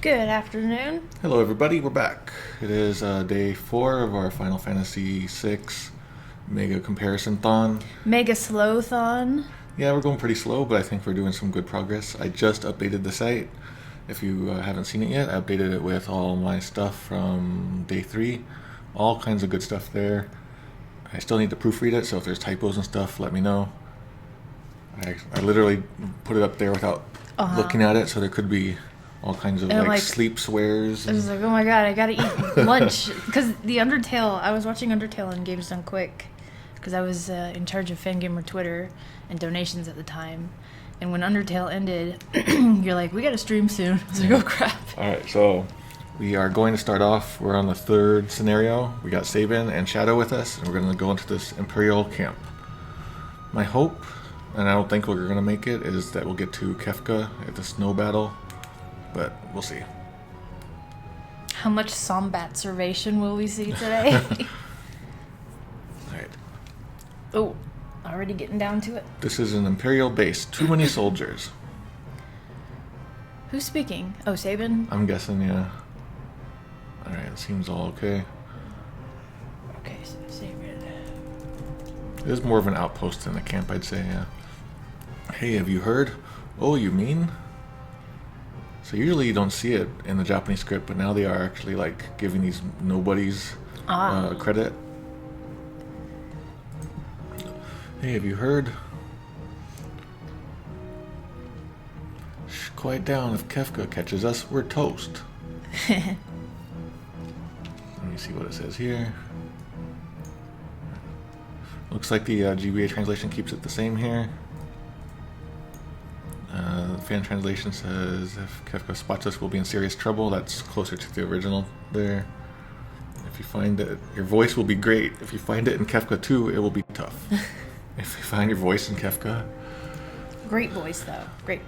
Good afternoon. Hello everybody, we're back. It is day 4 of our Final Fantasy 6 Mega Comparison-thon. Mega Slow-thon. Yeah, we're going pretty slow, but I think we're doing some good progress. I just updated the site. If you haven't seen it yet, I updated it with all my stuff from day 3. All kinds of good stuff there. I still need to proofread it, so if there's typos and stuff, let me know. I literally put it up there without looking at it, so there could be all kinds of like sleep swears. I was like, oh my god, I gotta eat lunch. Because the Undertale, I was watching Undertale and Games Done Quick. Because I was in charge of Fangamer Twitter and donations at the time. And when Undertale ended, you're like, we gotta stream soon. I was like, oh crap. Alright, so we are going to start off. We're on the 3rd scenario. We got Sabin and Shadow with us, and we're going to go into this Imperial camp. My hope, and I don't think we're going to make it, is that we'll get to Kefka at the snow battle. But we'll see. How much Sombat Servation will we see today? Alright. Oh, already getting down to it. This is an Imperial base. Too many soldiers. Who's speaking? Oh, Sabin? I'm guessing, yeah. Alright, it seems all okay. Okay, so Sabin. It is more of an outpost than a camp, I'd say, yeah. Hey, have you heard? Oh, you mean? So usually you don't see it in the Japanese script, but now they are actually like giving these nobodies credit. Hey, have you heard? Shh, quiet down. If Kefka catches us, we're toast. Let me see what it says here. Looks like the GBA translation keeps it the same here. The fan translation says, if Kefka spots us, we'll be in serious trouble. That's closer to the original there. If you find it, your voice will be great. If you find it in Kefka 2, it will be tough. If you find your voice in Kefka. Great voice, though. Great.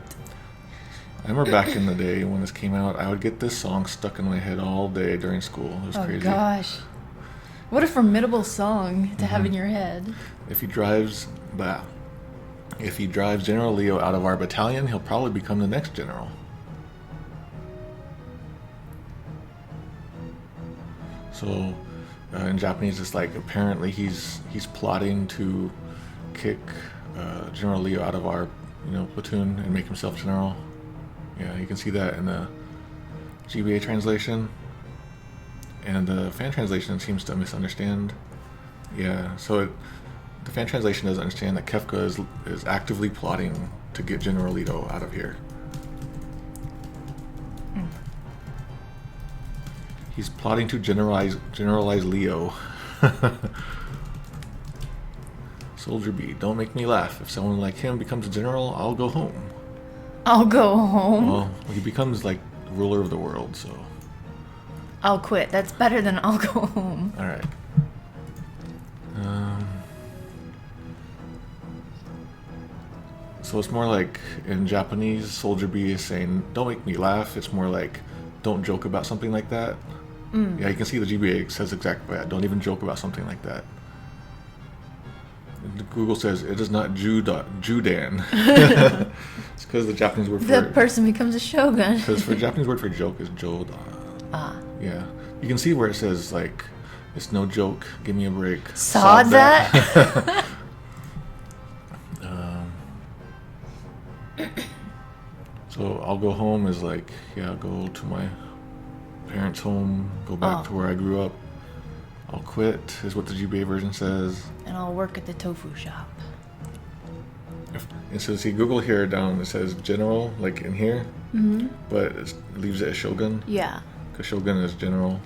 I remember back in the day when this came out, I would get this song stuck in my head all day during school. It was crazy. Oh, gosh. What a formidable song to have in your head. If he drives General Leo out of our battalion, he'll probably become the next general. So, in Japanese, it's like apparently he's plotting to kick General Leo out of our platoon and make himself general. Yeah, you can see that in the GBA translation, and the fan translation seems to misunderstand. Yeah, so the fan translation doesn't understand that Kefka is actively plotting to get General Leo out of here. He's plotting to generalize Leo. Soldier B, don't make me laugh. If someone like him becomes a general, I'll go home. I'll go home? Well, he becomes like ruler of the world, so... I'll quit. That's better than I'll go home. Alright. So it's more like, in Japanese, Soldier B is saying, don't make me laugh. It's more like, don't joke about something like that. Yeah, you can see the GBA says exactly that. Don't even joke about something like that. And Google says, it is not Judan. It's because the Japanese word for... The person becomes a shogun. Because for Japanese word for joke is jodan. Yeah. You can see where it says, like, it's no joke, give me a break. Sod that? So I'll go home is like, yeah, I'll go to my parents' home, go back to where I grew up. I'll quit is what the GBA version says. And I'll work at the tofu shop. And so see, Google here down, it says general, like in here, but it leaves it as shogun. Yeah. Because shogun is general.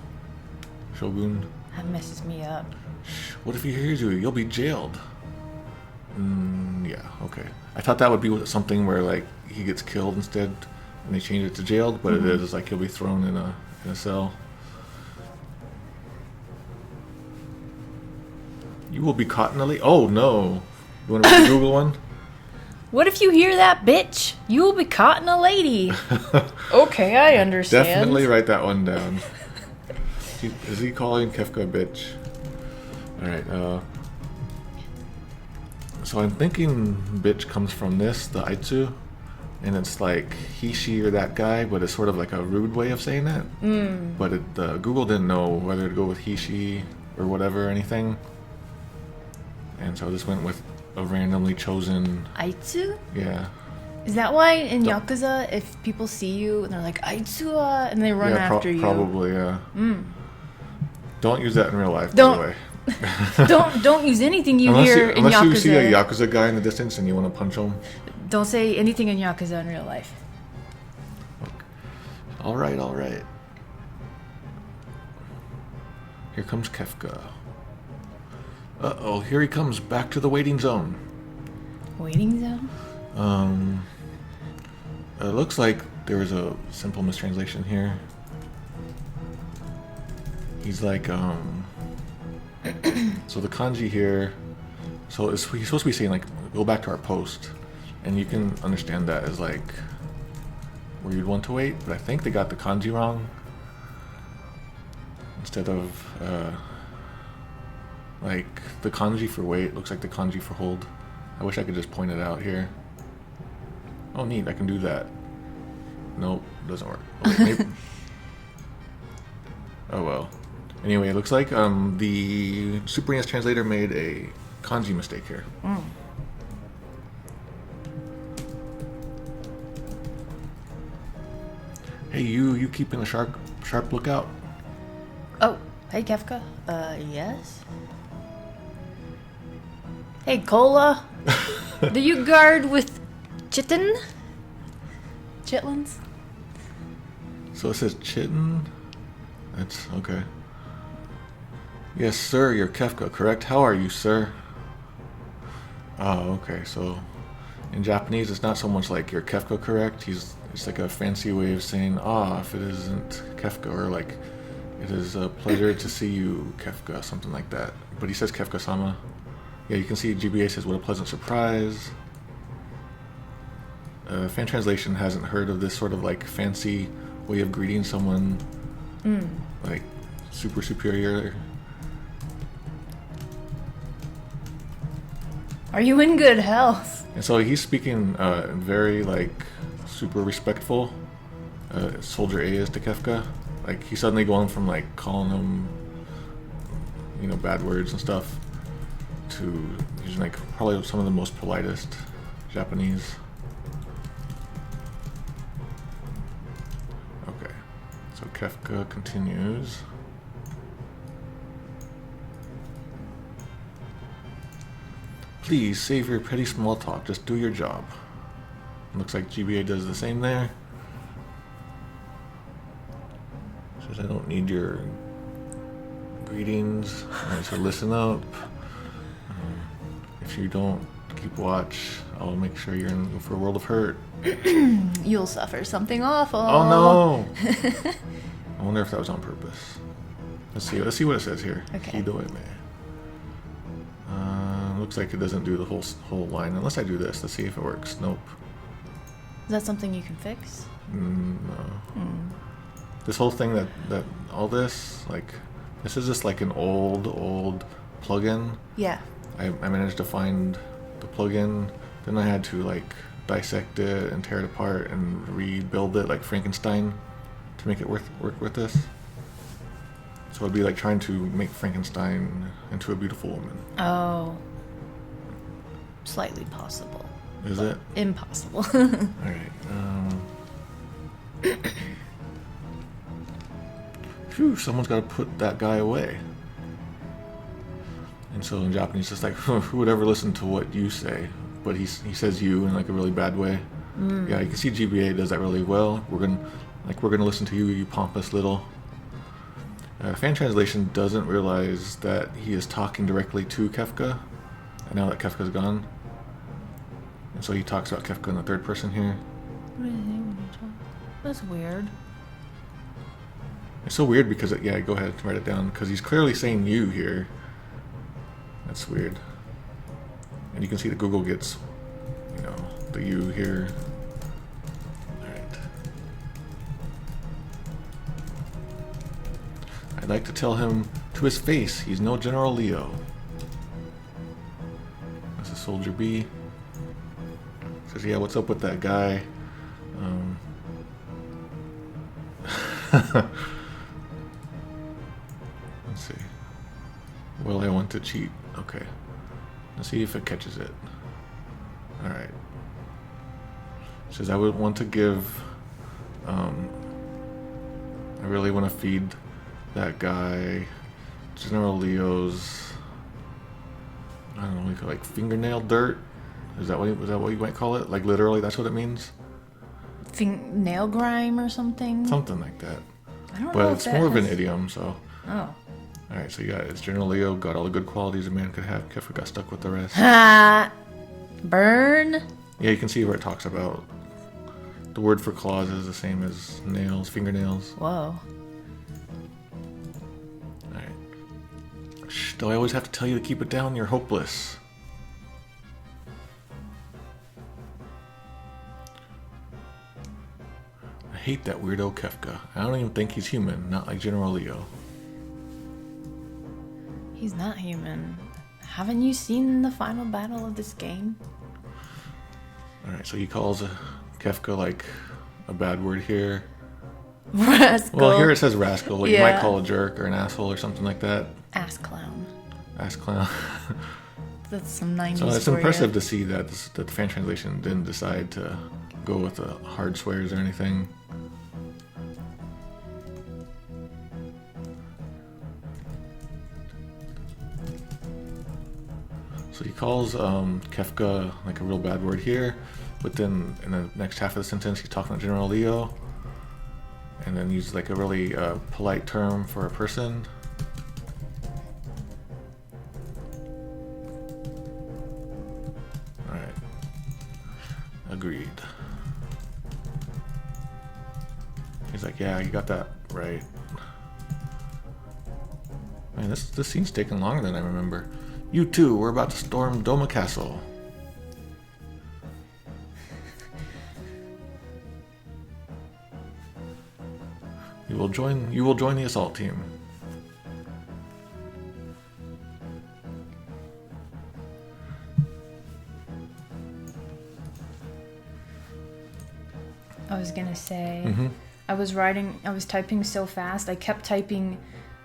Shogun. That messes me up. Shh, what if he hears you? You'll be jailed. Yeah, okay. I thought that would be something where like he gets killed instead, and they change it to jailed, but it is like he'll be thrown in a cell. You will be caught in a Oh no! You want to read the Google one? What if you hear that, bitch? You will be caught in a lady. Okay, I understand. Definitely write that one down. Is he calling Kefka a bitch? Alright, so I'm thinking bitch comes from this, the Aitsu. and it's like he, she, or that guy, but it's sort of like a rude way of saying it. But Google didn't know whether to go with he, she, or whatever, or anything. And so I just went with a randomly chosen... Aitsu? Yeah. Is that why in Yakuza, if people see you and they're like, Aitsu, and they run after you? Probably, yeah. Don't use that in real life, by the way. don't use anything you hear in Yakuza. Unless you see a Yakuza guy in the distance and you want to punch him. Don't say anything in Yakuza in real life. Okay. All right. Here comes Kefka. Uh-oh, here he comes back to the waiting zone. Waiting zone? It looks like there was a simple mistranslation here. He's like, so the kanji here, so he's supposed to be saying, like, go back to our post. And you can understand that as, like, where you'd want to wait. But I think they got the kanji wrong. Instead of, like, the kanji for wait looks like the kanji for hold. I wish I could just point it out here. Oh, neat, I can do that. Nope, doesn't work. Oh, wait, maybe. Oh, well. Anyway, it looks like the Super NES translator made a kanji mistake here. Hey, you keeping a sharp lookout? Oh, hey, Kefka. Yes? Hey, Cola. Do you guard with Chitlins? So it says Chitin? That's okay. Yes, sir, you're Kefka, correct? How are you, sir? Oh, okay, so in Japanese it's not so much like you're Kefka, correct? It's like a fancy way of saying, if it isn't Kefka, or like, it is a pleasure to see you, Kefka, something like that. But he says Kefka-sama. Yeah, you can see GBA says, what a pleasant surprise. Fan translation hasn't heard of this sort of like fancy way of greeting someone, like super superior. Are you in good health? And so he's speaking very like super respectful. Soldier A is to Kefka. Like he's suddenly going from like calling him, bad words and stuff, to using like probably some of the most politest Japanese. Okay, so Kefka continues. Please save your petty small talk. Just do your job. Looks like GBA does the same there. Says I don't need your greetings. So listen up. If you don't keep watch, I'll make sure you're in for a world of hurt. You'll suffer something awful. Oh no! I wonder if that was on purpose. Let's see what it says here. Okay. Looks like it doesn't do the whole line unless I do this. Let's see if it works. Nope. Is that something you can fix? No. This whole thing that all this, like, this is just like an old plugin. Yeah. I managed to find the plugin, then I had to like dissect it and tear it apart and rebuild it like Frankenstein to make it work with this. So it'd be like trying to make Frankenstein into a beautiful woman. Oh. Slightly possible. Is it? Impossible. Alright. Phew, someone's got to put that guy away. And so in Japanese, it's like, who would ever listen to what you say? But he says you in like a really bad way. Yeah, you can see GBA does that really well. We're gonna listen to you, you pompous little. Fan translation doesn't realize that he is talking directly to Kefka, and now that Kefka's gone. And so he talks about Kefka in the third person here. That's weird. It's so weird because, yeah, go ahead and write it down, because he's clearly saying you here. That's weird. And you can see that Google gets, the you here. Alright. I'd like to tell him to his face he's no General Leo. This is Soldier B. Says, yeah, what's up with that guy? Let's see. Well, I want to cheat. Okay. Let's see if it catches it. Alright. It says I would want to give... I really want to feed that guy General Leo's... I don't know, like fingernail dirt? Is that what you might call it? Like literally, that's what it means? Nail grime or something? Something like that. I don't know. But if it's that more of an has- idiom, so... Oh. Alright, so it's General Leo, got all the good qualities a man could have. Kefka got stuck with the rest. Ha! Burn? Yeah, you can see where it talks about the word for claws is the same as nails, fingernails. Whoa. Alright. Shh, do I always have to tell you to keep it down? You're hopeless. I hate that weirdo Kefka. I don't even think he's human, not like General Leo. He's not human. Haven't you seen the final battle of this game? Alright, so he calls Kefka like a bad word here. Rascal. Well, here it says rascal. What you might Yeah. call a jerk or an asshole or something like that. Ass clown. Ass clown. That's some 90s So it's for impressive ya. to see that the fan translation didn't decide to go with the hard swears or anything. So he calls Kefka like a real bad word here, but then in the next half of the sentence he's talking to General Leo, and then uses like a really polite term for a person. Alright. Agreed. He's like, yeah, you got that right. Man, this scene's taking longer than I remember. You too, we're about to storm Doma Castle. You will join the assault team. I was gonna say, Mm-hmm. I was typing so fast, I kept typing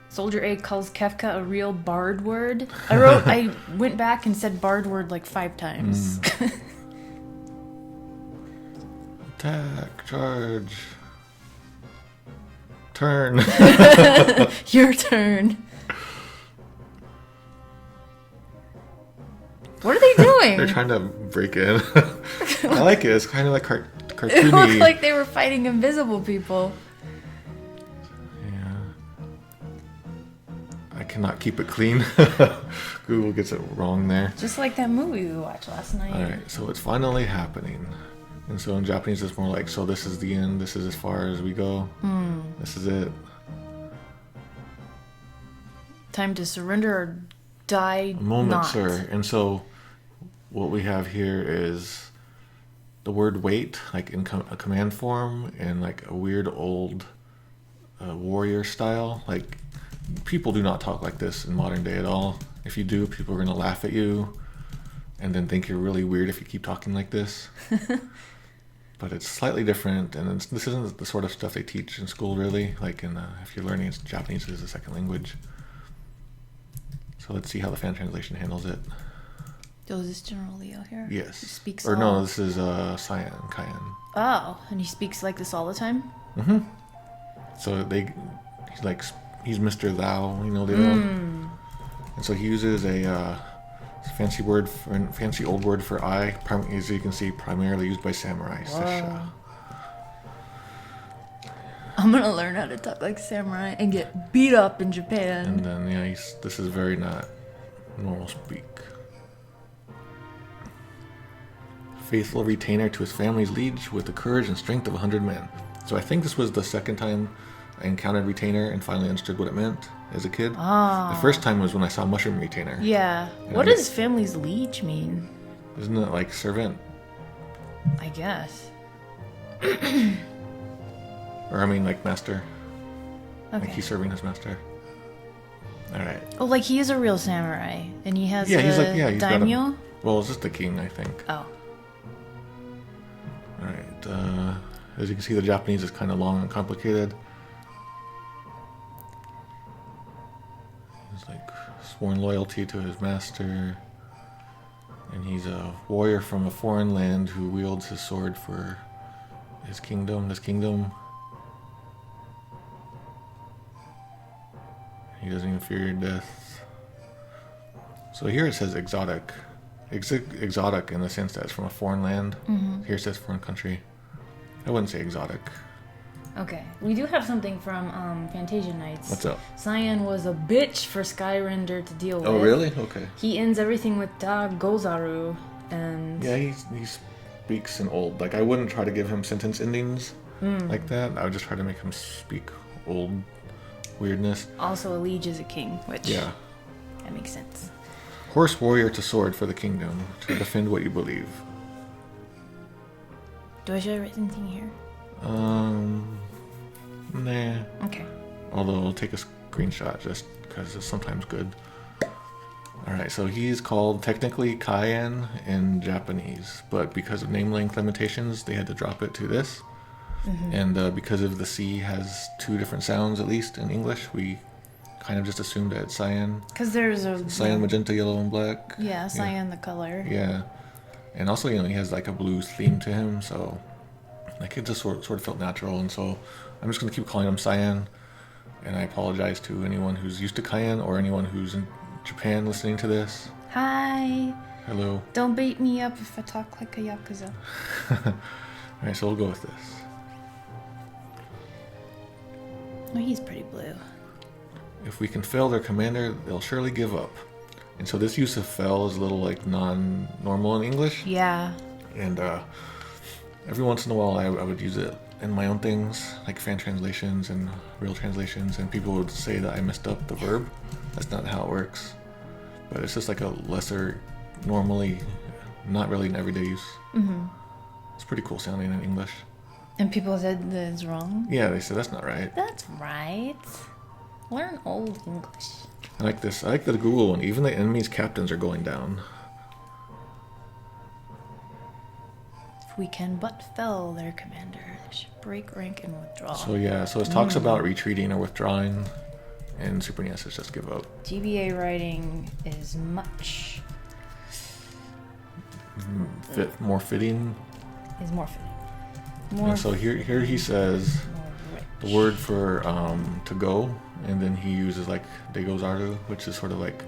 Soldier A calls Kefka a real bard word. I went back and said bard word like 5 times. Attack, charge, turn. Your turn. What are they doing? They're trying to break in. I like it. It's kind of like cartoony. It looked like they were fighting invisible people. Yeah. I cannot keep it clean. Google gets it wrong there. Just like that movie we watched last night. Alright, so it's finally happening. And so in Japanese it's more like, so this is the end, this is as far as we go. This is it. Time to surrender or die A moment, not. sir. And so what we have here is the word wait, like in a command form, and like a weird old warrior style. Like, people do not talk like this in modern day at all. If you do, people are going to laugh at you and then think you're really weird if you keep talking like this. But it's slightly different, and this isn't the sort of stuff they teach in school, really. Like, if you're learning Japanese as a second language. So let's see how the fan translation handles it. Oh, is this General Leo here? Yes. He speaks Or all... no, this is Cyan. Oh, and he speaks like this all the time? Mm-hmm. So he's Mr. Thou, you know, the other one. And so he uses a fancy old word for I, as you can see, primarily used by samurai. Whoa. I'm gonna learn how to talk like samurai and get beat up in Japan. And then, yeah, this is very not normal speak. Faithful retainer to his family's liege with the courage and strength of 100 men. So I think this was the second time I encountered retainer and finally understood what it meant as a kid. The first time was when I saw mushroom retainer. Yeah. And What I does family's liege mean? Isn't it like servant? I guess. Or I mean like master. Okay. Like he's serving his master. Alright. Oh, like he is a real samurai, and he has Yeah, he's got daimyo? a... Well, it's just the king, I think. Oh. Alright, as you can see, the Japanese is kind of long and complicated. sworn loyalty to his master. And he's a warrior from a foreign land who wields his sword for his kingdom, this kingdom. He doesn't even fear death. So here it says exotic. Exotic in the sense that it's from a foreign land. Here it says foreign country. I wouldn't say exotic. Okay, we do have something from Fantasia Nights. What's up? Cyan was a bitch for Skyrender to deal with. Oh, really? Okay. He ends everything with Da Gozaru, and... Yeah, he speaks in old. Like, I wouldn't try to give him sentence endings like that. I would just try to make him speak old weirdness. Also, a liege is a king, which... Yeah. That makes sense. Horse warrior to sword for the kingdom, to defend what you believe. Do I show everything here? Nah. Okay. Although I'll take a screenshot just because it's sometimes good. Alright, so he's called technically Cyan in Japanese, but because of name length limitations, they had to drop it to this. And because of the C has 2 different sounds at least in English, we kind of just assumed that it's Cyan. Because there's a... Cyan, magenta, yellow, and black. Yeah, Cyan the color. Yeah. And also, he has like a blues theme to him, so like it just sort of felt natural, and so I'm just going to keep calling him Cyan, and I apologize to anyone who's used to Cyan or anyone who's in Japan listening to this. Hi. Hello. Don't beat me up if I talk like a Yakuza. Alright, so we'll go with this. Oh, he's pretty blue. If we can fail their commander, they'll surely give up. And so this use of fail is a little like non-normal in English. Yeah. And every once in a while I would use it in my own things, like fan translations and real translations, and people would say that I messed up the verb. That's not how it works. But it's just like a lesser, normally, not really an everyday use. It's pretty cool sounding in English. And people said that it's wrong? Yeah, they said that's not right. That's right. Learn old English. I like this. I like the Google one. Even the enemy's captains are going down. If we can but fell their commander, they should break rank and withdraw. So yeah, so it talks about retreating or withdrawing, and Super NES is just give up. GBA writing is much... More fitting. Is more fitting. And so here he says the word for to go, and then he uses like degozaru, which is sort of like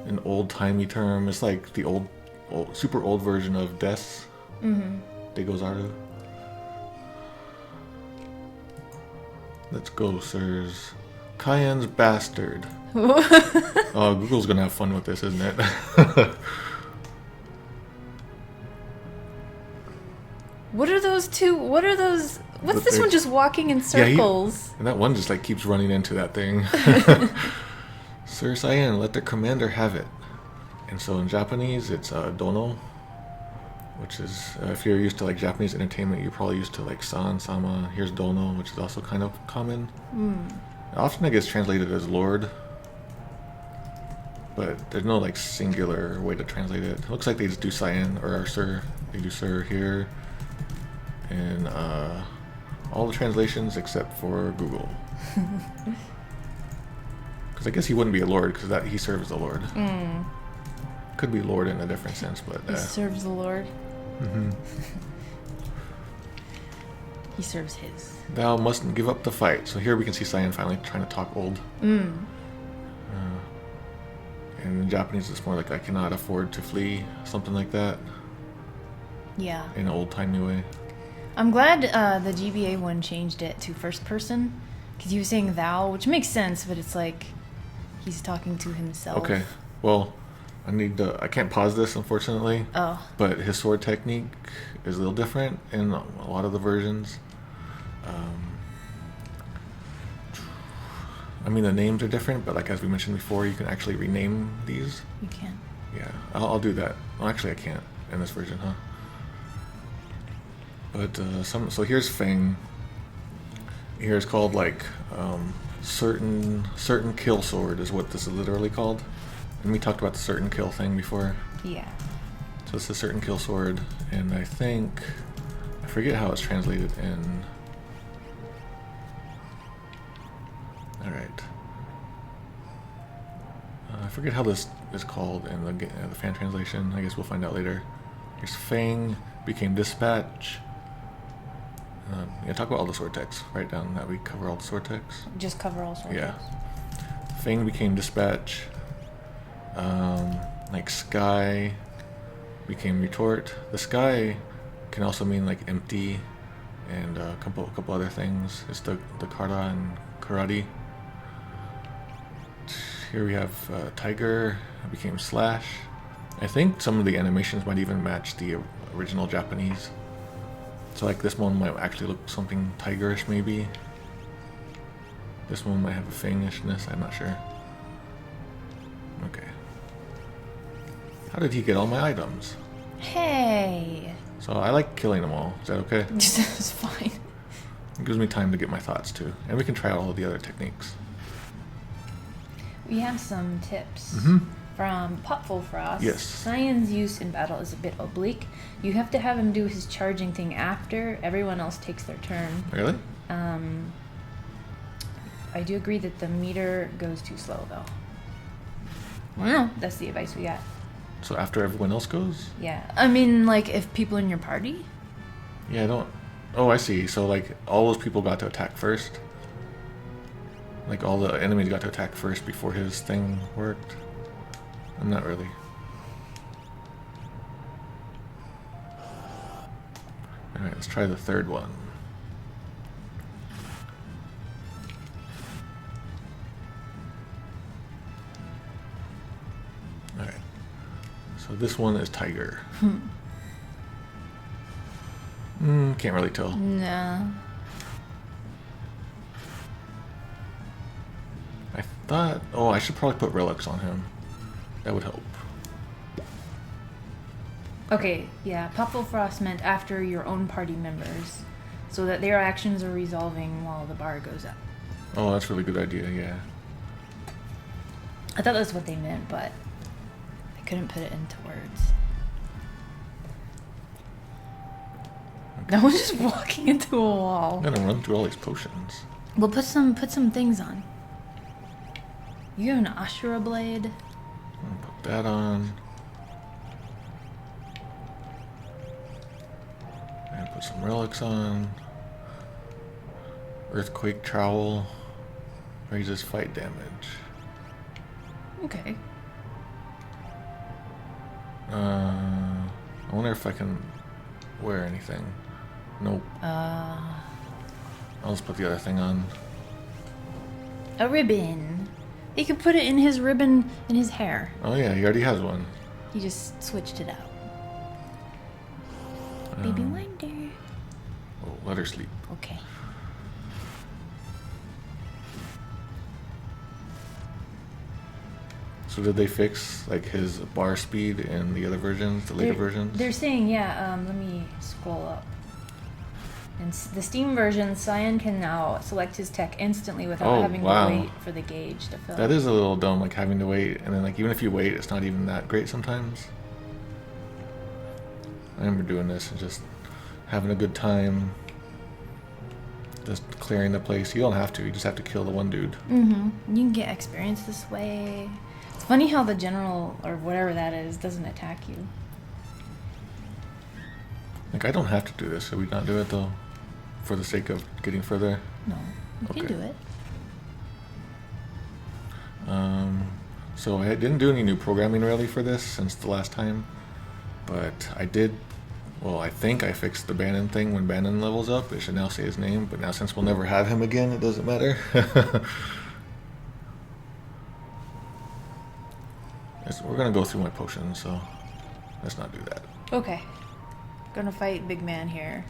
an old-timey term. It's like the old super old version of des. Degozaru. Let's go, sirs. Cyan's bastard. Oh, Google's gonna have fun with this, isn't it? What are those two? What are those? What's this one just walking in Yeah, circles? and that one just like keeps running into that thing. Sir Cyan, let the commander have it. And so in Japanese, it's dono, which is, if you're used to like Japanese entertainment, you're probably used to like san, sama. Here's dono, which is also kind of common. Often it gets translated as lord, but there's no like singular way to translate it. It looks like they just do Cyan or sir. They do sir here. And all the translations except for Google. Because I guess he wouldn't be a lord because that he serves the Lord. Could be lord in a different sense, but He serves the Lord. Mm-hmm. He serves his. Thou mustn't give up the fight. So here we can see Cyan finally trying to talk old. And in Japanese, it's more like I cannot afford to flee, something like that. Yeah. In an old-timey way. I'm glad the GBA one changed it to first person, because he was saying thou, which makes sense, but it's like he's talking to himself. Okay, well, I can't pause this, unfortunately. Oh. But his sword technique is a little different in a lot of the versions. I mean, the names are different, but like as we mentioned before, you can actually rename these. You can. Yeah, I'll do that. Well, actually, I can't in this version, huh? But so here's Feng. Here it's called like certain kill sword is what this is literally called. And we talked about the certain kill thing before. Yeah. So it's a certain kill sword, and I forget how it's translated in. All right. I forget how this is called in the fan translation. I guess we'll find out later. Here's Fang became Dispatch. Yeah, talk about all the sword texts. Write down that we cover all the sword texts. Just cover all sword Yeah. texts. Fang became Dispatch. Like Sky became Retort. The Sky can also mean like empty and a couple other things. It's the Kara and Karate. Here we have Tiger became Slash. I think some of the animations might even match the original Japanese. So like this one might actually look something tigerish maybe. This one might have a fangishness, I'm not sure. Okay. How did he get all my items? Hey. So I like killing them all. Is that okay? It's fine. It gives me time to get my thoughts too. And we can try all of the other techniques. We have some tips from Popful Frost. Yes. Cyan's use in battle is a bit oblique. You have to have him do his charging thing after everyone else takes their turn. Really? I do agree that the meter goes too slow, though. I don't know. That's the advice we got. So after everyone else goes? Yeah. I mean, like, if people in your party? Yeah, I don't... Oh, I see. So, like, all those people got to attack first? Like, all the enemies got to attack first before his thing worked? I'm not really. Alright, let's try the third one. Alright. So this one is Tiger. Can't really tell. No. I thought... Oh, I should probably put relics on him. That would help. Okay, yeah. Popful Frost meant after your own party members, so that their actions are resolving while the bar goes up. Oh, that's a really good idea, yeah. I thought that's what they meant, but I couldn't put it into words. No one's just walking into a wall. I'm gonna run through all these potions. Well, put some things on. You have an Ashura blade. I'm gonna put that on. I'm gonna put some relics on. Earthquake trowel. Raises fight damage. Okay. I wonder if I can wear anything. Nope. I'll just put the other thing on. A ribbon. He could put it in his ribbon in his hair. Oh yeah, he already has one. He just switched it out. Baby Wonder. Oh, let her sleep. Okay. So did they fix like his bar speed in the other versions, the later versions? They're saying, yeah, let me scroll up. In the Steam version, Cyan can now select his tech instantly without having to wait for the gauge to fill. That is a little dumb, like having to wait, and then like even if you wait, it's not even that great sometimes. I remember doing this and just having a good time, just clearing the place. You don't have to; you just have to kill the one dude. You can get experience this way. It's funny how the general, or whatever that is, doesn't attack you. Like I don't have to do this. Should we not do it though, for the sake of getting further? No, you can do it. So I didn't do any new programming really for this since the last time, but I did. Well, I think I fixed the Bannon thing. When Bannon levels up, it should now say his name. But now since we'll never have him again, it doesn't matter. We're gonna go through my potions, so let's not do that. Okay. Gonna fight big man here.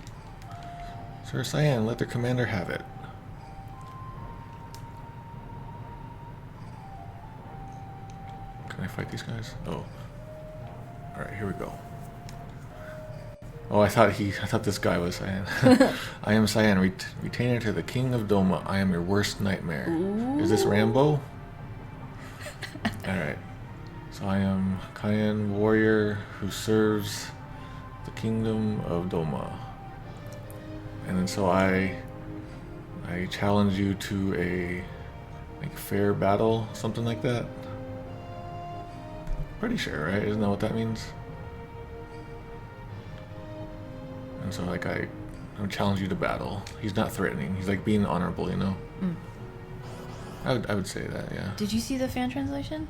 Sir Cyan, let the commander have it. Can I fight these guys? Oh. Alright, here we go. Oh, I thought this guy was Cyan. I am Cyan, retainer to the king of Doma. I am your worst nightmare. Ooh. Is this Rambo? Alright. So I am Cyan warrior who serves the kingdom of Doma. And then so I challenge you to a like fair battle, something like that. Pretty sure, right? Isn't that what that means? And so, like, I challenge you to battle. He's not threatening. He's like being honorable, you know. Mm. I would say that, yeah. Did you see the fan translation?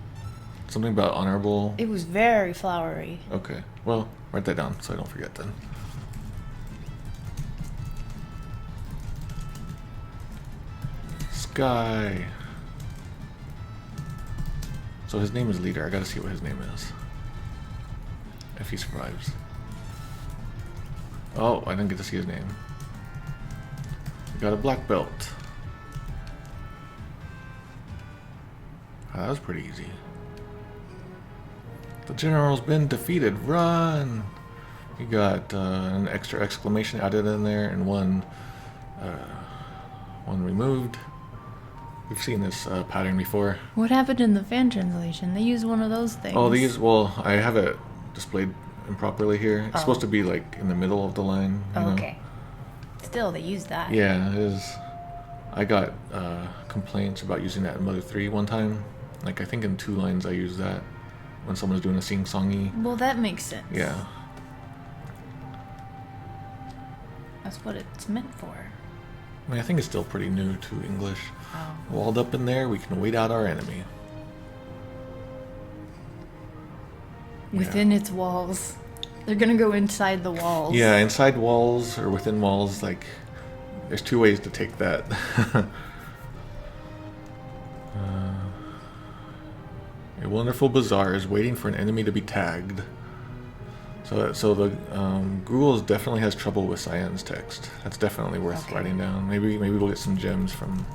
Something about honorable. It was very flowery. Okay. Well, write that down so I don't forget then. Sky. So his name is Leader. I gotta see what his name is. If he survives. Oh, I didn't get to see his name. We got a black belt. Oh, that was pretty easy. The general's been defeated. Run! You got an extra exclamation added in there and one removed. We've seen this pattern before. What happened in the fan translation? They used one of those things. Oh, well, I have it displayed improperly here. It's supposed to be like in the middle of the line. You know? Okay. Still, they used that. Yeah, it is. I got complaints about using that in Mother 3 one time. Like, I think in 2 lines I used that when someone's doing a sing-songy. Well, that makes sense. Yeah. That's what it's meant for. I mean, I think it's still pretty new to English. Oh. Walled up in there, we can wait out our enemy. Within its walls. They're gonna go inside the walls. Yeah, inside walls or within walls, like, there's 2 ways to take that. A wonderful bazaar is waiting for an enemy to be tagged. So the Google definitely has trouble with Cyan's text. That's definitely worth writing down. Maybe we'll get some gems from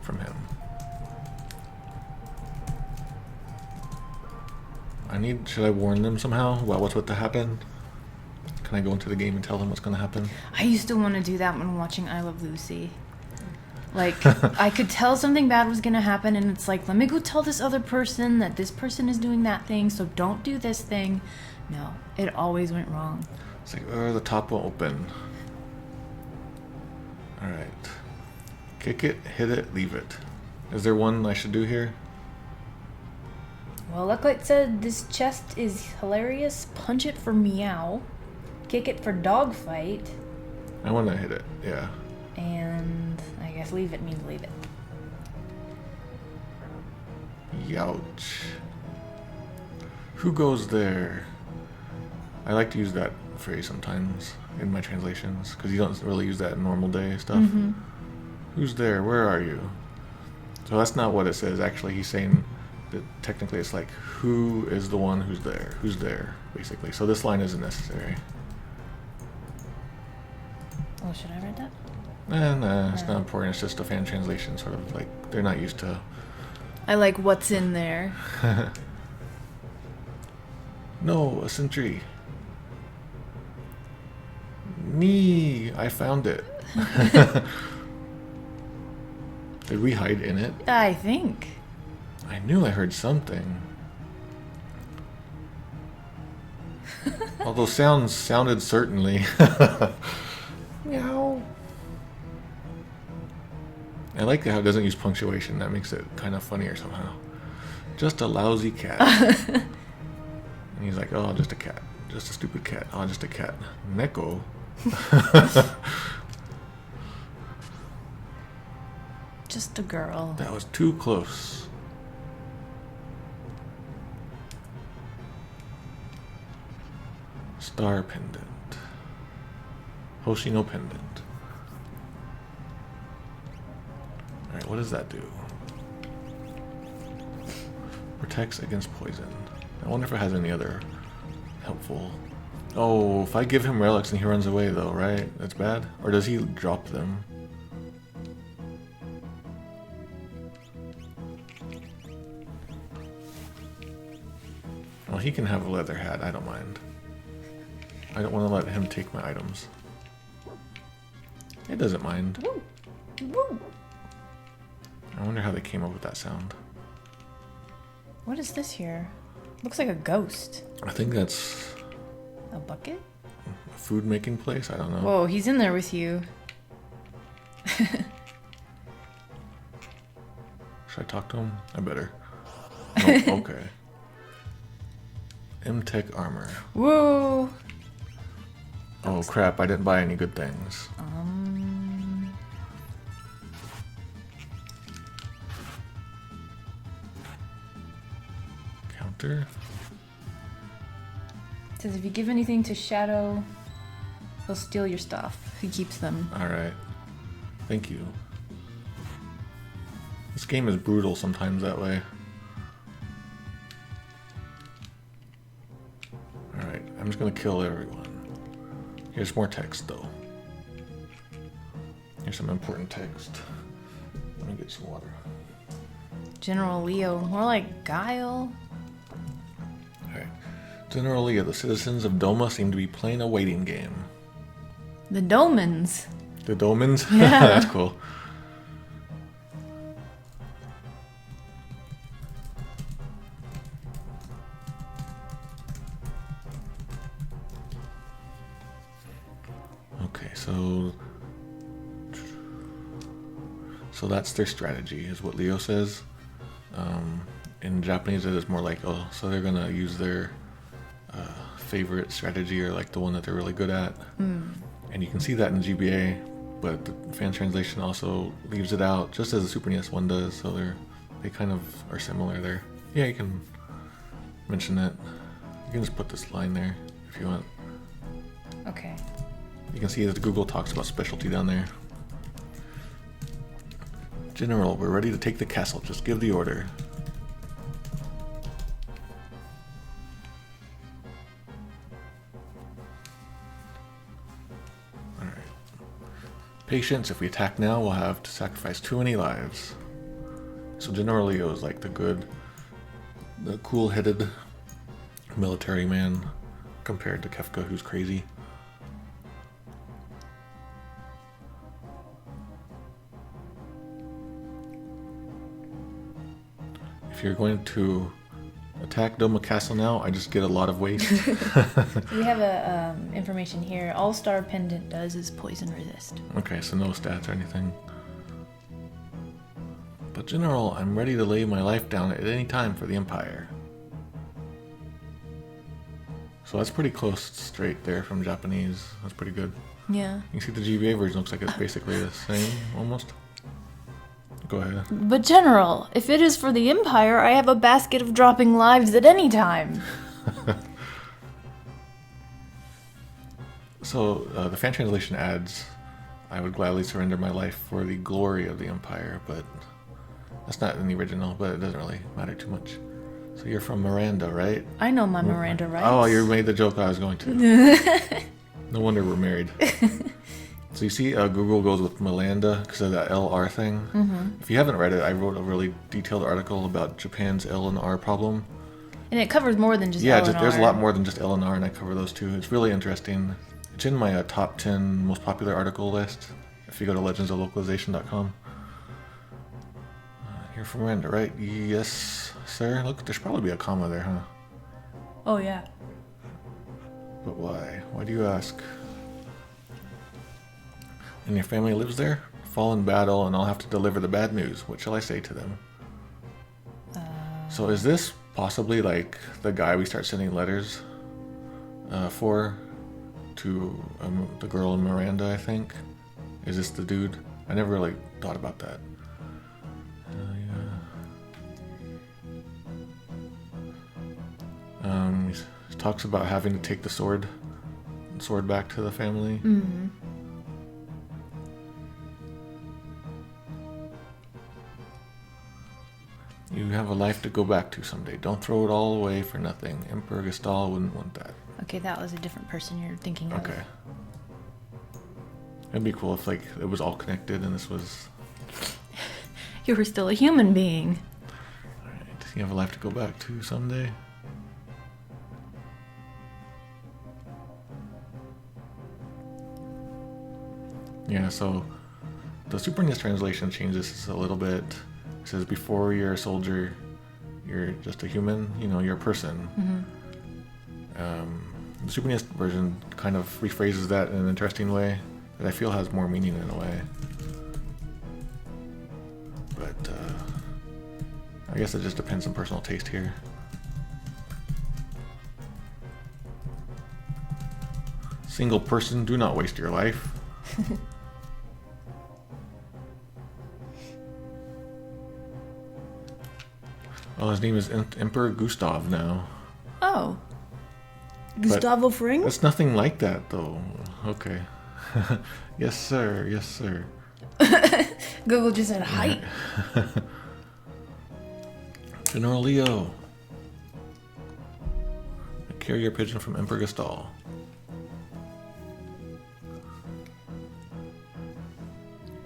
him. Should I warn them somehow about what's about to happen? Can I go into the game and tell them what's going to happen? I used to want to do that when watching I Love Lucy. Like, I could tell something bad was going to happen, and it's like, let me go tell this other person that this person is doing that thing, so don't do this thing. No, it always went wrong. It's like, the top will open. Alright. Kick it, hit it, leave it. Is there one I should do here? Well, like I said, this chest is hilarious. Punch it for meow. Kick it for dogfight. I want to hit it, yeah. And I guess leave it means leave it. Youch. Who goes there? I like to use that phrase sometimes in my translations, because you don't really use that in normal day stuff. Mm-hmm. Who's there? Where are you? So that's not what it says. Actually, he's saying that technically it's like, who is the one who's there? Who's there, basically. So this line isn't necessary. Oh, should I read that? Nah, it's not important. It's just a fan translation, sort of like they're not used to. I like what's in there. No, a sentry. Me, I found it. Did we hide in it? I think. I knew I heard something. Although sounds sounded certainly. Meow. I like how it doesn't use punctuation. That makes it kind of funnier somehow. Just a lousy cat. And he's like, oh, just a cat. Just a stupid cat. Oh, just a cat. Neko. Just a girl. That was too close. Star pendant. Hoshino pendant. Alright, what does that do? Protects against poison. I wonder if it has any other helpful... Oh, if I give him relics and he runs away though, right? That's bad? Or does he drop them? Well, he can have a leather hat, I don't mind. I don't want to let him take my items. It doesn't mind. Woo. Woo. I wonder how they came up with that sound. What is this here? Looks like a ghost. I think that's A bucket? a food making place, I don't know. Whoa, he's in there with you. Should I talk to him? I better. No, okay. MTech armor. Whoa. Oh crap, I didn't buy any good things. Counter. It says if you give anything to Shadow, he'll steal your stuff. He keeps them. Alright. Thank you. This game is brutal sometimes that way. Alright, I'm just gonna kill everyone. Here's more text though. Here's some important text. Let me get some water. General Leo, more like Guile. Alright. General Leo, the citizens of Doma seem to be playing a waiting game. The Domans. The Domans? Yeah. That's cool. Okay, so that's their strategy, is what Leo says. In Japanese, it is more like, oh, so they're gonna use their favorite strategy, or like the one that they're really good at. And you can see that in GBA, but the fan translation also leaves it out, just as the Super NES one does. So they kind of are similar there. Yeah, you can mention that. You can just put this line there if you want. Okay. You can see that Google talks about specialty down there. General, we're ready to take the castle. Just give the order. Alright. Patience, if we attack now, we'll have to sacrifice too many lives. So General Leo is like the cool-headed military man compared to Kefka, who's crazy. If you're going to attack Doma Castle now, I just get a lot of waste. We have a information here. All-Star Pendant does is poison resist. Okay, so no stats or anything. But General, I'm ready to lay my life down at any time for the Empire. So that's pretty close straight there from Japanese. That's pretty good. Yeah. You can see the GBA version looks like it's basically the same, almost. Go ahead. But General, if it is for the Empire, I have a basket of dropping lives at any time. So the fan translation adds, I would gladly surrender my life for the glory of the Empire, but that's not in the original, but it doesn't really matter too much. So you're from Miranda, right? I know my Miranda rights. Oh, you made the joke I was going to. No wonder we're married. So you see Google goes with Miranda because of that LR thing. If you haven't read it, I wrote a really detailed article about Japan's L and R problem. And it covers more than just L and R. There's a lot more than just L and R, and I cover those too. It's really interesting. It's in my top 10 most popular article list if you go to legendsoflocalization.com. You're from Miranda, right? Yes, sir. Look, there should probably be a comma there, huh? Oh, yeah. But why? Why do you ask? And your family lives there? Fall in battle, and I'll have to deliver the bad news. What shall I say to them? So is this possibly like the guy we start sending letters for to the girl in Miranda, I think? Is this the dude? I never really thought about that. He talks about having to take the sword back to the family. You have a life to go back to someday. Don't throw it all away for nothing. Emperor Gestal wouldn't want that. Okay, that was a different person you're thinking of. Okay. It'd be cool if like it was all connected and this was... You were still a human being. Alright, you have a life to go back to someday. Yeah, so the Super NES translation changes this a little bit. It says before you're a soldier, you're just a human, you're a person. The Super NES version kind of rephrases that in an interesting way that I feel has more meaning in a way. But I guess it just depends on personal taste here. Single person, do not waste your life. Oh, his name is Emperor Gustav now. Oh. Gustavo Fring? That's nothing like that, though. Okay. Yes, sir. Yes, sir. Google just said height. General Leo. A carrier pigeon from Emperor Gustav.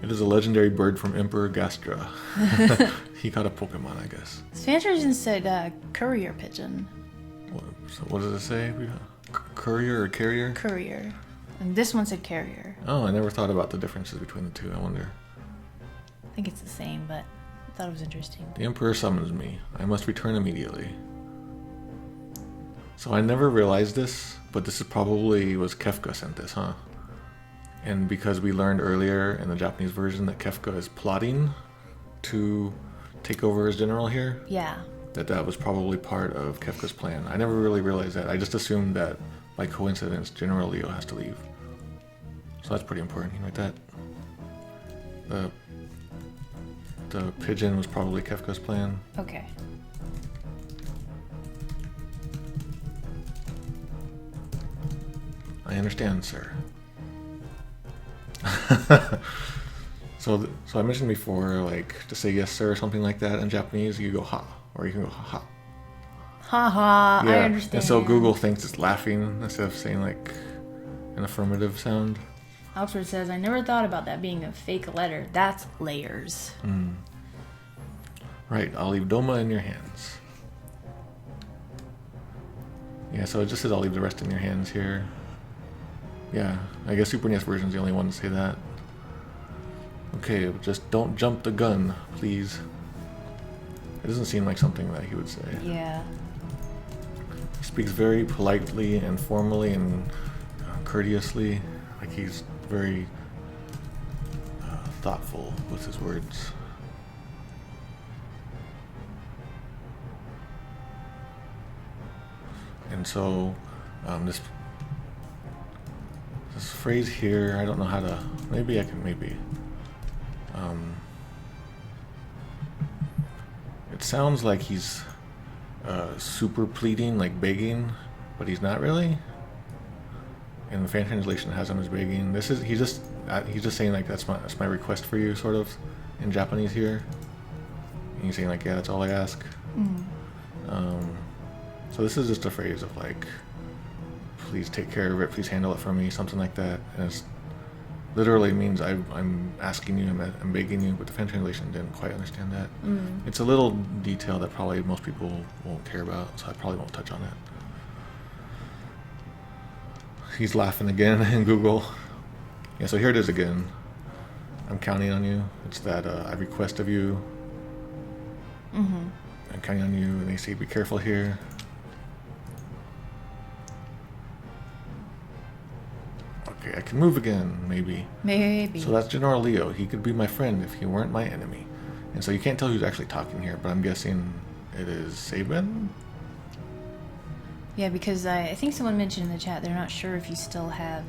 It is a legendary bird from Emperor Gastra. He got a Pokemon, I guess. Fantrasion said courier pigeon. What does it say? Courier or carrier? Courier. And this one said carrier. Oh, I never thought about the differences between the two. I wonder. I think it's the same, but I thought it was interesting. The Emperor summons me. I must return immediately. So I never realized this, but this is probably was Kefka sent this, huh? And because we learned earlier in the Japanese version that Kefka is plotting to take over as general here, Yeah. that was probably part of Kefka's plan. I never really realized that. I just assumed that by coincidence General Leo has to leave. So that's pretty important. You know that? The pigeon was probably Kefka's plan. Okay. I understand, sir. So I mentioned before, like, to say yes, sir, or something like that in Japanese, you go ha, or you can go ha ha. Ha ha, Yeah. I understand. And so Google thinks it's laughing instead of saying like an affirmative sound. Oxford says, I never thought about that being a fake letter. That's layers. Right, I'll leave Doma in your hands. Yeah, so it just says I'll leave the rest in your hands here. Yeah, I guess Super NES version's the only one to say that. Okay, just don't jump the gun, please. It doesn't seem like something that he would say. Yeah. He speaks very politely and formally and courteously. Like he's very thoughtful with his words. And so this phrase here, I don't know how to, maybe. It sounds like he's super pleading, like begging, but he's not really. And the fan translation has him as begging. He's just saying like that's my request for you, sort of, in Japanese here. And he's saying like, yeah, that's all I ask. So this is just a phrase of like, please take care of it, please handle it for me, something like that. And it's literally means I'm asking you, I'm begging you, but the fan translation didn't quite understand that. It's a little detail that probably most people won't care about, so I probably won't touch on it. He's laughing again in Google. Yeah, so here it is again. I'm counting on you. It's that I request of you. I'm counting on you, and they say be careful here. Okay, I can move again, maybe. Maybe. So that's General Leo. He could be my friend if he weren't my enemy. And so you can't tell who's actually talking here, but I'm guessing it is Sabin? Yeah, because I think someone mentioned in the chat they're not sure if you still have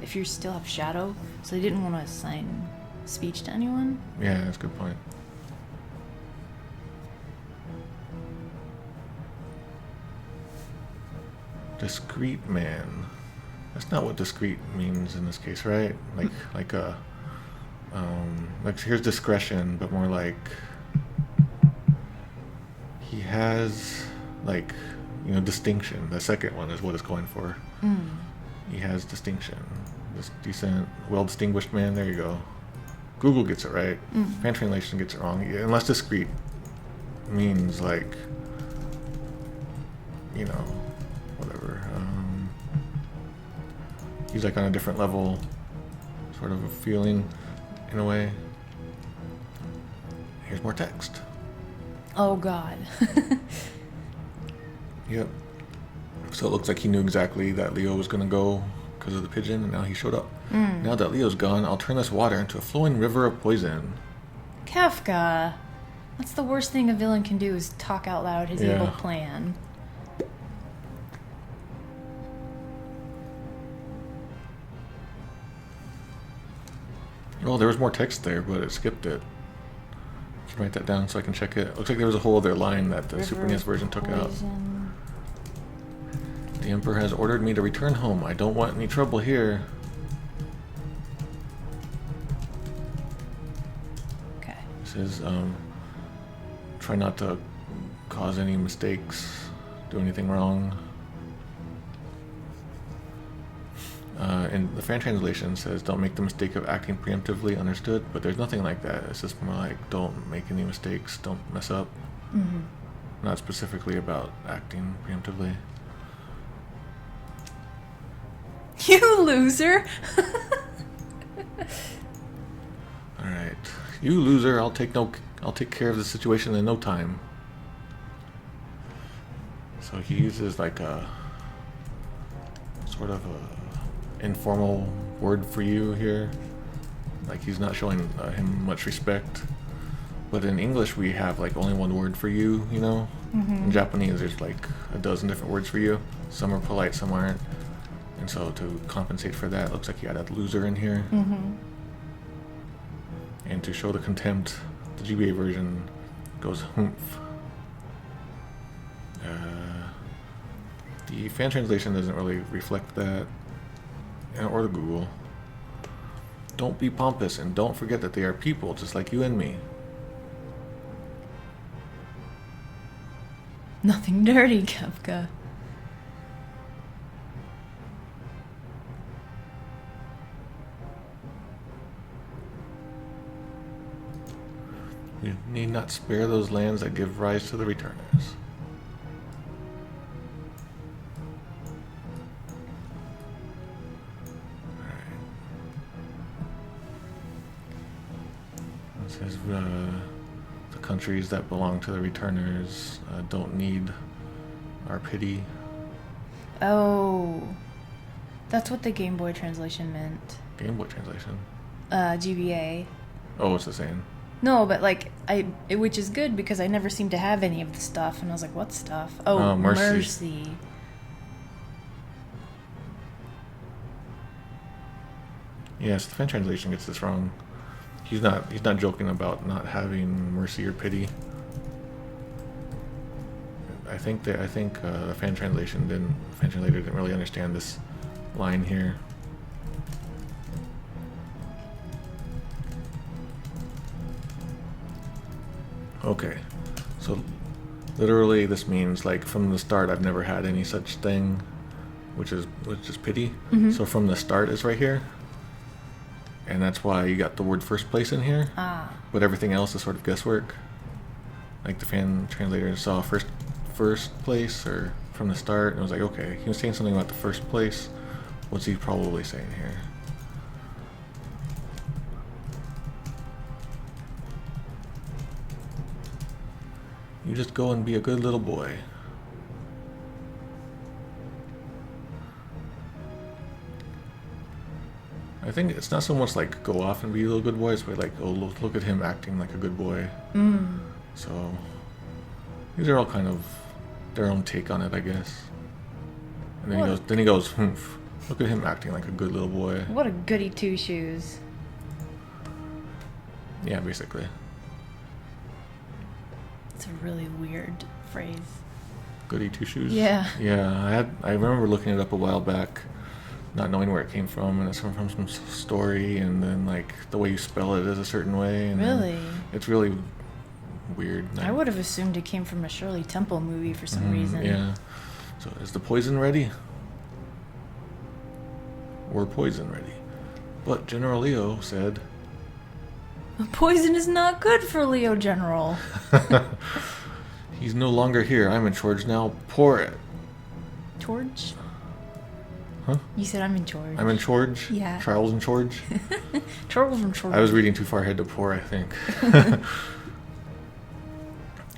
Shadow, so they didn't want to assign speech to anyone. Yeah, that's a good point. Discreet man. That's not what discreet means in this case, right? Like here's discretion, but more like he has like, distinction. The second one is what it's going for. He has distinction. This decent, well-distinguished man. There you go. Google gets it right. Fan translation gets it wrong. Unless discreet means like, whatever. He's like on a different level, sort of a feeling, in a way. Here's more text. Oh God. Yep. So it looks like he knew exactly that Leo was going to go because of the pigeon, and now he showed up. Now that Leo's gone, I'll turn this water into a flowing river of poison. Kefka. That's the worst thing a villain can do, is talk out loud his evil plan. Oh, there was more text there, but it skipped it. I can write that down so I can check it. Looks like there was a whole other line that the Super NES version took out. The Emperor has ordered me to return home. I don't want any trouble here. Okay. It says, try not to cause any mistakes, do anything wrong. And the fan translation says, don't make the mistake of acting preemptively, understood, but there's nothing like that. It's just more like, don't make any mistakes, don't mess up. Mm-hmm. Not specifically about acting preemptively. You loser! Alright. You loser, I'll take care of the situation in no time. So he uses like a sort of a informal word for you here. Like he's not showing him much respect. But in English we have like only one word for you, you know? Mm-hmm. In Japanese there's like a dozen different words for you. Some are polite, some aren't. And so to compensate for that, it looks like you added loser in here. Mm-hmm. And to show the contempt, the GBA version goes humph. The fan translation doesn't really reflect that, or the Google. Don't be pompous and don't forget that they are people just like you and me. Nothing dirty, Kefka. You need not spare those lands that give rise to the returners. Alright. It says the countries that belong to the returners don't need our pity. Oh. That's what the Game Boy translation meant. Game Boy translation. GBA. Oh, what's it saying? No, but like which is good because I never seem to have any of the stuff, and I was like, "What stuff?" Oh, mercy. Yes, the fan translation gets this wrong. He's not joking about not having mercy or pity. I think the fan translator didn't really understand this line here. Okay, so literally this means like from the start I've never had any such thing, which is pity. Mm-hmm. So from the start is right here, and that's why you got the word first place in here. Ah. But everything else is sort of guesswork. Like the fan translator saw first place or from the start, and it was like, okay, he was saying something about the first place. What's he probably saying here? You just go and be a good little boy. I think it's not so much like go off and be a little good boy, it's like, oh, look at him acting like a good boy. Mm. So these are all kind of their own take on it, I guess. And then he goes, humph. Look at him acting like a good little boy. What a goody two shoes. Yeah, basically. It's a really weird phrase. Goody two shoes? Yeah. Yeah, I remember looking it up a while back, not knowing where it came from, and it's from some story, and then like the way you spell it is a certain way. And really? It's really weird. I would have assumed it came from a Shirley Temple movie for some reason. Yeah. So is the poison ready? We're poison ready. But General Leo said... Poison is not good for Leo General. He's no longer here. I'm in charge now. Pour it. George? Huh? You said I'm in charge. I'm in charge? Yeah. Charles in charge? Charles in charge. I was reading too far ahead to pour, I think.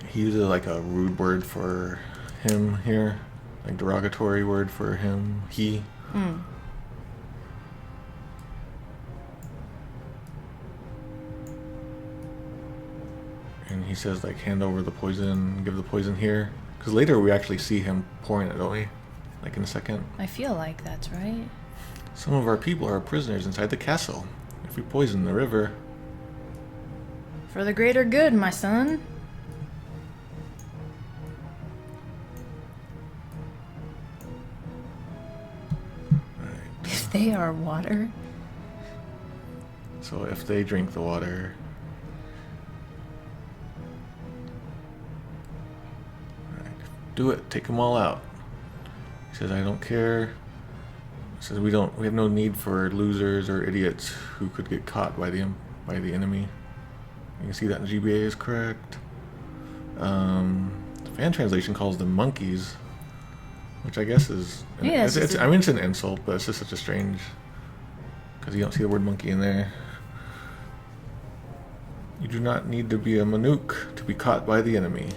He uses like a rude word for him here. Like derogatory word for him. He. Mm. And he says like hand over the poison, give the poison here. Because later we actually see him pouring it, don't we? Like in a second. I feel like that's right. Some of our people are prisoners inside the castle. If we poison the river... For the greater good, my son. Right. If they are water. So if they drink the water... Right. Do it. Take them all out. He says, I don't care. He says, we have no need for losers or idiots who could get caught by the enemy. You can see that in GBA is correct. The fan translation calls them monkeys, which I guess is... Yeah, I mean, it's an insult, but it's just such a strange... Because you don't see the word monkey in there. You do not need to be a Manuk to be caught by the enemy.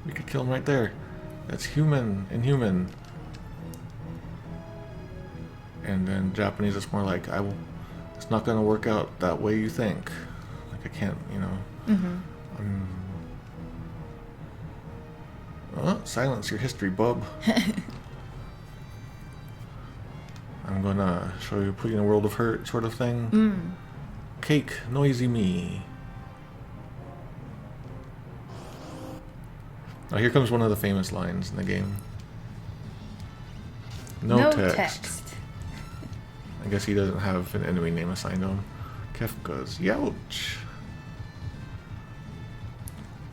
We could kill him right there. That's human, inhuman. And then Japanese, it's more like, it's not going to work out that way you think. Like, I can't, you know. Oh, silence your history, bub. I'm going to show you, put you in a world of hurt sort of thing. Cake, noisy me. Oh, here comes one of the famous lines in the game. No text. I guess he doesn't have an enemy name assigned to him. Kefka's Youch.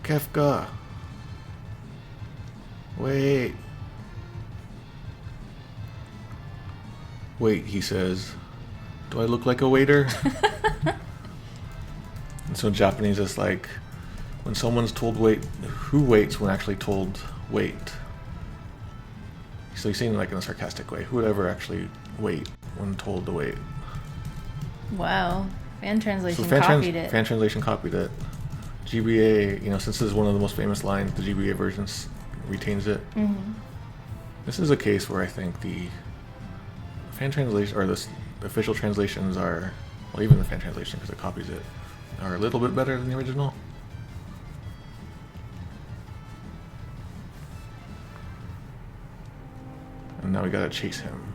Kefka. Wait. Wait, he says. Do I look like a waiter? And so in Japanese it's like, when someone's told wait, who waits when actually told wait? So he's saying it like in a sarcastic way. Who would ever actually wait when told to wait? Wow. Fan translation So copied it. Fan translation copied it. GBA, you know, since this is one of the most famous lines, the GBA version retains it. This is a case where I think the fan translation, or the official translations are, well, even the fan translation, because it copies it, are a little bit better than the original. And now we gotta chase him.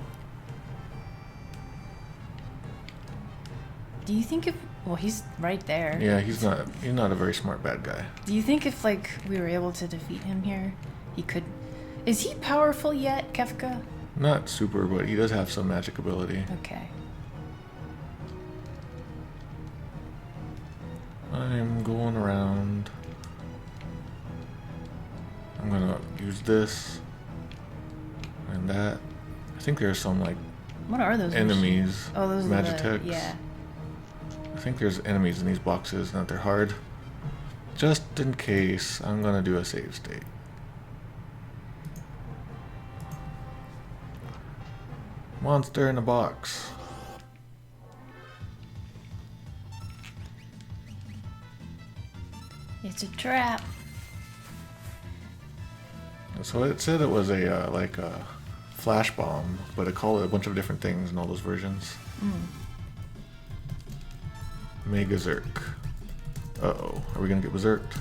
Do you think if... Well, he's right there. Yeah, he's not a very smart bad guy. Do you think if, like, we were able to defeat him here, he could... Is he powerful yet, Kefka? Not super, but he does have some magic ability. Okay. I'm going around. I'm gonna use this and that. I think there's some, like, What are those enemies. machines? Oh, those Magiteks. are the... Yeah. I think there's enemies in these boxes and that they're hard. Just in case, I'm gonna do a save state. Monster in a box. It's a trap. So it said it was a like a flash bomb, but it called it a bunch of different things in all those versions. Mega Zerk. Uh-oh. Are we gonna get berserked?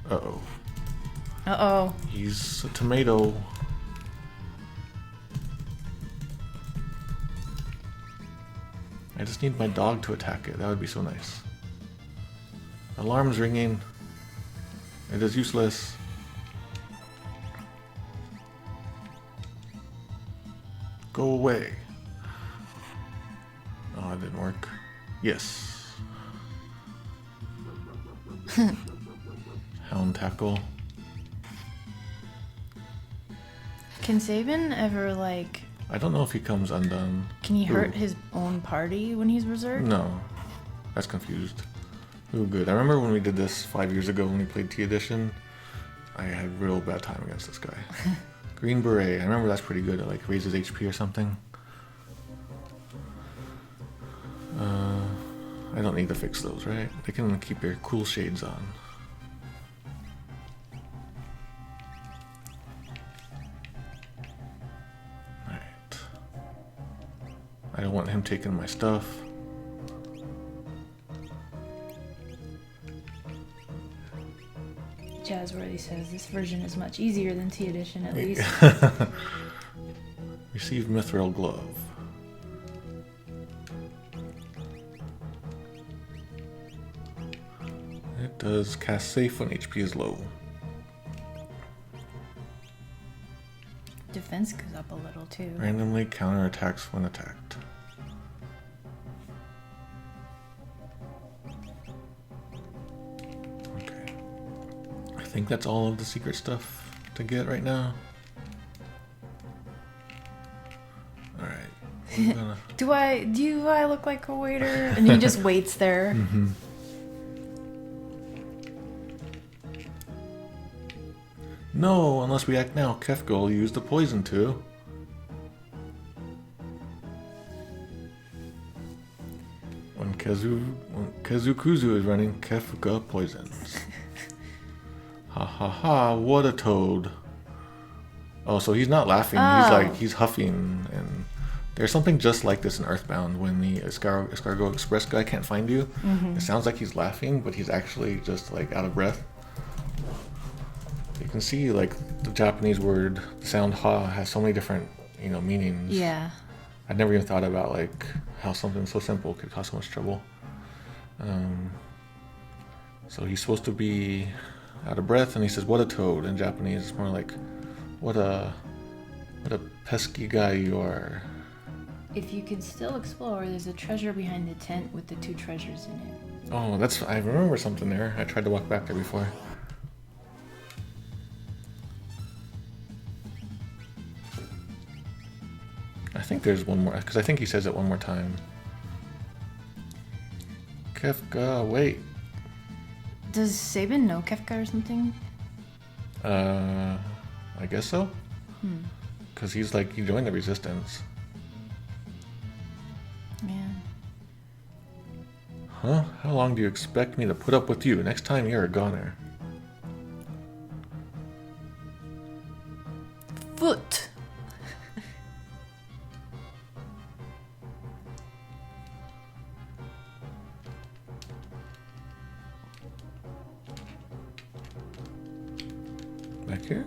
Uh-oh. Uh-oh. He's a tomato. I just need my dog to attack it. That would be so nice. Alarm's ringing. It is useless. Go away. Oh, it didn't work. Yes. Hound tackle. Can Sabin ever, like... I don't know if he comes undone. Can he hurt Ooh. his own party when he's berserked? No. That's confused. Ooh, good. I remember when we did this 5 years ago when we played T Edition. I had real bad time against this guy. Green Beret. I remember that's pretty good. It like raises HP or something. I don't need to fix those, right? They can keep their cool shades on. Alright. I don't want him taking my stuff. Jazzworthy says this version is much easier than T Edition, at least. Receive mithril glove. It does cast safe when HP is low. Defense goes up a little too. Randomly counterattacks when attacked. Okay. I think that's all of the secret stuff to get right now. Alright. Do I look like a waiter? And he just waits there. Mm-hmm. No, unless we act now, Kefka will use the poison too. When Kazukuzu is running, Kefka poisons. Ha ha ha, what a toad. Oh, so he's not laughing, he's huffing, and there's something just like this in Earthbound when the Escargot Express guy can't find you. It sounds like he's laughing, but he's actually just like out of breath. You can see like the Japanese word, the sound ha, has so many different, meanings. Yeah. I'd never even thought about like how something so simple could cause so much trouble. So he's supposed to be out of breath, and he says, "What a toad." In Japanese, it's more like, "What a pesky guy you are." If you can still explore, there's a treasure behind the tent with the 2 treasures in it. Oh, I remember something there. I tried to walk back there before. I think there's one more, because I think he says it one more time. Kefka, wait. Does Sabin know Kefka or something? I guess so. Because he joined the resistance. Man. Huh? How long do you expect me to put up with you? Next time you're a goner. Foot. Back here?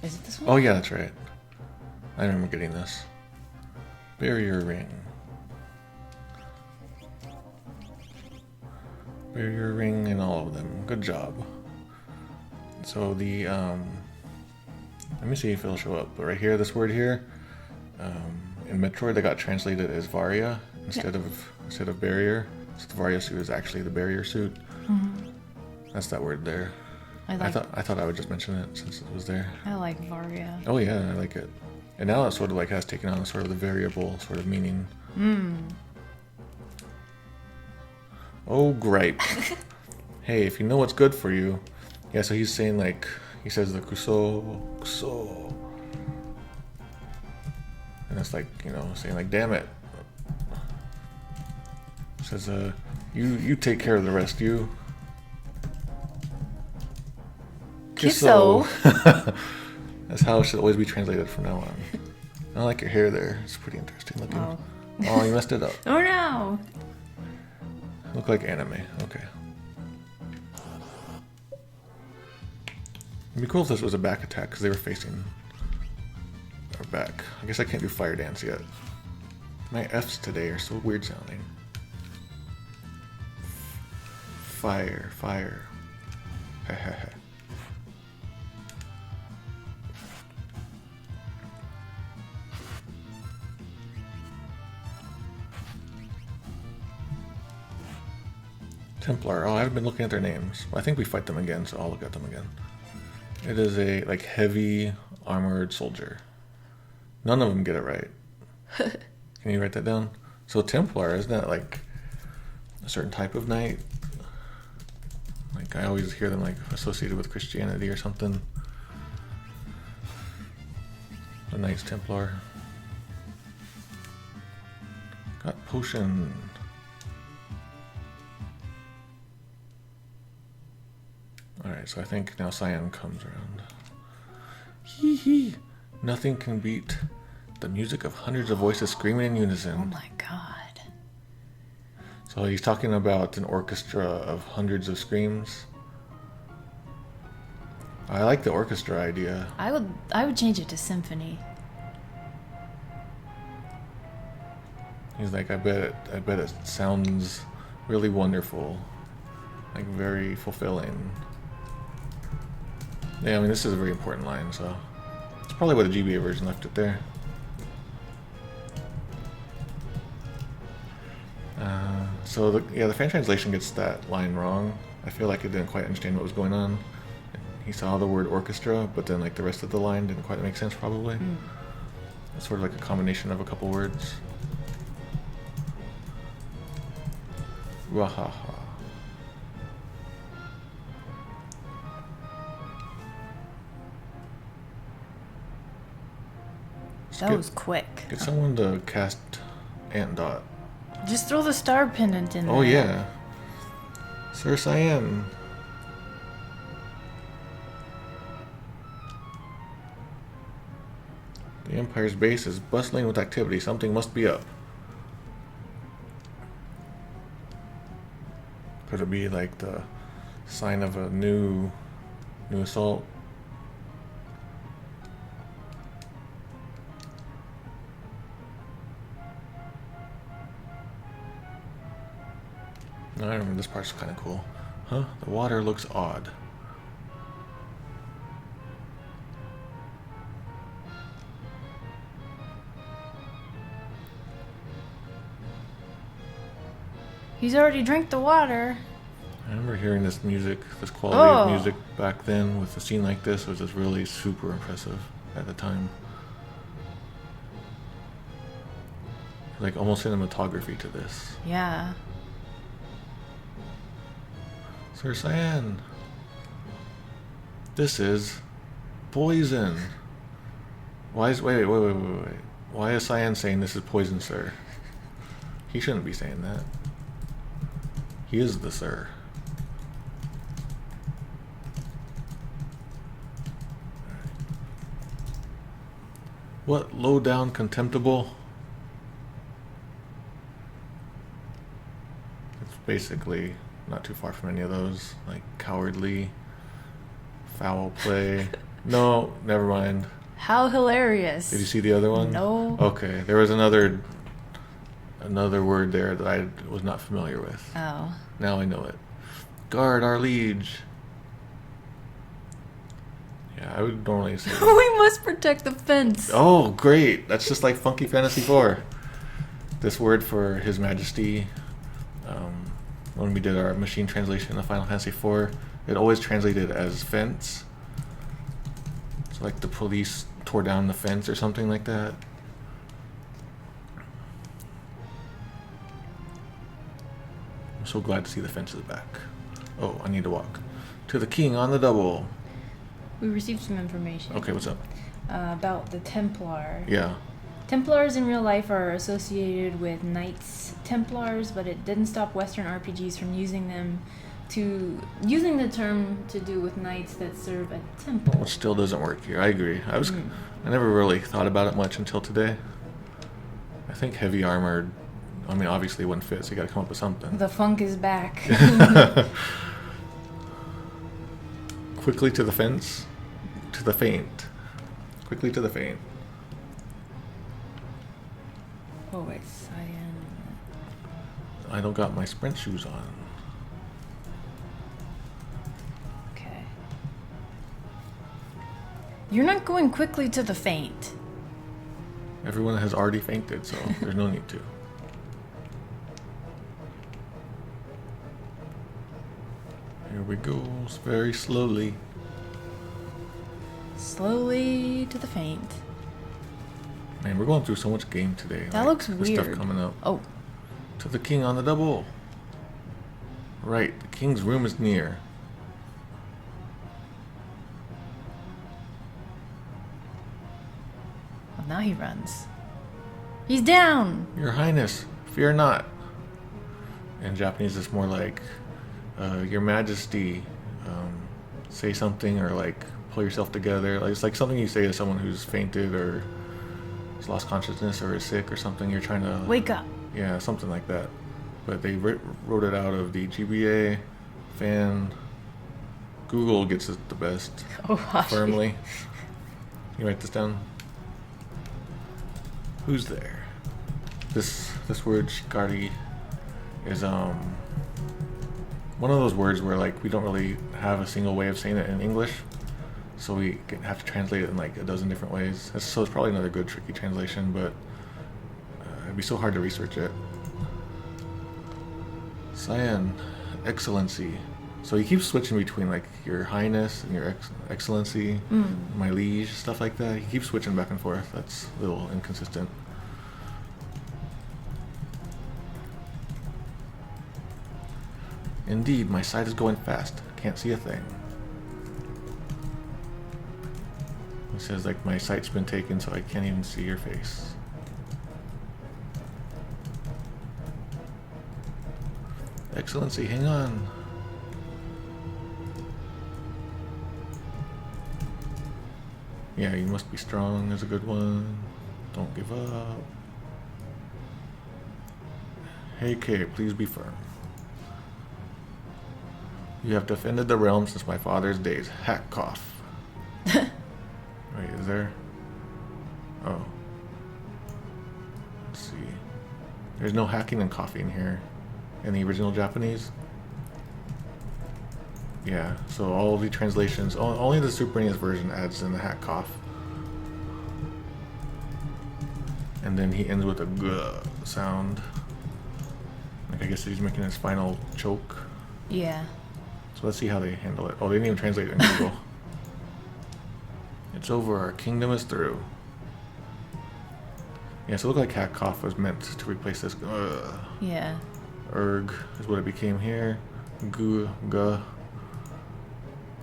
Is it this one? Oh yeah, that's right. I remember getting this. Barrier ring. Barrier ring in all of them. Good job. So the let me see if it'll show up. But right here, this word here, in Metroid, they got translated as Varia instead of barrier. So the Varia suit is actually the barrier suit. That's that word there. I thought I would just mention it since it was there. I like Varia. Oh yeah, I like it. And now it sort of has taken on sort of the variable sort of meaning. Oh, gripe. Hey, if you know what's good for you. Yeah, so he's saying he says the kuso. And it's saying damn it. Says, you take care of the rest, you. Kiso. That's how it should always be translated from now on. I like your hair there. It's pretty interesting looking. Oh, you messed it up. Oh no! Look like anime. Okay. It'd be cool if this was a back attack because they were facing our back. I guess I can't do fire dance yet. My F's today are so weird sounding. Fire. Templar. Oh, I haven't been looking at their names. Well, I think we fight them again, so I'll look at them again. It is a heavy armored soldier. None of them get it right. Can you write that down? So Templar, isn't that a certain type of knight? I always hear them associated with Christianity or something. The Knights Templar. Got potion. Alright, so I think now Cyan comes around. Hee hee! Nothing can beat the music of hundreds of voices screaming in unison. Oh my god. So he's talking about an orchestra of hundreds of screams. I like the orchestra idea. I would change it to symphony. He's like, I bet it sounds really wonderful, like very fulfilling. Yeah, I mean, this is a very important line, so it's probably why the GBA version left it there. So the fan translation gets that line wrong. I feel like it didn't quite understand what was going on. He saw the word orchestra, but then like the rest of the line didn't quite make sense probably. It's sort of like a combination of a couple words. Wahaha. That was quick. Get someone to cast Ant Dot. Just throw the star pendant in there. Oh yeah. Sir Cyan. The Empire's base is bustling with activity. Something must be up. Could it be like the sign of a new assault? I remember this part's kind of cool. Huh? The water looks odd. He's already drank the water. I remember hearing this music, this quality of music back then with a scene like this was just really super impressive at the time. Like almost cinematography to this. Yeah. Sir Cyan, this is poison. Why is wait. Why is Cyan saying this is poison, sir? He shouldn't be saying that. He is the sir. What low down contemptible? It's basically not too far from any of those, like cowardly, foul play. No, never mind. How hilarious. Did you see the other one? No. Okay, there was another word there that I was not familiar with. Oh. Now I know it. Guard our liege. Yeah, I would normally say We must protect the fence. Oh, great. That's just like Funky Fantasy 4. This word for His Majesty, when we did our machine translation of Final Fantasy 4, it always translated as fence. So like the police tore down the fence or something like that. I'm so glad to see the fence is back. Oh, I need to walk. To the king on the double. We received some information. Okay, what's up? About the Templar. Yeah. Templars in real life are associated with Knights Templars, but it didn't stop Western RPGs from using the term to do with knights that serve a temple. Which still doesn't work here. I agree. I never really thought about it much until today. I think heavy armored, I mean, obviously it wouldn't fit, so you got to come up with something. The funk is back. Quickly to the fence, to the feint. Quickly to the feint. Oh wait, Cyan. I don't got my sprint shoes on. Okay. You're not going quickly to the feint. Everyone has already fainted, so there's no need to. Here we go, very slowly. Slowly to the feint. Man, we're going through so much game today. That looks this stuff weird. coming up. Oh. To the king on the double. Right, the king's room is near. Well, now he runs. He's down! Your Highness, fear not. In Japanese, it's more like, Your Majesty, say something or like pull yourself together. Like, it's like something you say to someone who's fainted or has lost consciousness or is sick or something. You're trying to Wake up. Yeah, something like that. But they wrote it out of the GBA fan Google gets it the best. Oh, gosh. Firmly. You write this down? Who's there? This word shikari is one of those words where like we don't really have a single way of saying it in English, so we have to translate it in like a dozen different ways. So it's probably another good tricky translation, but it'd be so hard to research it. Cyan, excellency. So he keeps switching between like your highness and your excellency, my liege, stuff like that. He keeps switching back and forth. That's a little inconsistent. Indeed, my sight is going fast. Can't see a thing. He says like my sight's been taken, so I can't even see your face. Excellency, hang on. Yeah, you must be strong is a good one. Don't give up. Hey Kay, please be firm. You have defended the realm since my father's days. Hack cough. Wait, is there? Oh. Let's see. There's no hacking and coughing here. In the original Japanese? Yeah, so all the translations, only the Super NES version adds in the hack cough. And then he ends with a g sound. Like I guess he's making his final choke. Yeah. So let's see how they handle it. Oh, they didn't even translate it in Google. It's over, our kingdom is through. Yeah, so it looked like hack cough was meant to replace this. Yeah. Erg is what it became here. Gu, guh.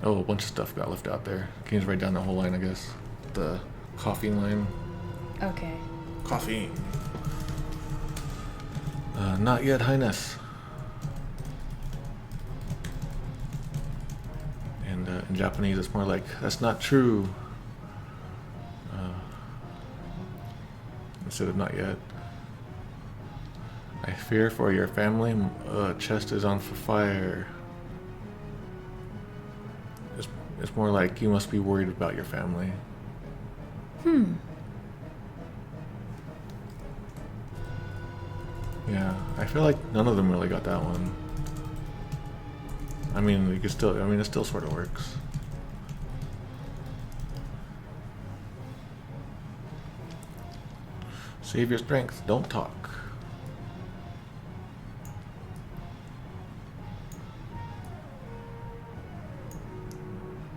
Oh, a bunch of stuff got left out there. Can you just write down the whole line, I guess? The coughing line. Okay. Coughing. Not yet, Highness. And in Japanese, it's more like, that's not true. Instead of not yet. I fear for your family. Chest is on fire. It's more like you must be worried about your family. Yeah, I feel like none of them really got that one. I mean, you could still. I mean, it still sort of works. Save your strength. Don't talk.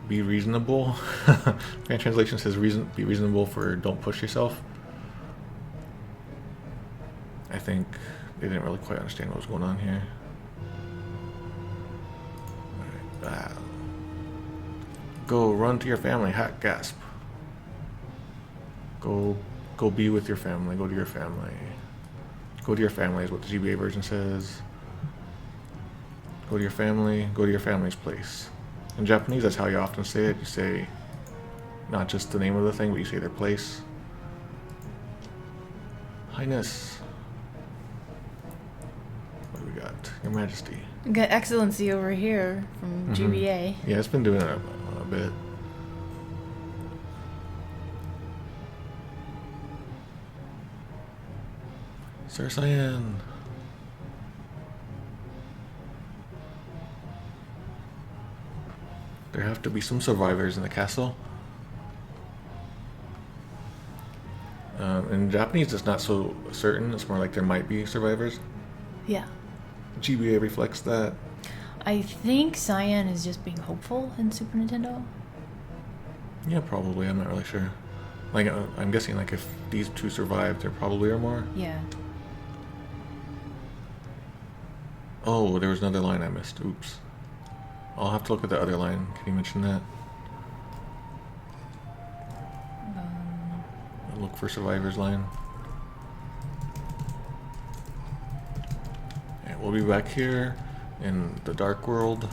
Be reasonable. Fan translation says be reasonable for don't push yourself. I think they didn't really quite understand what was going on here. Alright, go run to your family. Hack gasp. Go be with your family. Go to your family. Go to your family is what the GBA version says. Go to your family. Go to your family's place. In Japanese, that's how you often say it. You say not just the name of the thing, but you say their place. Highness. What do we got? Your Majesty. We got Excellency over here from GBA. Yeah, it's been doing it a bit. Sir Cyan. There have to be some survivors in the castle. In Japanese, it's not so certain. It's more like there might be survivors. Yeah. GBA reflects that. I think Cyan is just being hopeful in Super Nintendo. Yeah, probably. I'm not really sure. Like, I'm guessing like if these two survived, there probably are more. Yeah. Oh, there was another line I missed. Oops. I'll have to look at the other line. Can you mention that? Look for survivors line. And we'll be back here in the Dark World.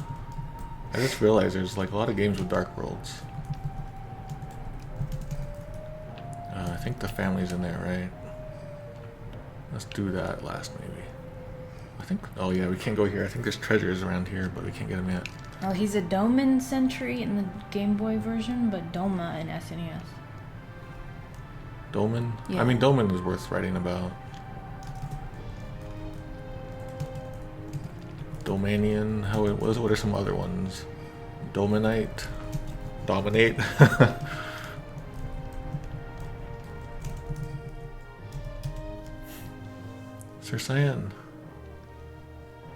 I just realized there's like a lot of games with Dark Worlds. I think the family's in there, right? Let's do that last, maybe. I think. Oh yeah, we can't go here. I think there's treasures around here, but we can't get them yet. Oh, he's a Doman sentry in the Game Boy version, but Doma in SNES. Doman? Yeah. I mean, Doman is worth writing about. Domanian, what are some other ones? Dominite? Dominate? Sir Cyan.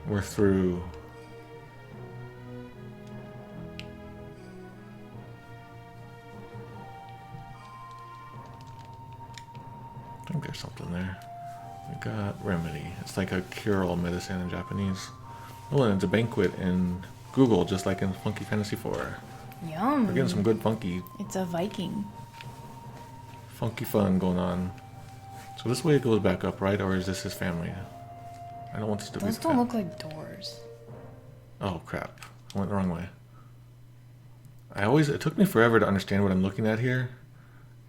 We're through. I think there's something there. We got remedy. It's like a cure-all medicine in Japanese. Oh, and it's a banquet in Google, just like in Funky Fantasy 4. Yum. We're getting some good funky It's a Viking. fun going on. So this way it goes back up, right? Or is this his family? I don't want this to be. Those don't look like doors. Oh crap! I went the wrong way. It took me forever to understand what I'm looking at here.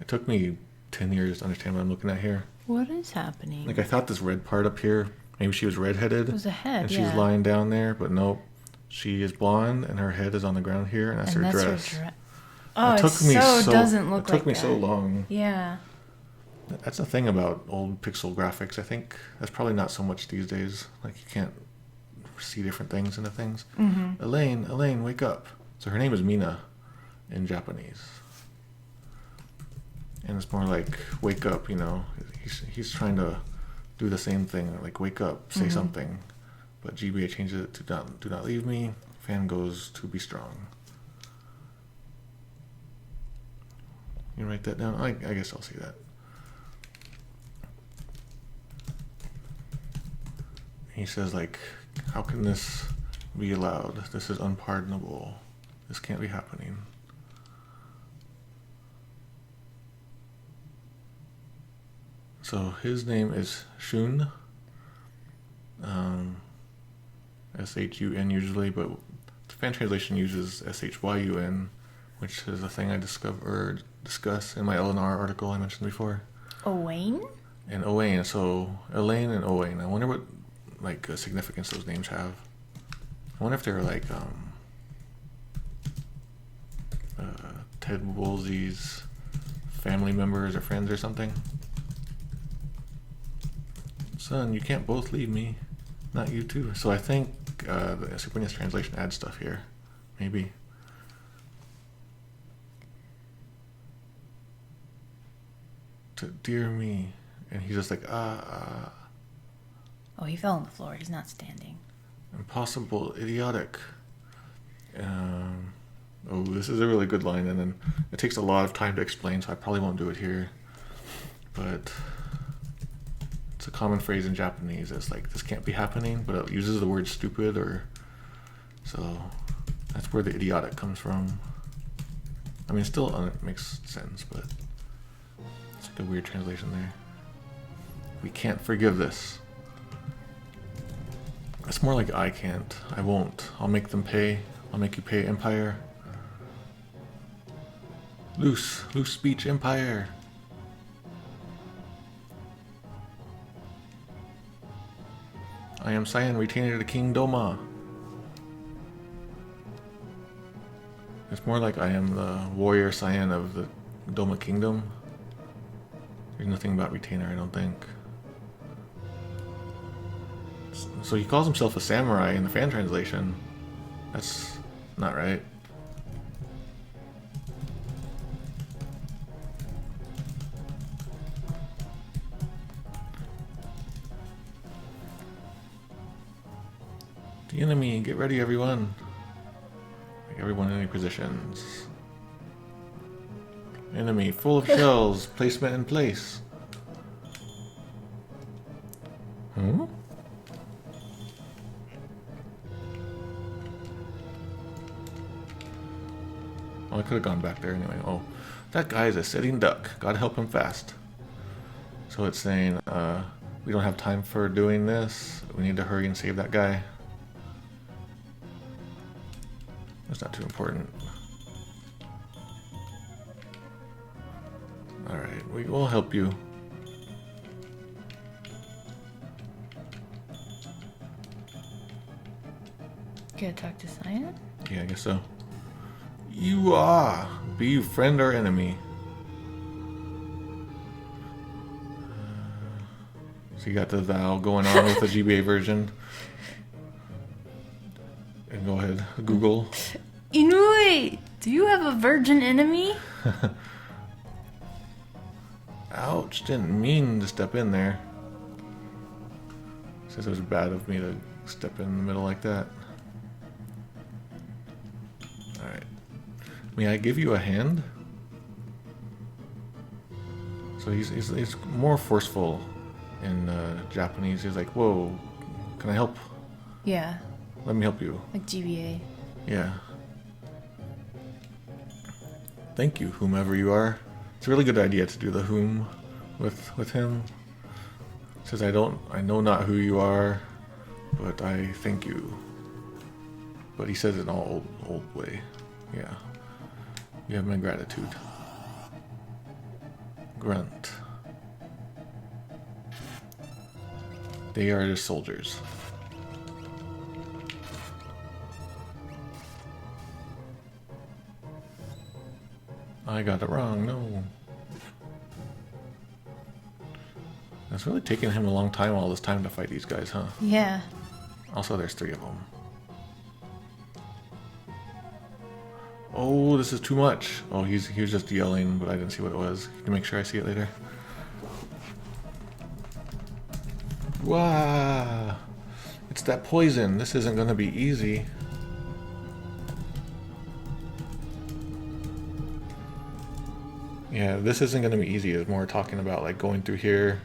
It took me 10 years to understand what I'm looking at here. What is happening? Like I thought this red part up here, maybe she was redheaded. It was a head, and she's yeah. lying down there, but nope. She is blonde and her head is on the ground here, and that's her dress. Oh, it doesn't look like that. It took me so long. Yeah. That's the thing about old pixel graphics. I think that's probably not so much these days. Like you can't see different things into things. Mm-hmm. Elaine, wake up. So her name is Mina in Japanese. And it's more like wake up, you know. He's trying to do the same thing, like wake up, say something. But GBA changes it to do not leave me. Fan goes to be strong. You write that down? I guess I'll see that. He says, like, how can this be allowed? This is unpardonable. This can't be happening. So his name is Shun. S-H-U-N usually, but the fan translation uses S-H-Y-U-N, which is a thing I discuss in my LNR article I mentioned before. Owain? And Owain, so Elaine and Owain. I wonder what significance those names have. I wonder if they're like Ted Woolsey's family members or friends or something. Son, you can't both leave me. Not you too. So I think the Super NES translation adds stuff here. Maybe. Dear me. And he's just like, Oh, he fell on the floor. He's not standing. Impossible, idiotic. This is a really good line, and then it takes a lot of time to explain, so I probably won't do it here. But it's a common phrase in Japanese. It's like, this can't be happening, but it uses the word stupid, so that's where the idiotic comes from. I mean, still it makes sense, but it's like a weird translation there. We can't forgive this. It's more like I can't. I won't. I'll make them pay. I'll make you pay, Empire. Loose speech, Empire. I am Cyan, retainer to King Doma. It's more like I am the warrior Cyan of the Doma Kingdom. There's nothing about retainer, I don't think. So he calls himself a samurai in the fan translation. That's not right. The enemy, get ready everyone. Like everyone in any positions. Enemy, full of shells, placement in place. Hmm? Oh, I could have gone back there anyway. Oh, that guy is a sitting duck. God help him fast. So it's saying, we don't have time for doing this. We need to hurry and save that guy. That's not too important. Alright, we will help you. Gotta talk to Cyan? Okay, I guess so. You are. Be you friend or enemy. So you got the thou going on with the GBA version. And go ahead, Google. Inui, do you have a virgin enemy? Ouch, didn't mean to step in there. Says it was bad of me to step in the middle like that. Alright. May I give you a hand? So he's more forceful in Japanese. He's like, whoa, can I help? Yeah. Let me help you. Like GBA. Yeah. Thank you, whomever you are. It's a really good idea to do the whom with him. It says, I know not who you are, but I thank you. But he says it in all old way. Yeah. You have my gratitude. Grunt. They are just soldiers. I got it wrong, no. It's really taking him a long time, all this time to fight these guys, huh? Yeah. Also, there's 3 of them. Oh, this is too much. Oh, he was just yelling, but I didn't see what it was. Can you make sure I see it later? Wow! It's that poison. This isn't gonna be easy. Yeah, this isn't gonna be easy. It's more talking about like going through here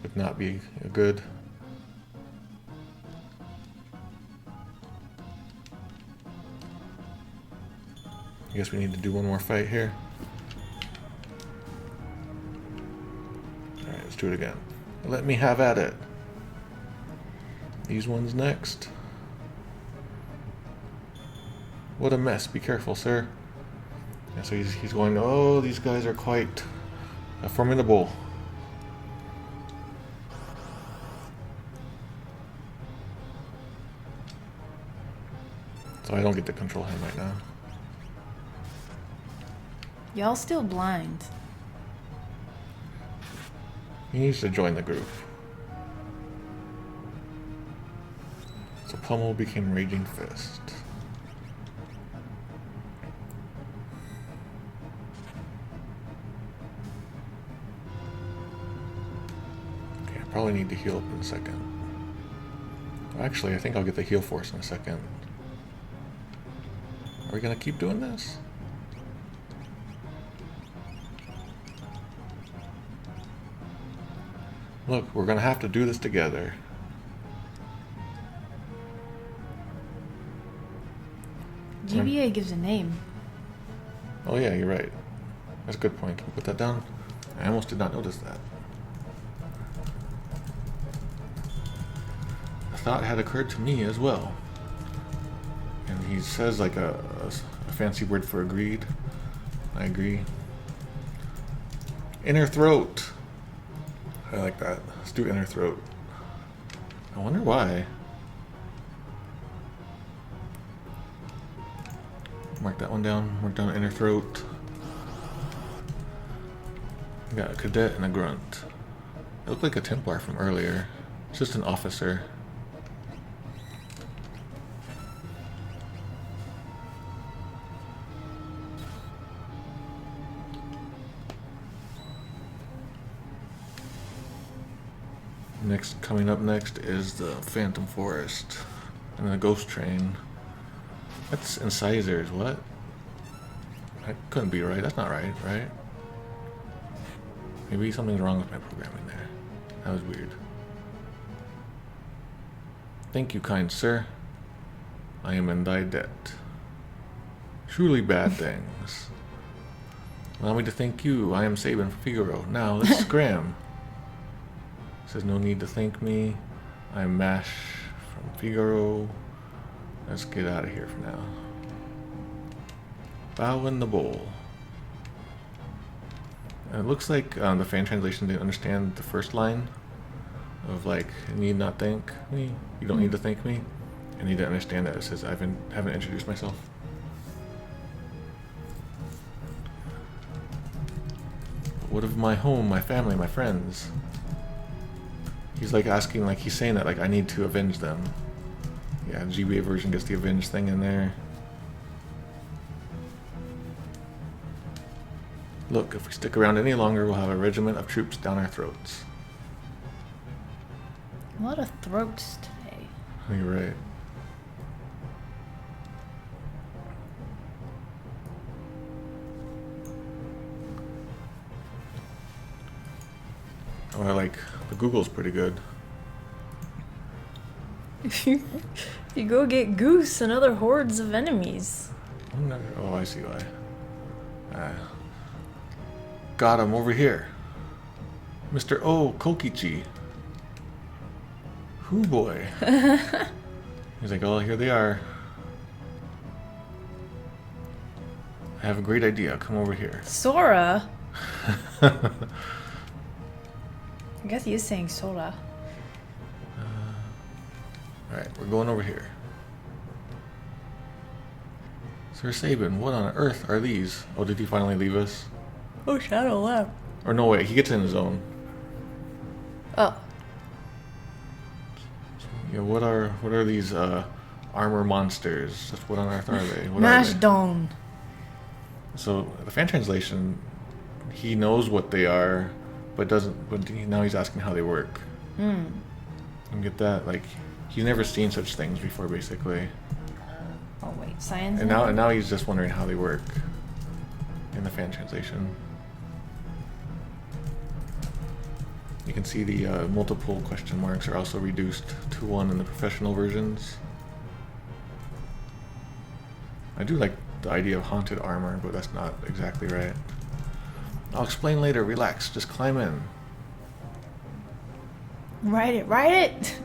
would not be good. I guess we need to do one more fight here. Alright, let's do it again. Let me have at it. These ones next. What a mess. Be careful, sir. Yeah, so he's going, oh, these guys are quite formidable. So I don't get to control him right now. Y'all still blind. He needs to join the group. So Pummel became Raging Fist. Okay, I probably need to heal up in a second. Actually, I think I'll get the heal force in a second. Are we gonna keep doing this? Look, we're gonna have to do this together. GBA gives a name. Oh yeah, you're right. That's a good point. Can you put that down? I almost did not notice that. A thought had occurred to me as well. And he says like a fancy word for agreed. I agree. Inner throat. I like that. Let's do inner throat. I wonder why. Mark that one down. Mark down inner throat. We got a cadet and a grunt. It looked like a Templar from earlier. It's just an officer. Coming up next is the Phantom Forest and the Ghost Train. That's incisors, what? That couldn't be right, that's not right, right? Maybe something's wrong with my programming there. That was weird. Thank you, kind sir. I am in thy debt. Truly bad things. Allow me to thank you. I am Sabin from Figaro. Now let's scram. Says no need to thank me. I'm Mash from Figaro. Let's get out of here for now. Bow in the bowl. And it looks like the fan translation didn't understand the first line of like, need not thank me. You don't need to thank me. And he didn't understand that it says I haven't introduced myself. But what of my home, my family, my friends? He's like asking, like he's saying that like I need to avenge them. Yeah, GBA version gets the avenge thing in there. Look, if we stick around any longer, we'll have a regiment of troops down our throats. A lot of throats today. You're right. Oh, I like the Google's pretty good. If you go get Goose and other hordes of enemies. Oh, I see why. Got him over here. Mr. O. Kokichi. Hoo boy. He's like, oh, here they are. I have a great idea. Come over here. Sora? I guess he is saying Sora. Alright, we're going over here. Sir Sabin, what on earth are these? Oh, did he finally leave us? Oh, Shadow left. Or no, wait, he gets in his own. Oh. Yeah, what are these armor monsters? Just what on earth are they? What Mash are they? Dome. So the fan translation, he knows what they are, but doesn't. But now he's asking how they work. You get that? Like he's never seen such things before, basically. Oh wait, Cyan's And now he's just wondering how they work in the fan translation. You can see the multiple question marks are also reduced to 1 in the professional versions. I do like the idea of haunted armor, but that's not exactly right. I'll explain later. Relax. Just climb in. Write it.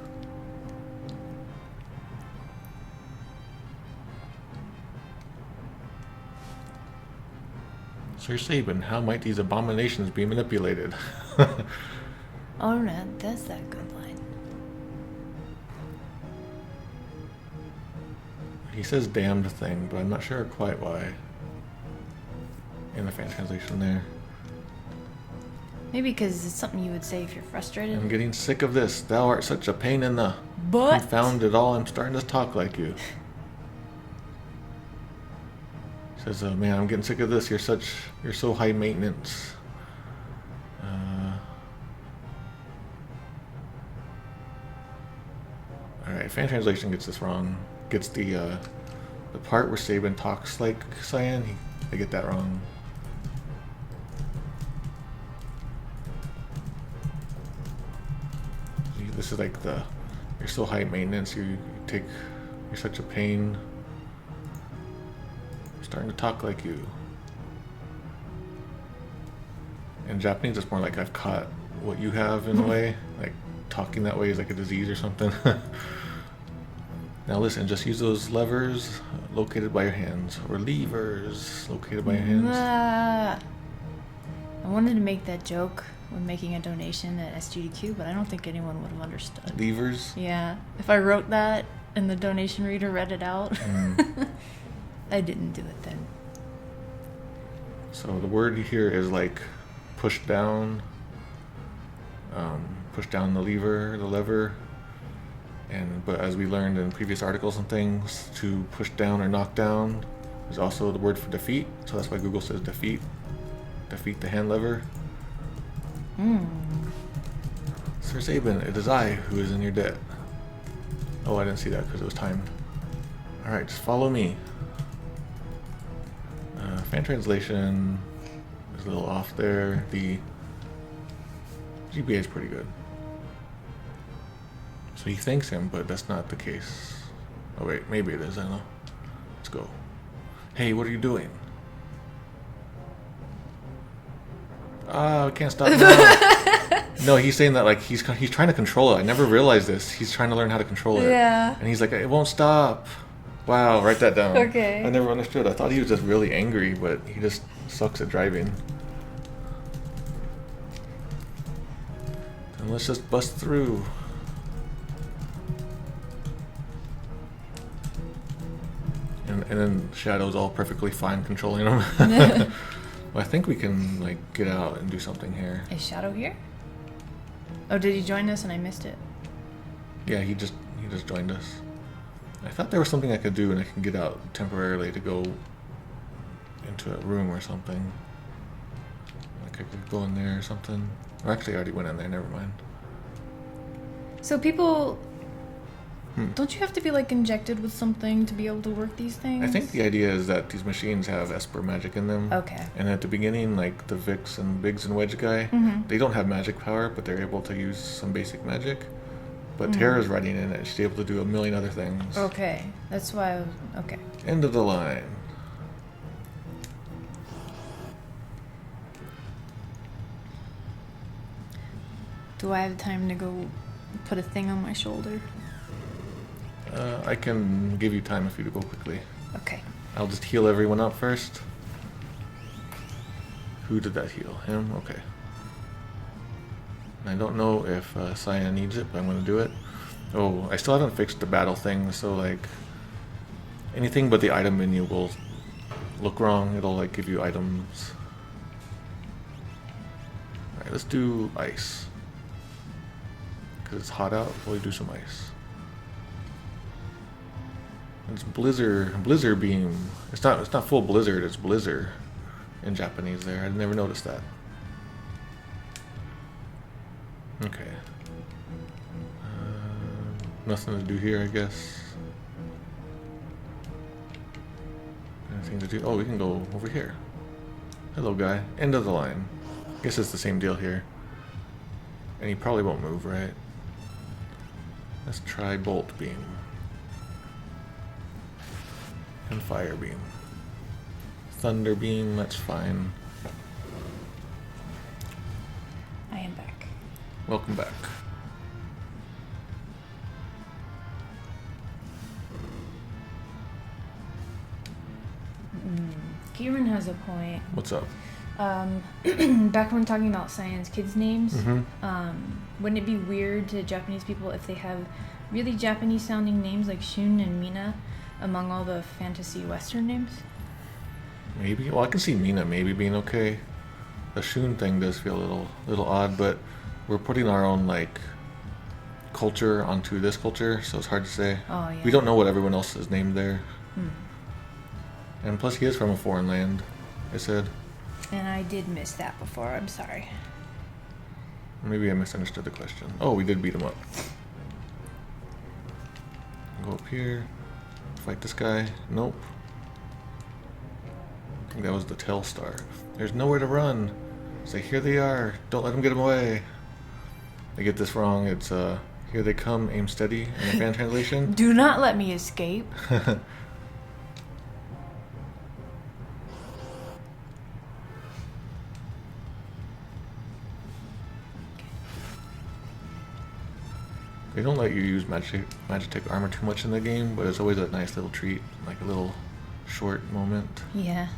Sir Sabin, how might these abominations be manipulated? Oh, no, that's that good line. He says damned thing, but I'm not sure quite why. In the fan translation there. Maybe because it's something you would say if you're frustrated. I'm getting sick of this. Thou art such a pain in the... But... Confound it all, I'm starting to talk like you. He says, man, I'm getting sick of this. You're so high maintenance. Alright, fan translation gets this wrong. Gets the part where Sabin talks like Cyan, they get that wrong. This is like you're so high maintenance, you're such a pain. I'm starting to talk like you. In Japanese, it's more like I've caught what you have in a way. Like talking that way is like a disease or something. Now listen, just use those levers located by your hands, or levers located by your hands. I wanted to make that joke when making a donation at SGDQ, but I don't think anyone would have understood. Levers? Yeah. If I wrote that and the donation reader read it out, I didn't do it then. So the word here is like push down the lever. But as we learned in previous articles and things, to push down or knock down is also the word for defeat. So that's why Google says defeat the hand lever. Sir Sabin, it is I who is in your debt. Oh, I didn't see that because it was timed. Alright, just follow me. Fan translation is a little off there. The GBA is pretty good. So he thanks him, but that's not the case. Oh wait, maybe it is, I don't know. Let's go. Hey, what are you doing? I can't stop now. No, he's saying that like he's trying to control it. I never realized this. He's trying to learn how to control it. Yeah. And he's like, it won't stop. Wow, write that down. Okay. I never understood. I thought he was just really angry, but he just sucks at driving. And let's just bust through. And then Shadow's all perfectly fine controlling him. Well, I think we can like get out and do something here. Is Shadow here? Oh, did he join us and I missed it? Yeah, he just joined us. I thought there was something I could do and I can get out temporarily to go into a room or something. Like I could go in there or something. Or actually I already went in there, never mind. So people... Don't you have to be like injected with something to be able to work these things? I think the idea is that these machines have Esper magic in them. Okay. And at the beginning, like the Vix and Biggs and Wedge guy, they don't have magic power, but they're able to use some basic magic. But Terra's riding in it. She's able to do a million other things. Okay. That's why I was... Okay. End of the line. Do I have time to go put a thing on my shoulder? I can give you time if you to go quickly. Okay. I'll just heal everyone up first. Who did that heal? Him? Okay. I don't know if Cyan needs it, but I'm going to do it. Oh, I still haven't fixed the battle thing, so like anything but the item menu will look wrong. It'll like give you items. Alright, let's do ice. Because it's hot out, we'll do some ice. It's blizzard beam. It's not full blizzard, it's blizzard in Japanese there. I never noticed that. Okay. Nothing to do here, I guess. Anything to do? Oh, we can go over here. Hello, guy. End of the line. Guess it's the same deal here. And he probably won't move, right? Let's try bolt beam. And fire beam. Thunder beam, that's fine. I am back. Welcome back. Kieran has a point. What's up? Back when talking about Cyan's kids' names, wouldn't it be weird to Japanese people if they have really Japanese sounding names like Shun and Mina among all the fantasy Western names? Maybe. Well, I can see Mina maybe being okay. The Shun thing does feel a little odd, but we're putting our own like culture onto this culture, so it's hard to say. Oh yeah. We don't know what everyone else is named there. And plus, he is from a foreign land. I said. And I did miss that before. I'm sorry. Maybe I misunderstood the question. Oh, we did beat him up. Go up here. Fight this guy. Nope. I think that was the Telstar. There's nowhere to run. Say, here they are. Don't let them get him away. I get this wrong. It's here they come, aim steady in the fan translation. Do not let me escape. They don't let you use magitek armor too much in the game, but it's always a nice little treat, like a little short moment. Yeah.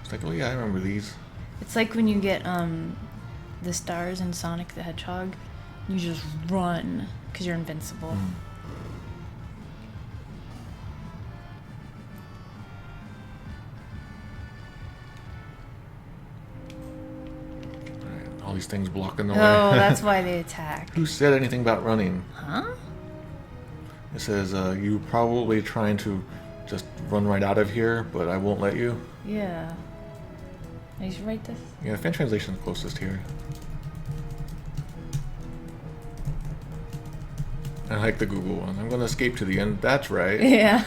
It's like, oh yeah, I remember these. It's like when you get the stars in Sonic the Hedgehog, you just run because you're invincible. Alright, all these things blocking the way. Oh, that's why they attack. Who said anything about running? Huh? It says, you probably trying to just run right out of here, but I won't let you. Yeah. I should write this. Yeah, fan translation is closest here. I like the Google one. I'm going to escape to the end. That's right. Yeah.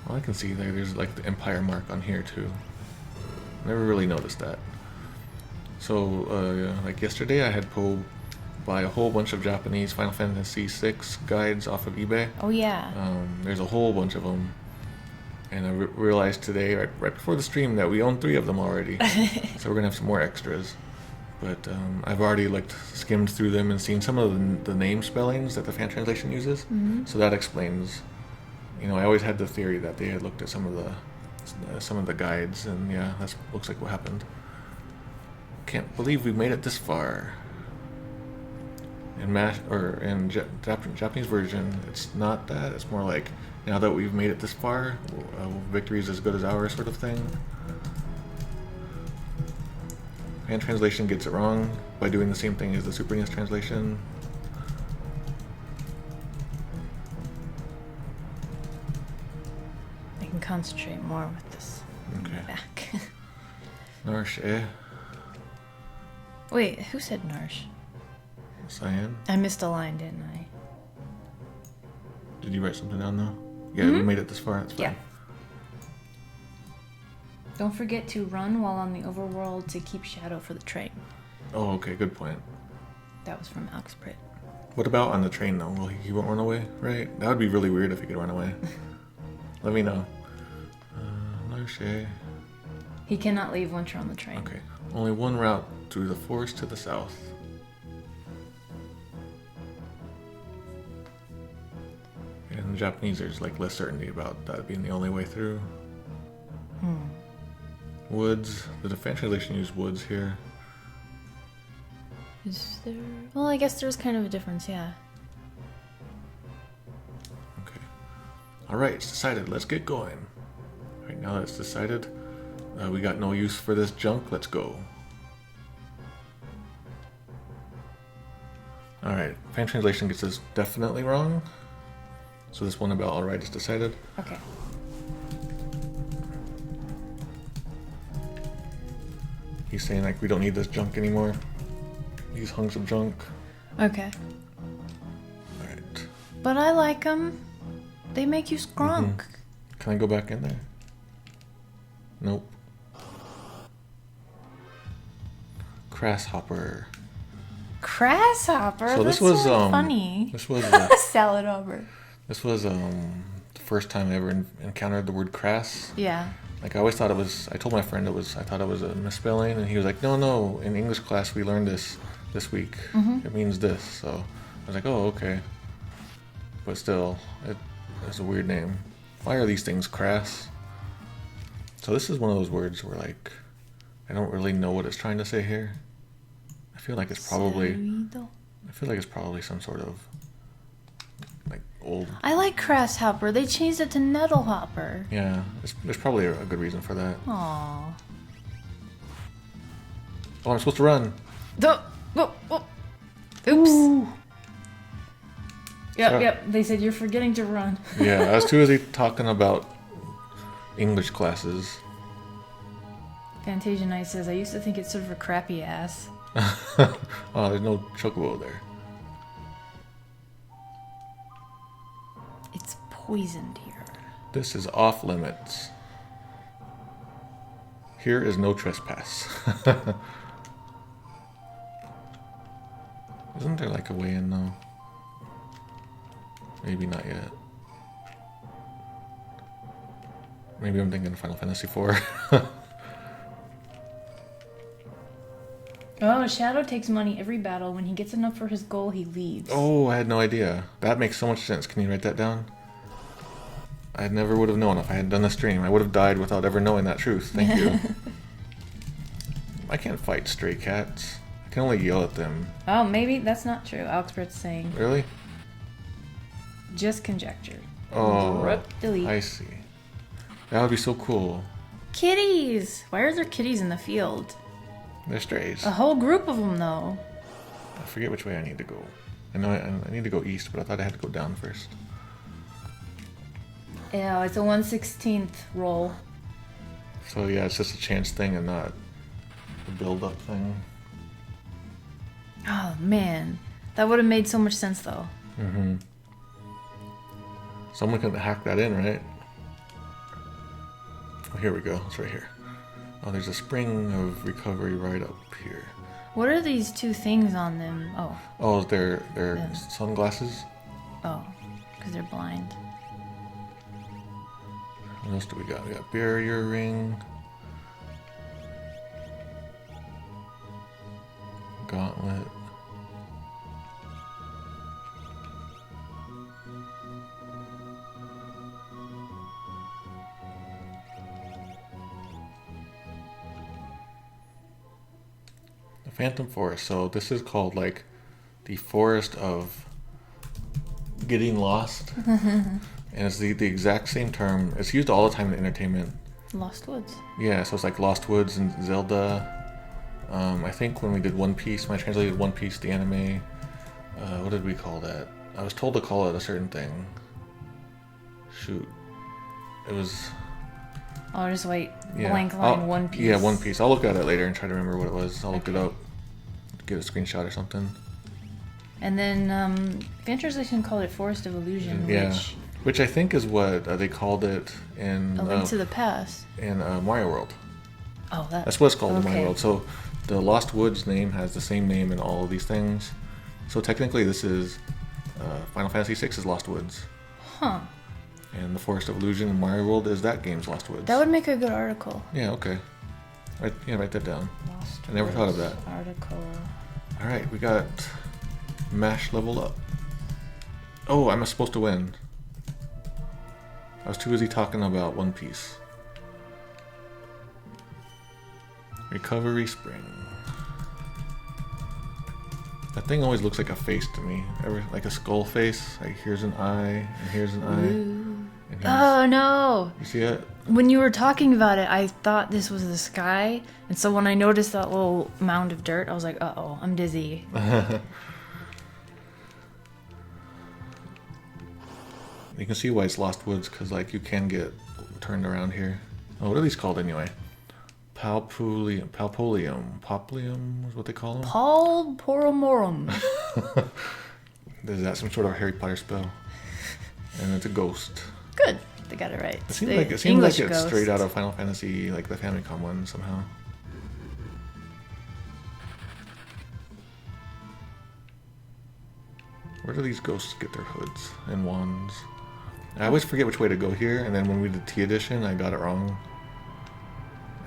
Well, I can see there's like the Empire mark on here too. Never really noticed that. So, yeah, like yesterday I had Poe buy a whole bunch of Japanese Final Fantasy VI guides off of eBay. Oh, yeah. There's a whole bunch of them. And I realized today, right before the stream, that we own 3 of them already. So we're going to have some more extras. But I've already skimmed through them and seen some of the name spellings that the fan translation uses. So that explains. You know, I always had the theory that they had looked at some of the guides, and yeah, that looks like what happened. Can't believe we made it this far. In Japanese version, it's not that. It's more like, now that we've made it this far, victory is as good as ours, sort of thing. Fan translation gets it wrong by doing the same thing as the Super NES translation. I can concentrate more with this Okay. back. Narsh, eh? Wait, who said Narsh? Cyan? I missed a line, didn't I? Did you write something down though? Yeah, we made it this far. That's fine. Yeah. Don't forget to run while on the overworld to keep Shadow for the train. Oh, okay, good point. That was from Alex Pritt. What about on the train though? Well, he won't run away, right? That would be really weird if he could run away. Let me know. Narsh, eh? He cannot leave once you're on the train. Okay. Only one route through the forest to the south. In Japanese, there's like less certainty about that being the only way through. Woods. The fan translation used woods here. Is there... Well, I guess there's kind of a difference, yeah. Okay. Alright, it's decided. Let's get going. Alright, now that it's decided, we got no use for this junk. Let's go. Alright, fan translation gets this definitely wrong. So this one about alright is decided. Okay. He's saying like we don't need this junk anymore. These hunks of junk. Okay. Alright. But I like them. They make you skrunk. Can I go back in there? Nope. Crasshopper. Crasshopper? So That's this was so funny. This was Salad hopper. this was the first time I ever encountered the word crass. Yeah. Like I always thought it was. I told my friend I thought it was a misspelling, and he was like, "No. In English class we learned this week. It means this." So I was like, "Oh, okay." But still, it's a weird name. Why are these things crass? So this is one of those words where like I don't really know what it's trying to say here. I feel like it's probably some sort of like old. I like Crasshopper. They changed it to Nettlehopper. Yeah, there's probably a good reason for that. Aww. Oh, I'm supposed to run. Oops. Ooh. Yep. They said you're forgetting to run. Yeah, I was too busy talking about English classes. Fantasia Knight says, I used to think it's sort of a crappy ass. Oh, there's no chocobo there. It's poisoned here. This is off limits. Here is no trespass. Isn't there like a way in though? Maybe not yet. Maybe I'm thinking Final Fantasy IV. Oh, Shadow takes money every battle. When he gets enough for his goal, he leaves. Oh, I had no idea. That makes so much sense. Can you write that down? I never would have known if I had done the stream. I would have died without ever knowing that truth. Thank you. I can't fight stray cats. I can only yell at them. Oh, maybe that's not true. Alex Britt's saying. Really? Just conjecture. Oh, Rip, delete. I see. That would be so cool. Kitties! Why are there kitties in the field? They're strays. A whole group of them, though. I forget which way I need to go. I know I need to go east, but I thought I had to go down first. Yeah, it's a 1/16 roll. So yeah, it's just a chance thing and not a build-up thing. Oh, man. That would have made so much sense, though. Mm-hmm. Someone could hack that in, right? Oh, here we go. It's right here. Oh, there's a spring of recovery right up here. What are these two things on them? Oh. Oh, they're Yeah. sunglasses? Oh. Because they're blind. What else do we got? We got barrier ring. Gauntlet. The Phantom Forest. So this is called like the forest of getting lost. And it's the exact same term. It's used all the time in entertainment. Lost Woods. Yeah, so it's like Lost Woods and Zelda. I think when we did One Piece, when I translated One Piece, the anime, what did we call that? I was told to call it a certain thing. Shoot. It was... Oh, just wait. Blank line, One Piece. Yeah, One Piece. I'll look at it later and try to remember what it was. I'll look it up. Get a screenshot or something. And then fan translation called it Forest of Illusion, which I think is what they called it in... A Link to the Past. In Mario World. Oh, that's what it's called in Mario World. So the Lost Woods name has the same name in all of these things. So technically this is Final Fantasy VI's Lost Woods. Huh. And the Forest of Illusion in Mario World is that game's Lost Woods. That would make a good article. Yeah, okay. Write that down. Lost I never thought of that. Article. Alright, we got MASH level up. Oh, I'm supposed to win. I was too busy talking about One Piece. Recovery Spring. That thing always looks like a face to me. Like a skull face. Like here's an eye, and here's an eye. And Oh no! You see it? When you were talking about it, I thought this was the sky. And so when I noticed that little mound of dirt, I was like, uh-oh, I'm dizzy. You can see why it's Lost Woods, because like you can get turned around here. Oh, what are these called anyway? Palpolium is what they call them? Palporomorum. Is that some sort of Harry Potter spell? And it's a ghost. Good, they got it right. It seems like it's straight out of Final Fantasy, like the Famicom one somehow. Where do these ghosts get their hoods and wands? I always forget which way to go here, and then when we did T Edition, I got it wrong.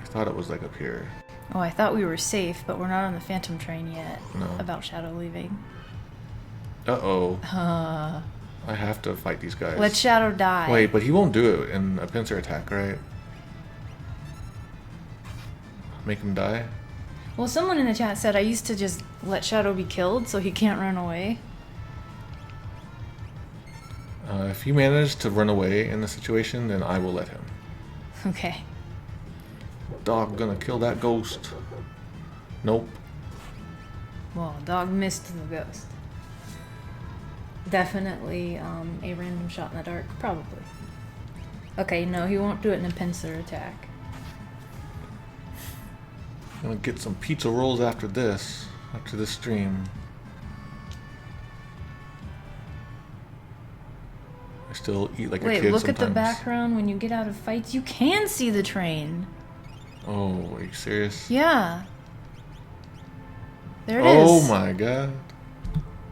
I thought it was like up here. Oh, I thought we were safe, but we're not on the Phantom Train yet. No. About Shadow leaving. Uh-oh. I have to fight these guys. Let Shadow die. Wait, but he won't do it in a pincer attack, right? Make him die? Well, someone in the chat said I used to just let Shadow be killed so he can't run away. If he managed to run away in the situation, then I will let him. Okay. Dog gonna kill that ghost. Nope. Well, dog missed the ghost. Definitely a random shot in the dark, probably. Okay, no, he won't do it in a pincer attack. Gonna get some pizza rolls after this stream. I still eat like a kid sometimes. Wait, look at the background. When you get out of fights, you can see the train. Oh, are you serious? Yeah. There it is. Oh my god.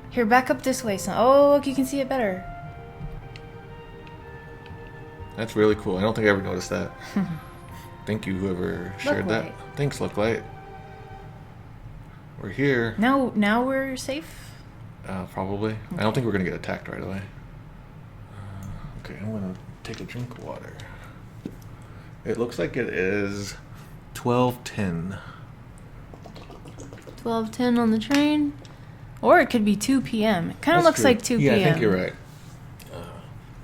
Here, back up this way, son. Oh, look, you can see it better. That's really cool. I don't think I ever noticed that. Thank you, whoever shared that. Thanks, Looklight. We're here. Now we're safe? Probably. Okay. I don't think we're going to get attacked right away. Okay, I'm going to take a drink of water. It looks like it is 12:10. 12:10 on the train? Or it could be 2 p.m. It kind of looks like 2 p.m. Yeah, I think you're right.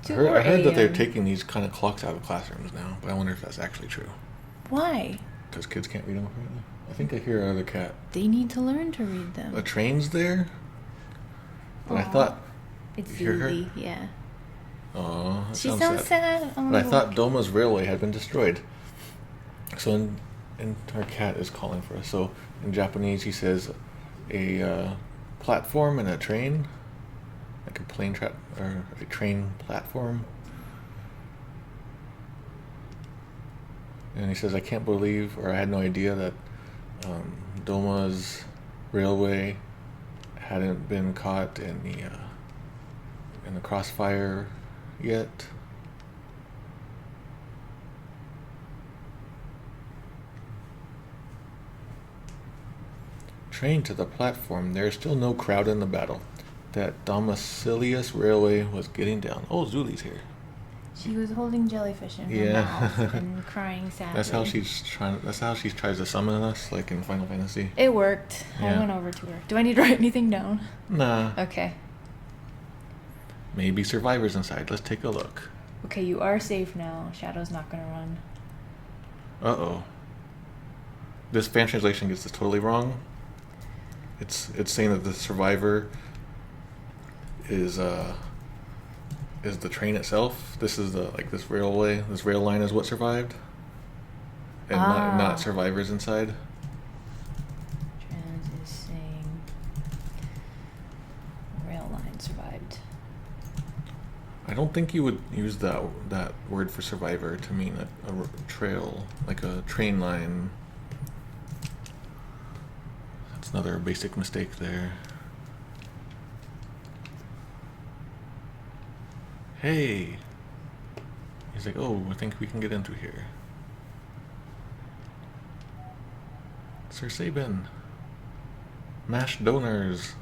I heard that they're taking these kind of clocks out of classrooms now, but I wonder if that's actually true. Why? Because kids can't read them apparently. I think I hear another cat. They need to learn to read them. A train's there? But I thought... It's Zuzi, yeah. Oh, she sounds sad. But I thought Doma's railway had been destroyed. So our cat is calling for us. So in Japanese he says a platform and a train. Like a plane track or a train platform. And he says, I can't believe, or I had no idea that Doma's railway hadn't been caught in the crossfire yet. Train to the platform. There is still no crowd in the battle. That Domicilius railway was getting down. Oh, Zuli's here. She was holding jellyfish in her mouth and crying sadly. That's how she tries to summon us, like in Final Fantasy. It worked. Yeah. I went over to her. Do I need to write anything down? Nah. Okay. Maybe survivors inside. Let's take a look. Okay, you are safe now. Shadow's not gonna run. Uh-oh. This fan translation gets this totally wrong. It's saying that the survivor is the train itself. This is this rail line is what survived, and not survivors inside. Trans is saying rail line survived. I don't think you would use that word for survivor to mean a trail, like a train line. That's another basic mistake there. Hey! He's like, oh, I think we can get in through here. Sir Sabin. Mashed donors.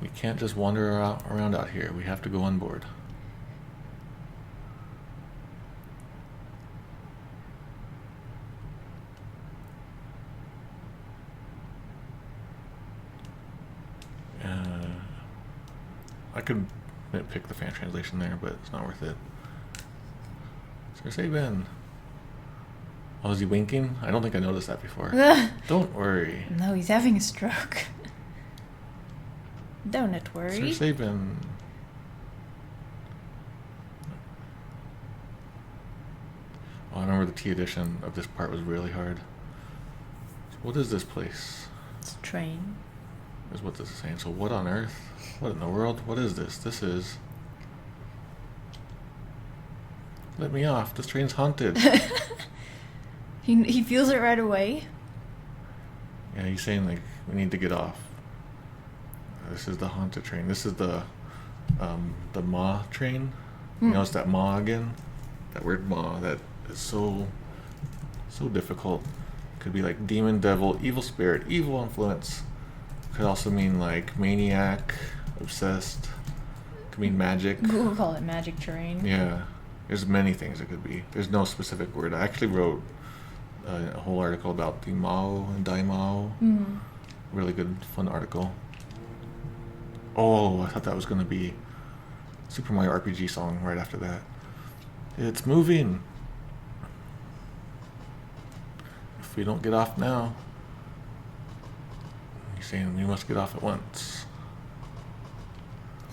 We can't just wander around out here. We have to go on board. I could pick the fan translation there, but it's not worth it. Sir Sabin. Oh, is he winking? I don't think I noticed that before. Don't worry. No, he's having a stroke. Don't worry. Sir Sabin. Oh, I remember the T edition of this part was really hard. What is this place? It's a train. Is what this is saying. So what on earth? What in the world? What is this? This is... Let me off. This train's haunted. He feels it right away. Yeah, he's saying, like, we need to get off. This is the haunted train. This is the Ma train. You know, it's that Ma again. That word Ma that is so difficult. Could be like demon, devil, evil spirit, evil influence. Could also mean like maniac, obsessed. Could mean magic. We'll call it magic terrain. Yeah. There's many things it could be. There's no specific word. I actually wrote a whole article about the Mao and Daimao. Really good, fun article. Oh, I thought that was going to be Super Mario RPG song right after that. It's moving. If we don't get off now, he's saying we must get off at once.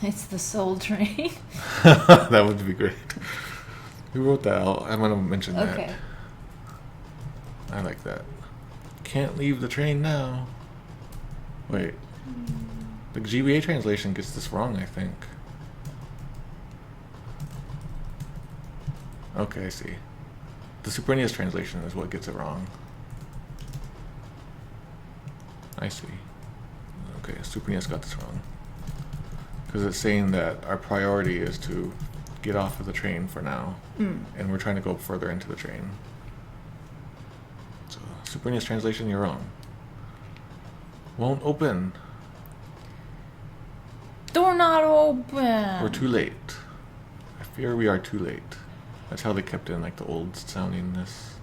It's the soul train. That would be great. Who wrote that? I'm going to mention that. Okay. I like that. Can't leave the train now. Wait. The GBA translation gets this wrong, I think. Okay, I see. The Super NES translation is what gets it wrong. I see. Okay, Super NES got this wrong. Because it's saying that our priority is to get off of the train for now. And we're trying to go further into the train. So, Super NES translation, you're wrong. Won't open. Door not open. We're too late. I fear we are too late. That's how they kept in like the old soundingness.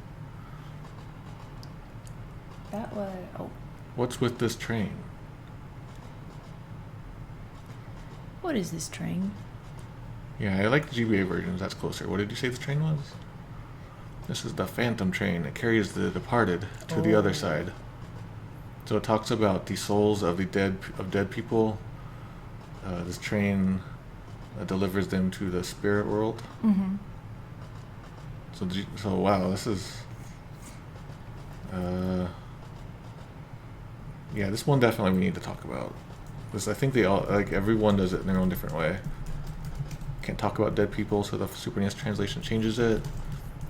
That was... Oh. What's with this train? What is this train? Yeah, I like the GBA versions. That's closer. What did you say the train was? This is the Phantom train. It carries the departed to the other side. So it talks about the souls of the dead people. This train delivers them to the spirit world. So wow, this is. Yeah, this one definitely we need to talk about. This, I think they all, like, everyone does it in their own different way. Can't talk about dead people, so the Super NES translation changes it.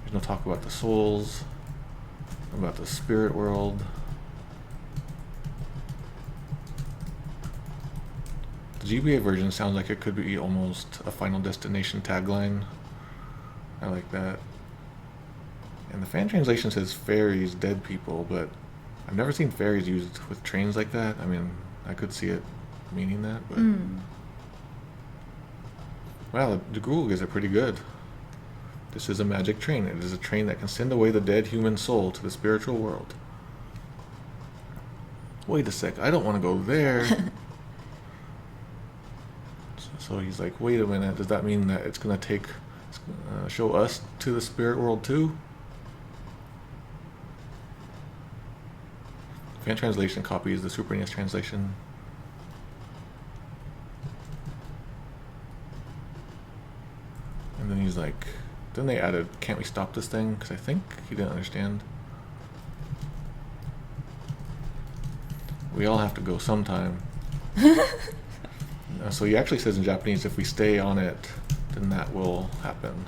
There's no talk about the souls, about the spirit world. The GBA version sounds like it could be almost a Final Destination tagline. I like that. And the fan translation says fairies, dead people, but I've never seen fairies used with trains like that. I mean, I could see it meaning that, but Wow, the Google gives it pretty good. This is a magic train. It is a train that can send away the dead human soul to the spiritual world. Wait a sec, I don't want to go there. So he's like, wait a minute, does that mean that it's going to show us to the spirit world too? Fan translation copies the Super NES translation. And then he's like, then they added, can't we stop this thing? Because I think he didn't understand. We all have to go sometime. So he actually says in Japanese, if we stay on it, then that will happen.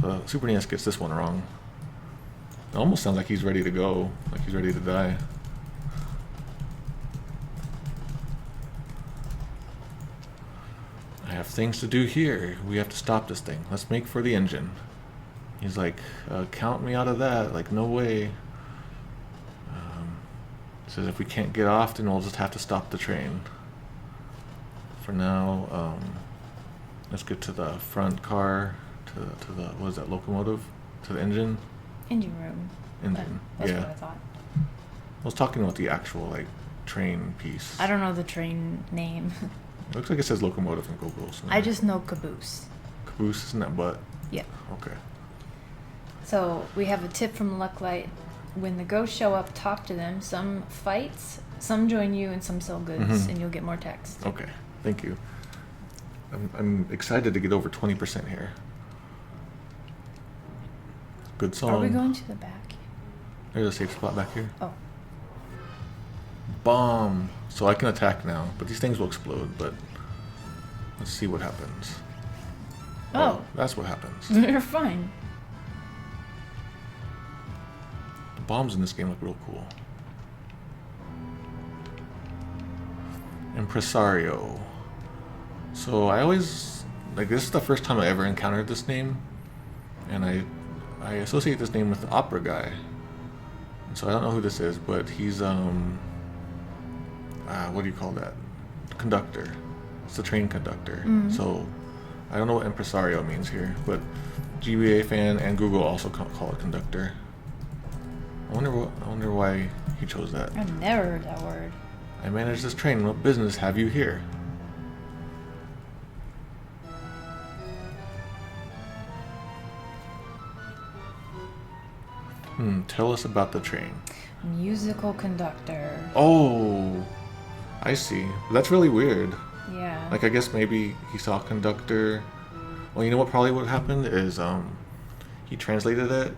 So Super NES gets this one wrong. It almost sounds like he's ready to go, like he's ready to die. I have things to do here. We have to stop this thing. Let's make for the engine. He's like, count me out of that. Like, no way. Says if we can't get off, then we'll just have to stop the train. For now, let's get to the front car, to the, what is that, locomotive? To the engine? Engine room. Engine, That's yeah. what I thought. I was talking about the actual, like, train piece. I don't know the train name. It looks like it says locomotive in Google. So I just know caboose. Caboose, isn't that butt? Yeah. Okay. So we have a tip from Lucklight. When the ghosts show up, talk to them. Some fights, some join you, and some sell goods, and you'll get more text. Okay, thank you. I'm excited to get over 20% here. Good song. Are we going to the back? There's a safe spot back here. Oh. Bomb. So I can attack now, but these things will explode, but let's see what happens. Oh. That's what happens. You're fine. The bombs in this game look real cool. Impresario. So I always, like, this is the first time I ever encountered this name, and I associate this name with the opera guy. And so I don't know who this is, but he's what do you call that? Conductor. It's the train conductor. So I don't know what impresario means here, but GBA fan and Google also call it conductor. I wonder why he chose that. I've never heard that word. I manage this train. What business have you here? Tell us about the train. Musical conductor. Oh, I see. That's really weird. Yeah. Like, I guess maybe he saw conductor. Well, you know what probably would have happened is he translated it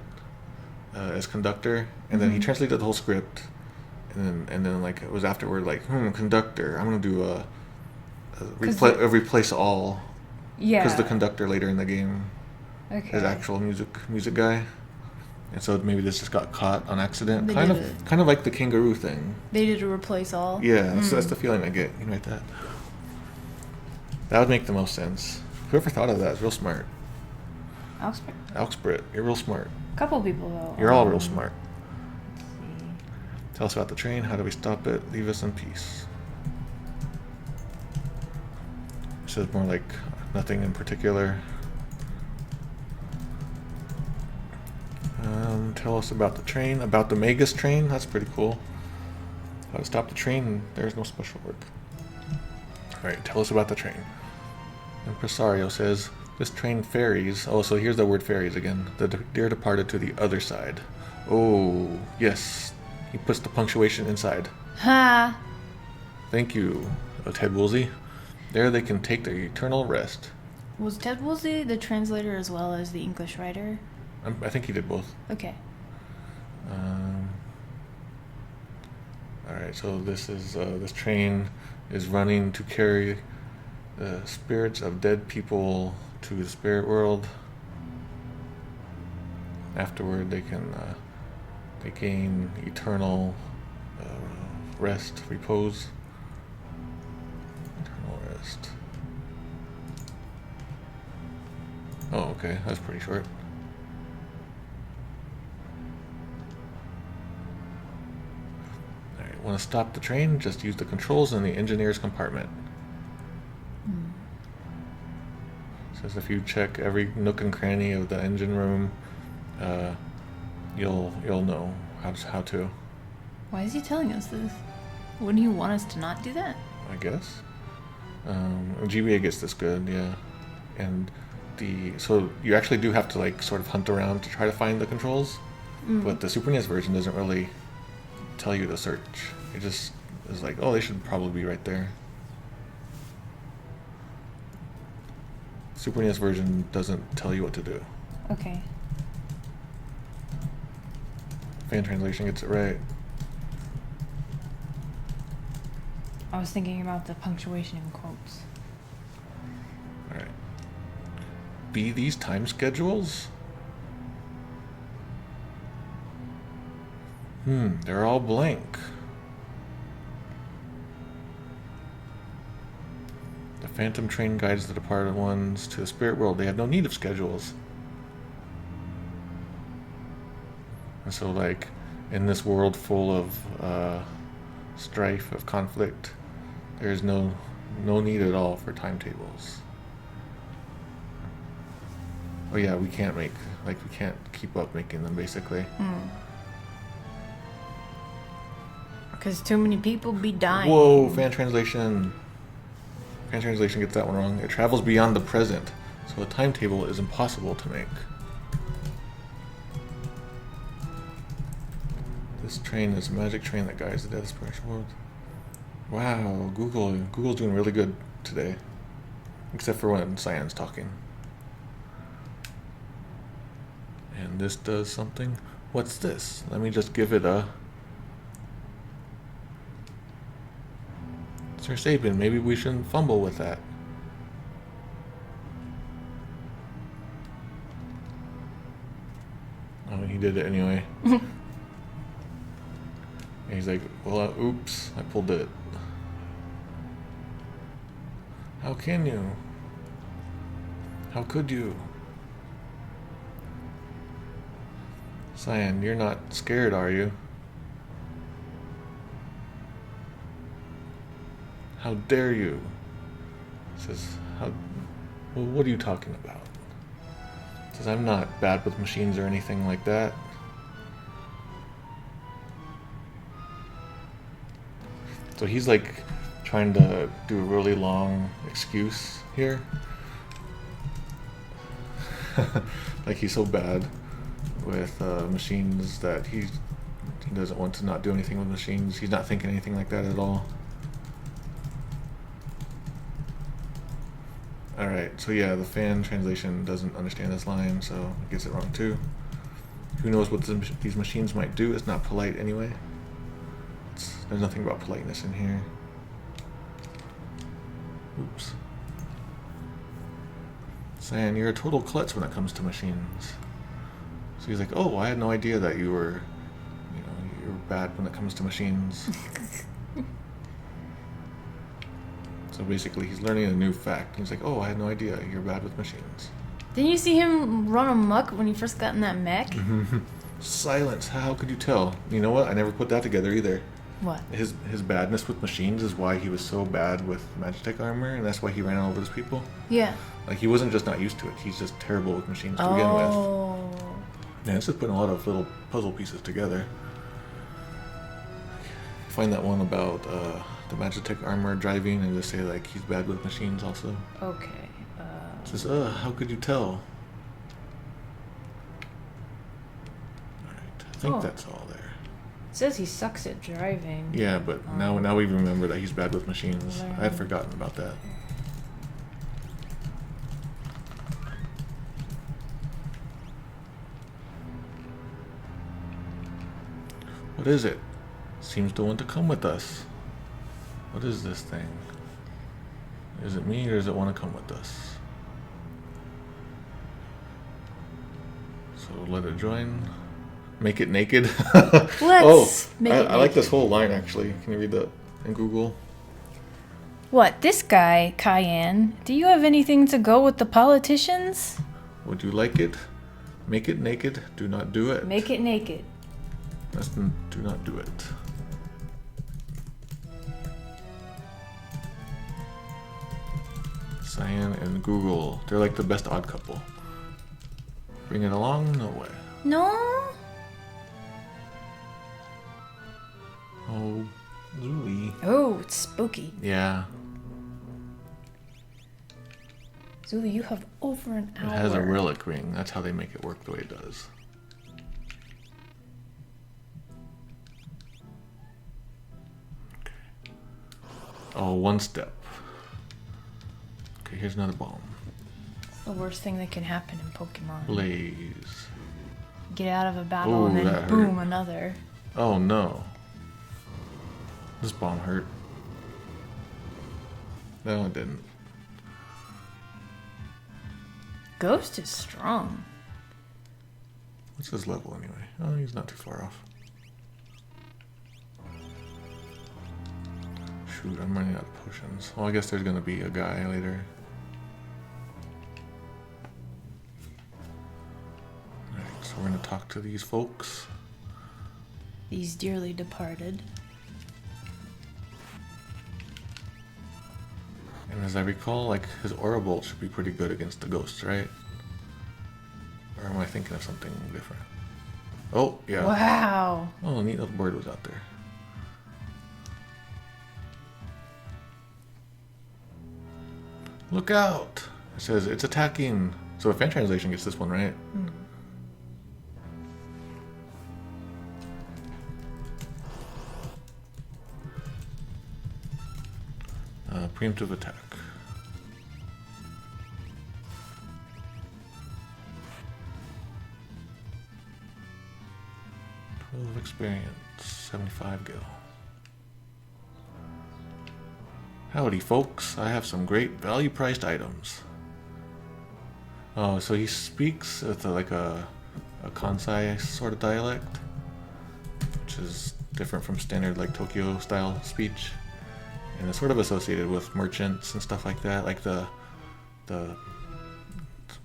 as conductor, and then he translated the whole script, and then like it was afterward like conductor. I'm gonna do a replace all. Yeah. Because the conductor later in the game is actual music guy. And so maybe this just got caught on accident. They Kind did of like the kangaroo thing. They did a replace all. Yeah, so that's the feeling I get. You know, like that. That would make the most sense. Whoever thought of that is real smart. Auxbrit, you're real smart. A couple people though. You're all real smart. Tell us about the train. How do we stop it? Leave us in peace. It says more like nothing in particular. Tell us about the train. About the Magus train. That's pretty cool. How to stop the train. There's no special work. Alright, tell us about the train. Impresario says, this train ferries. Oh, so here's the word ferries again. The dear departed to the other side. Oh, yes. He puts the punctuation inside. Ha! Thank you, Ted Woolsey. There they can take their eternal rest. Was Ted Woolsey the translator as well as the English writer? I think he did both. Okay. Alright, so this train is running to carry the spirits of dead people to the spirit world. Afterward, they gain eternal rest, repose. Eternal rest. Oh, okay, that's pretty short. Alright, want to stop the train? Just use the controls in the engineer's compartment. says if you check every nook and cranny of the engine room, you'll know how to. Why is he telling us this? Wouldn't he want us to not do that? I guess. GBA gets this good, yeah. And so you actually do have to like sort of hunt around to try to find the controls, but the Super NES version doesn't really tell you to search. It just is like, oh, they should probably be right there. Super NES version doesn't tell you what to do. Okay. Fan translation gets it right. I was thinking about the punctuation in quotes. Alright. Be these time schedules? They're all blank. The Phantom Train guides the departed ones to the spirit world. They have no need of schedules. And so, like, in this world full of strife, of conflict, there's no need at all for timetables. Oh yeah, we can't keep up making them, basically. Because too many people be dying. Whoa, fan translation. Fan translation gets that one wrong. It travels beyond the present, so a timetable is impossible to make. This train is a magic train that guides the Death Sparks world. Wow, Google's doing really good today. Except for when Cyan's talking. And this does something. What's this? Let me just give it a... Sir Sabin, maybe we shouldn't fumble with that. Oh, he did it anyway. And he's like, well, oops, I pulled it. How can you? How could you? Cyan, you're not scared, are you? How dare you? Says, well, what are you talking about? Says, I'm not bad with machines or anything like that. So he's like trying to do a really long excuse here. Like he's so bad with machines that he doesn't want to not do anything with machines. He's not thinking anything like that at all. Alright, so yeah, the fan translation doesn't understand this line, so it gets it wrong too. Who knows what these machines might do? It's not polite anyway. There's nothing about politeness in here. Oops. Cyan, you're a total klutz when it comes to machines. So he's like, oh, I had no idea that you were bad when it comes to machines. So basically, he's learning a new fact. He's like, oh, I had no idea you're bad with machines. Didn't you see him run amok when he first got in that mech? Silence. How could you tell? You know what? I never put that together either. What? His badness with machines is why he was so bad with magitek armor, and that's why he ran all those people. Yeah. Like, he wasn't just not used to it. He's just terrible with machines to begin with. Yeah, it's just putting a lot of little puzzle pieces together. Find that one about the magitek armor driving and just say, like, he's bad with machines also. Okay. It says, how could you tell? Alright, I think that's all there. It says he sucks at driving. Yeah, but now we remember that he's bad with machines. I had forgotten about that. What is it? Seems to want to come with us. What is this thing? Is it me or does it want to come with us? So let it join. Make it naked. Let's make it I like this whole line actually. Can you read that in Google? What, this guy, Cyan? Do you have anything to go with the politicians? Would you like it? Make it naked. Do not do it. Make it naked. Do not do it. Cyan and Google. They're like the best odd couple. Bring it along? No way. No? Oh, Zooey. Oh, it's spooky. Yeah. Zulu, you have over an hour. It has a relic ring. That's how they make it work the way it does. Okay. Oh, one step. Okay, here's another bomb. The worst thing that can happen in Pokemon. Blaze. Get out of a battle Ooh, and then that boom, hurt. another. Oh no. This bomb hurt. No, it didn't. Ghost is strong. What's his level anyway? Oh, he's not too far off. Shoot, I'm running out of potions. Well, I guess there's gonna be a guy later. Alright, so we're gonna talk to these folks. These dearly departed. And as I recall, like, his Aura Bolt should be pretty good against the ghosts, right? Or am I thinking of something different? Oh, yeah. Wow. Oh, a neat little bird was out there. Look out! It says it's attacking. So a fan translation gets this one, right? Preemptive attack. 12 experience, 75 gil. Howdy folks, I have some great value-priced items. Oh, so he speaks with like a Kansai sort of dialect, which is different from standard like Tokyo style speech. And it's sort of associated with merchants and stuff like that. Like the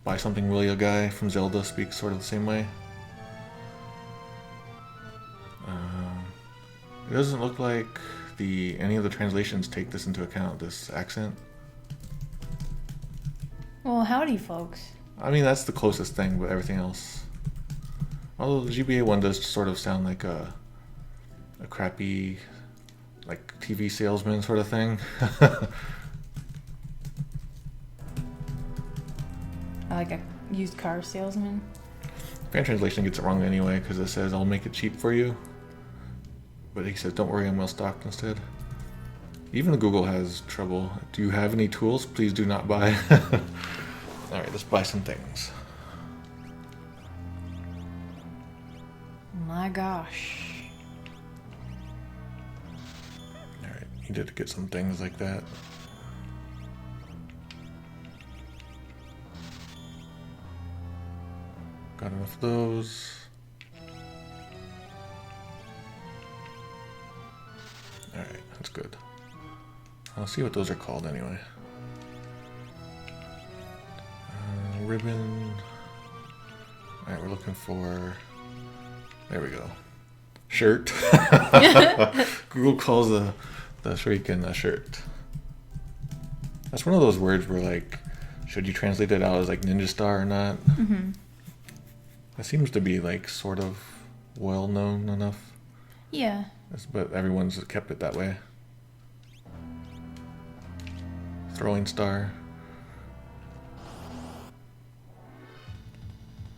buy something Willia guy from Zelda speaks sort of the same way. It doesn't look like any of the translations take this into account, this accent. Well, howdy, folks. I mean, that's the closest thing, but everything else... Although the GBA one does sort of sound like a crappy, like, TV salesman sort of thing. Like a used car salesman. Fan translation gets it wrong anyway, because it says, I'll make it cheap for you. But he says, don't worry, I'm well stocked instead. Even the Google has trouble. Do you have any tools? Please do not buy. Alright, let's buy some things. My gosh. Alright, he did get some things like that. Got enough of those. Alright, that's good. I'll see what those are called anyway. Ribbon. Alright, we're looking for... There we go. Shirt. Google calls the shuriken a shirt. That's one of those words where, like, should you translate it out as, like, ninja star or not? Mm-hmm. That seems to be, like, sort of well-known enough. Yeah. But everyone's kept it that way. Throwing star.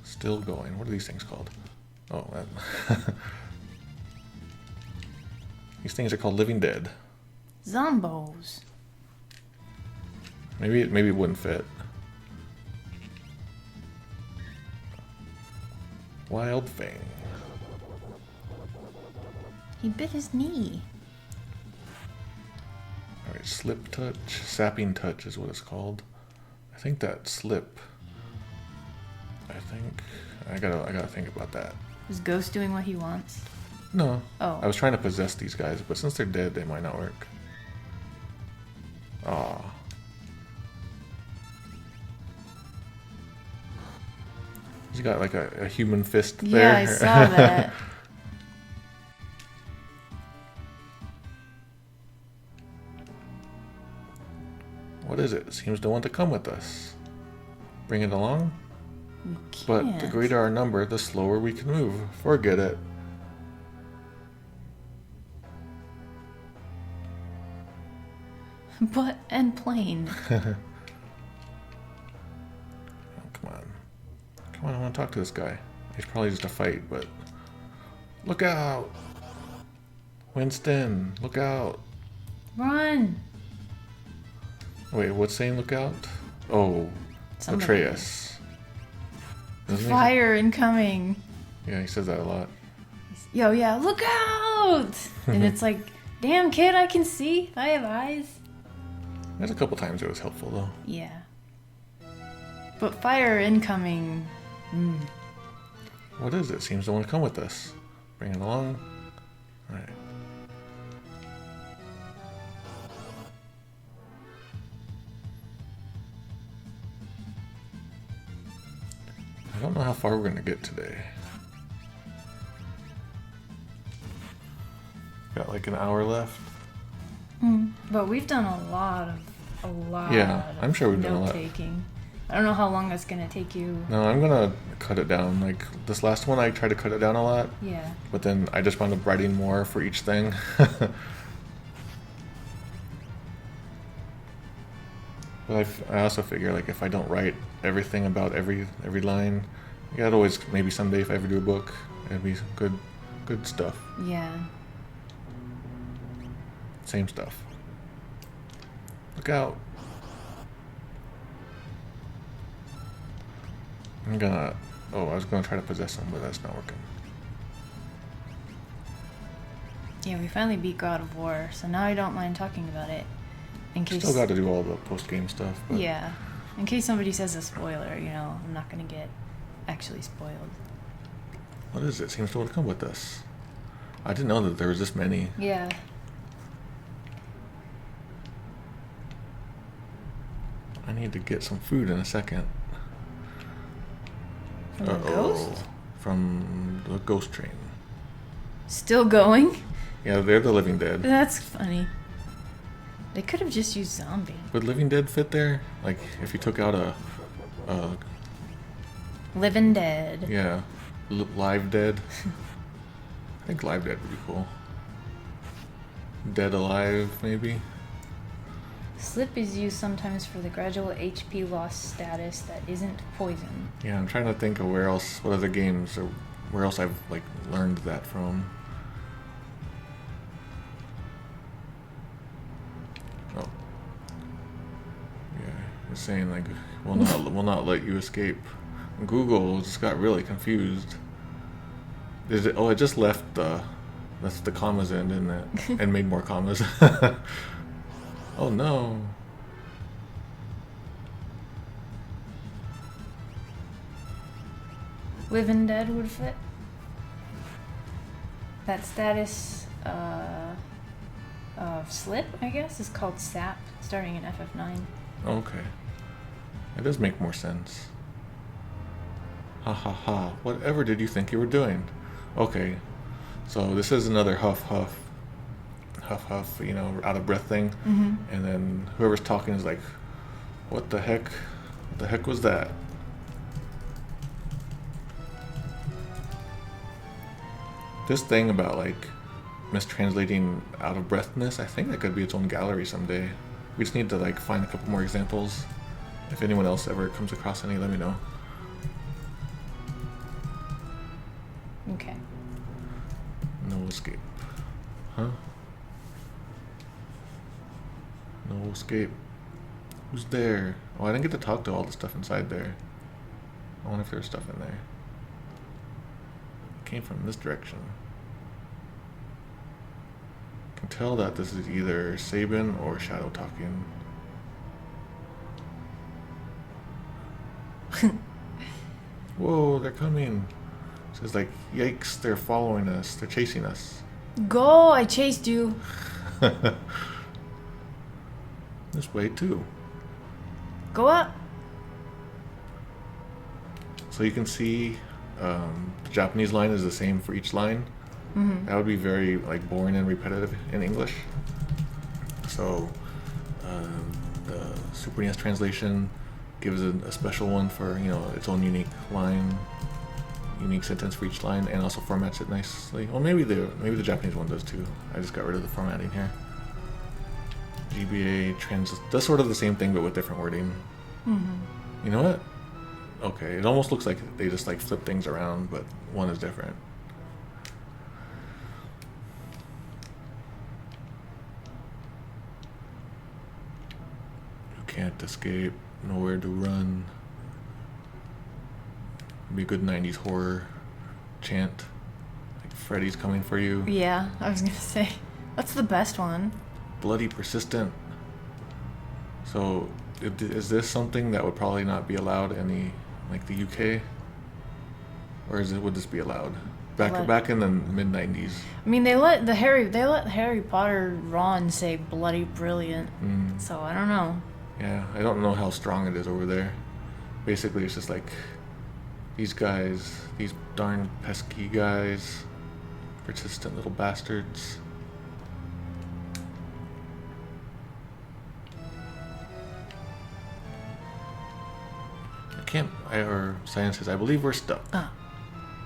Still going. What are these things called? Oh, that. These things are called living dead. Zombos. Maybe it wouldn't fit. Wild Fang. He bit his knee. Alright, Slip Touch. Sapping Touch is what it's called. I think that Slip. I gotta think about that. Is Ghost doing what he wants? No. Oh. I was trying to possess these guys, but since they're dead, they might not work. Aw. He's got like a human fist there. Yeah, I saw that. What is it? Seems to want to come with us. Bring it along? We But can't. the greater our number, the slower we can move. Forget it. But and plane. Oh, come on. Come on, I want to talk to this guy. He's probably just a fight, but... Look out! Winston, look out! Run! Wait, what's saying look out? Oh, Somebody. Atreus. Doesn't he? Fire incoming. Yeah, he says that a lot. Yo, yeah, look out! And it's like, damn kid, I can see. I have eyes. There's a couple times it was helpful, though. Yeah. But fire incoming. What is it? Seems to want to come with us. Bring it along. Alright. I don't know how far we're going to get today. Got like an hour left. But we've done a lot Yeah, of I'm sure we've done a lot. note-taking. I don't know how long that's gonna take you. No, I'm gonna cut it down. Like this last one, I tried to cut it down a lot, Yeah. but then I just wound up writing more for each thing. But I also figure like if I don't write everything about every line, yeah, I'd always maybe someday if I ever do a book, it'd be good stuff. Yeah. Same stuff. Look out! I'm gonna. Oh, I was gonna try to possess him, but that's not working. Yeah, we finally beat God of War, so now I don't mind talking about it. In case. Still got to do all the post-game stuff. But Yeah. In case somebody says a spoiler, you know, I'm not gonna get actually spoiled. What is it? Seems to want to come with us. I didn't know that there was this many. Yeah. I need to get some food in a second. From the ghost? From the ghost train. Still going? Yeah, they're the living dead. That's funny. They could have just used zombie. Would living dead fit there? Like, if you took out a Living Dead. yeah, live dead? I think live dead would be cool. Dead alive, maybe? Slip is used sometimes for the gradual HP loss status that isn't poison. Yeah, I'm trying to think of where else, what other games, or where else I've, like, learned that from. Oh. Yeah, it's saying, like, will not let you escape. Google just got really confused. Is it? Oh, it just left that's the commas in, didn't it? And made more commas. Oh no. Living Dead would fit. That status of Slip, I guess, is called SAP, starting in FF9. Okay. It does make more sense. Ha ha ha. Whatever did you think you were doing? Okay. So this is another huff huff, you know, out of breath thing. Mm-hmm. And then whoever's talking is like, what the heck? What the heck was that? This thing about like mistranslating out of breathness, I think that could be its own gallery someday. We just need to like find a couple more examples. If anyone else ever comes across any, let me know. Okay. No escape. Huh? No escape. Who's there? Oh, I didn't get to talk to all the stuff inside there. I wonder if there's stuff in there. It came from this direction. I can tell that this is either Sabin or Shadow talking. Whoa, they're coming. It says like, yikes, they're following us. They're chasing us. Go! I chased you. This way too. Go up. So you can see the Japanese line is the same for each line. Mm-hmm. That would be very like boring and repetitive in English. So the Super NES translation gives it a special one for, you know, its own unique line, unique sentence for each line, and also formats it nicely. Well, maybe the Japanese one does too. I just got rid of the formatting here. GBA does sort of the same thing but with different wording. You know what? Okay, it almost looks like they just like flip things around, but one is different. You can't escape, nowhere to run. Be a good 90s horror chant. Like Freddy's coming for you. Yeah, I was gonna say. That's the best one. Bloody persistent. So, is this something that would probably not be allowed in the UK? Or would this be allowed? Back in the mid 90s. I mean, they let Harry Potter Ron say bloody brilliant. So I don't know. Yeah, I don't know how strong it is over there. Basically, it's just like these guys, these darn pesky guys, persistent little bastards. Or Cyan says, I believe we're stuck. It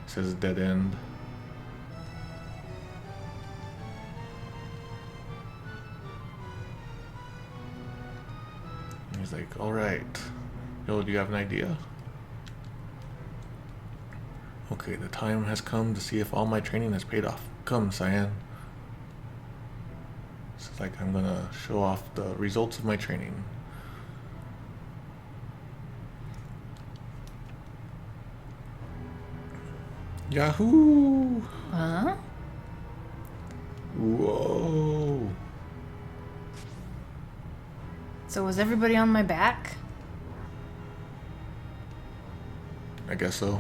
says dead end. And he's like, alright. Yo, do you have an idea? Okay, the time has come to see if all my training has paid off. Come, Cyan. It's like I'm gonna show off the results of my training. Yahoo! Huh? Whoa! So was everybody on my back? I guess so.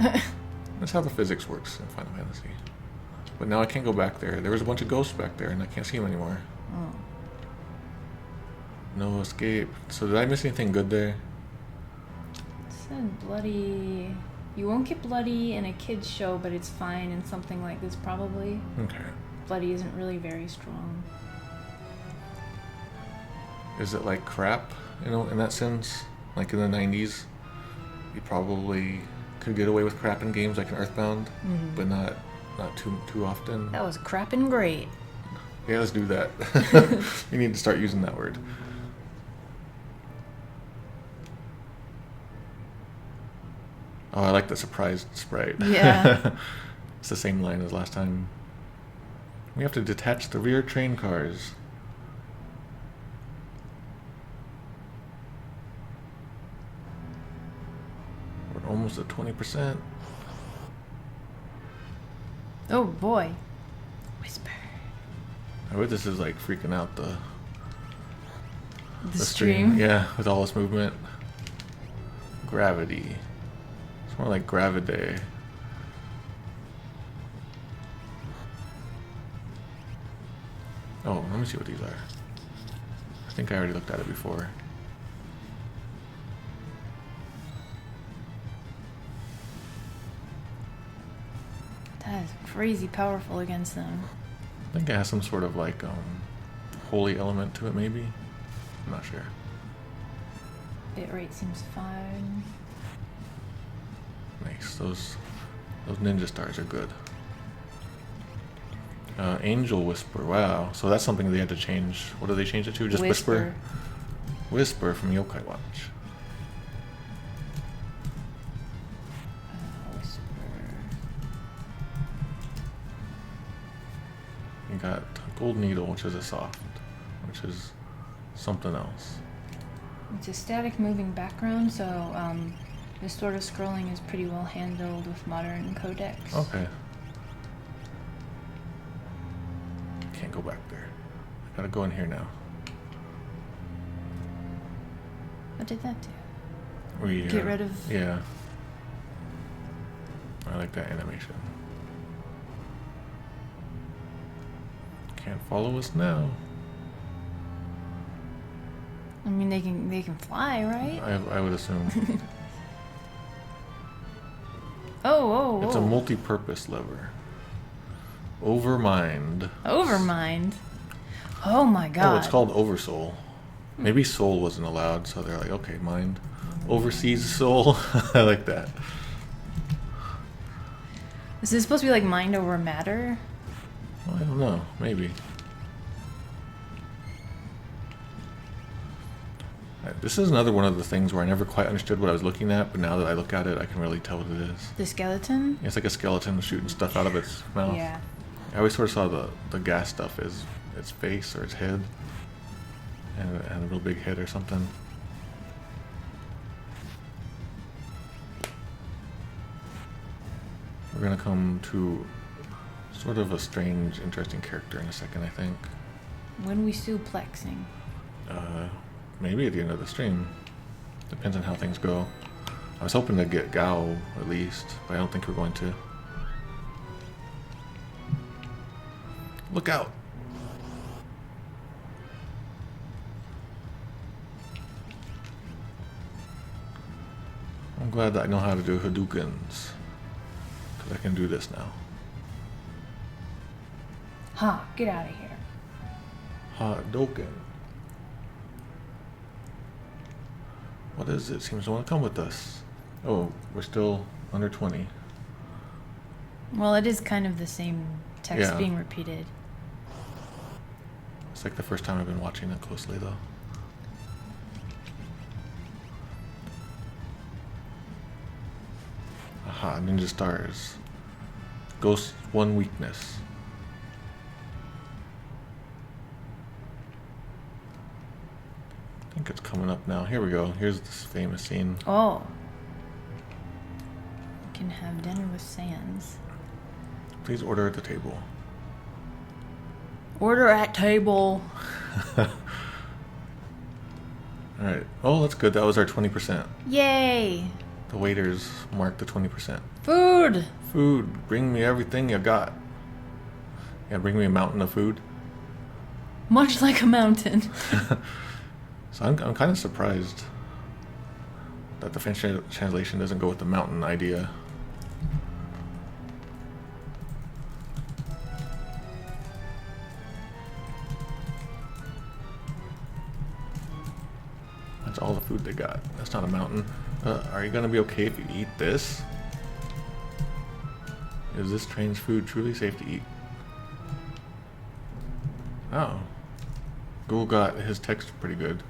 That's how the physics works in Final Fantasy. But now I can't go back there. There was a bunch of ghosts back there and I can't see them anymore. Oh. No escape. So did I miss anything good there? It said bloody... You won't get bloody in a kid's show, but it's fine in something like this probably. Okay. Bloody isn't really very strong. Is it like crap, you know, in that sense? Like in the 90s, you probably could get away with crap in games like in Earthbound, but not too often. That was crappin' great. Yeah, let's do that. You need to start using that word. Oh, I like the surprised sprite. Yeah. It's the same line as last time. We have to detach the rear train cars. We're almost at 20%. Oh boy. Whisper. I bet this is like freaking out the stream. Yeah, with all this movement. Gravity. It's more like gravity. Oh, let me see what these are. I think I already looked at it before. That is crazy powerful against them. I think it has some sort of like holy element to it, maybe. I'm not sure. Bitrate seems fine. Nice. Those ninja stars are good. Angel Whisper. Wow. So that's something they had to change. What do they change it to? Just Whisper? Whisper from Yokai Watch. Whisper. You got Gold Needle, which is a soft, which is something else. It's a static moving background, so this sort of scrolling is pretty well handled with modern codecs. Okay. Can't go back there. I gotta go in here now. What did that do? Get rid of... Yeah. I like that animation. Can't follow us now. I mean, they can fly, right? I would assume. Oh. It's a multi-purpose lever. Overmind. Overmind. Oh my god. Oh, it's called Oversoul. Maybe soul wasn't allowed, so they're like, okay, mind oversees soul. I like that. Is this supposed to be like mind over matter? Well, I don't know. Maybe. This is another one of the things where I never quite understood what I was looking at, but now that I look at it, I can really tell what it is. The skeleton? It's like a skeleton shooting stuff out of its mouth. Yeah. I always sort of saw the gas stuff as its face or its head, and a real big head or something. We're gonna come to sort of a strange, interesting character in a second, I think. When we suplexing? Maybe at the end of the stream. Depends on how things go. I was hoping to get Gau at least, but I don't think we're going to. Look out! I'm glad that I know how to do Hadoukens, because I can do this now. Ha! Get out of here. Hadouken. What is it? Seems to want to come with us. Oh, we're still under 20. Well, it is kind of the same text Yeah. being repeated. It's like the first time I've been watching it closely, though. Aha, ninja stars. Ghost 1 weakness. I think it's coming up now. Here we go. Here's this famous scene. Oh. You can have dinner with Sans. Please order at the table. Order at table. Alright. Oh, that's good. That was our 20%. Yay! The waiters marked the 20%. Food! Food. Bring me everything you got. Yeah, bring me a mountain of food. Much like a mountain. So I'm kind of surprised that the French translation doesn't go with the mountain idea. That's all the food they got. That's not a mountain. Are you going to be okay if you eat this? Is this train's food truly safe to eat? Oh. Google got his text pretty good.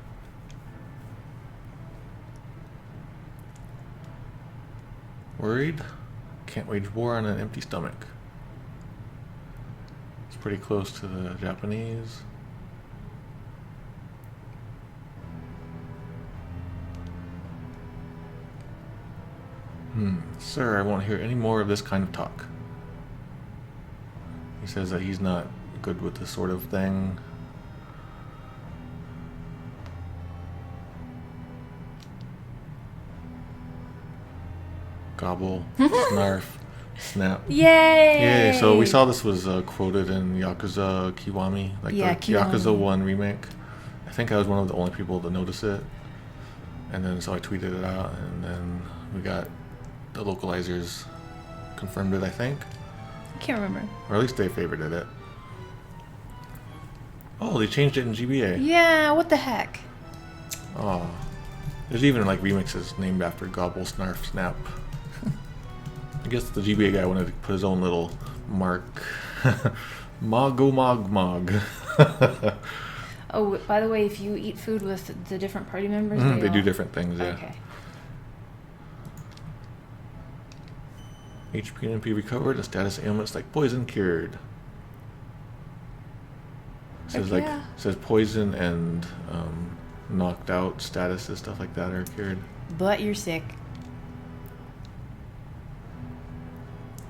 Worried? Can't wage war on an empty stomach. It's pretty close to the Japanese. Sir, I won't hear any more of this kind of talk. He says that he's not good with this sort of thing. Gobble, snarf, snap. Yay! Yay! So we saw this was quoted in Yakuza Kiwami, like Yeah, the Kiwami. Yakuza 1 remake. I think I was one of the only people to notice it. And then so I tweeted it out, and then we got the localizers confirmed it, I think. I can't remember. Or at least they favorited it. Oh, they changed it in GBA. Yeah, what the heck? Oh. There's even like remixes named after Gobble, Snarf, Snap. I guess the GBA guy wanted to put his own little mark. Mago Mog Mog. Oh, by the way, if you eat food with the different party members, They do all- different things, yeah. Okay. HP and MP recovered, and status ailments like poison cured. Says Heck like yeah. says poison and knocked out statuses, stuff like that are cured. But you're sick.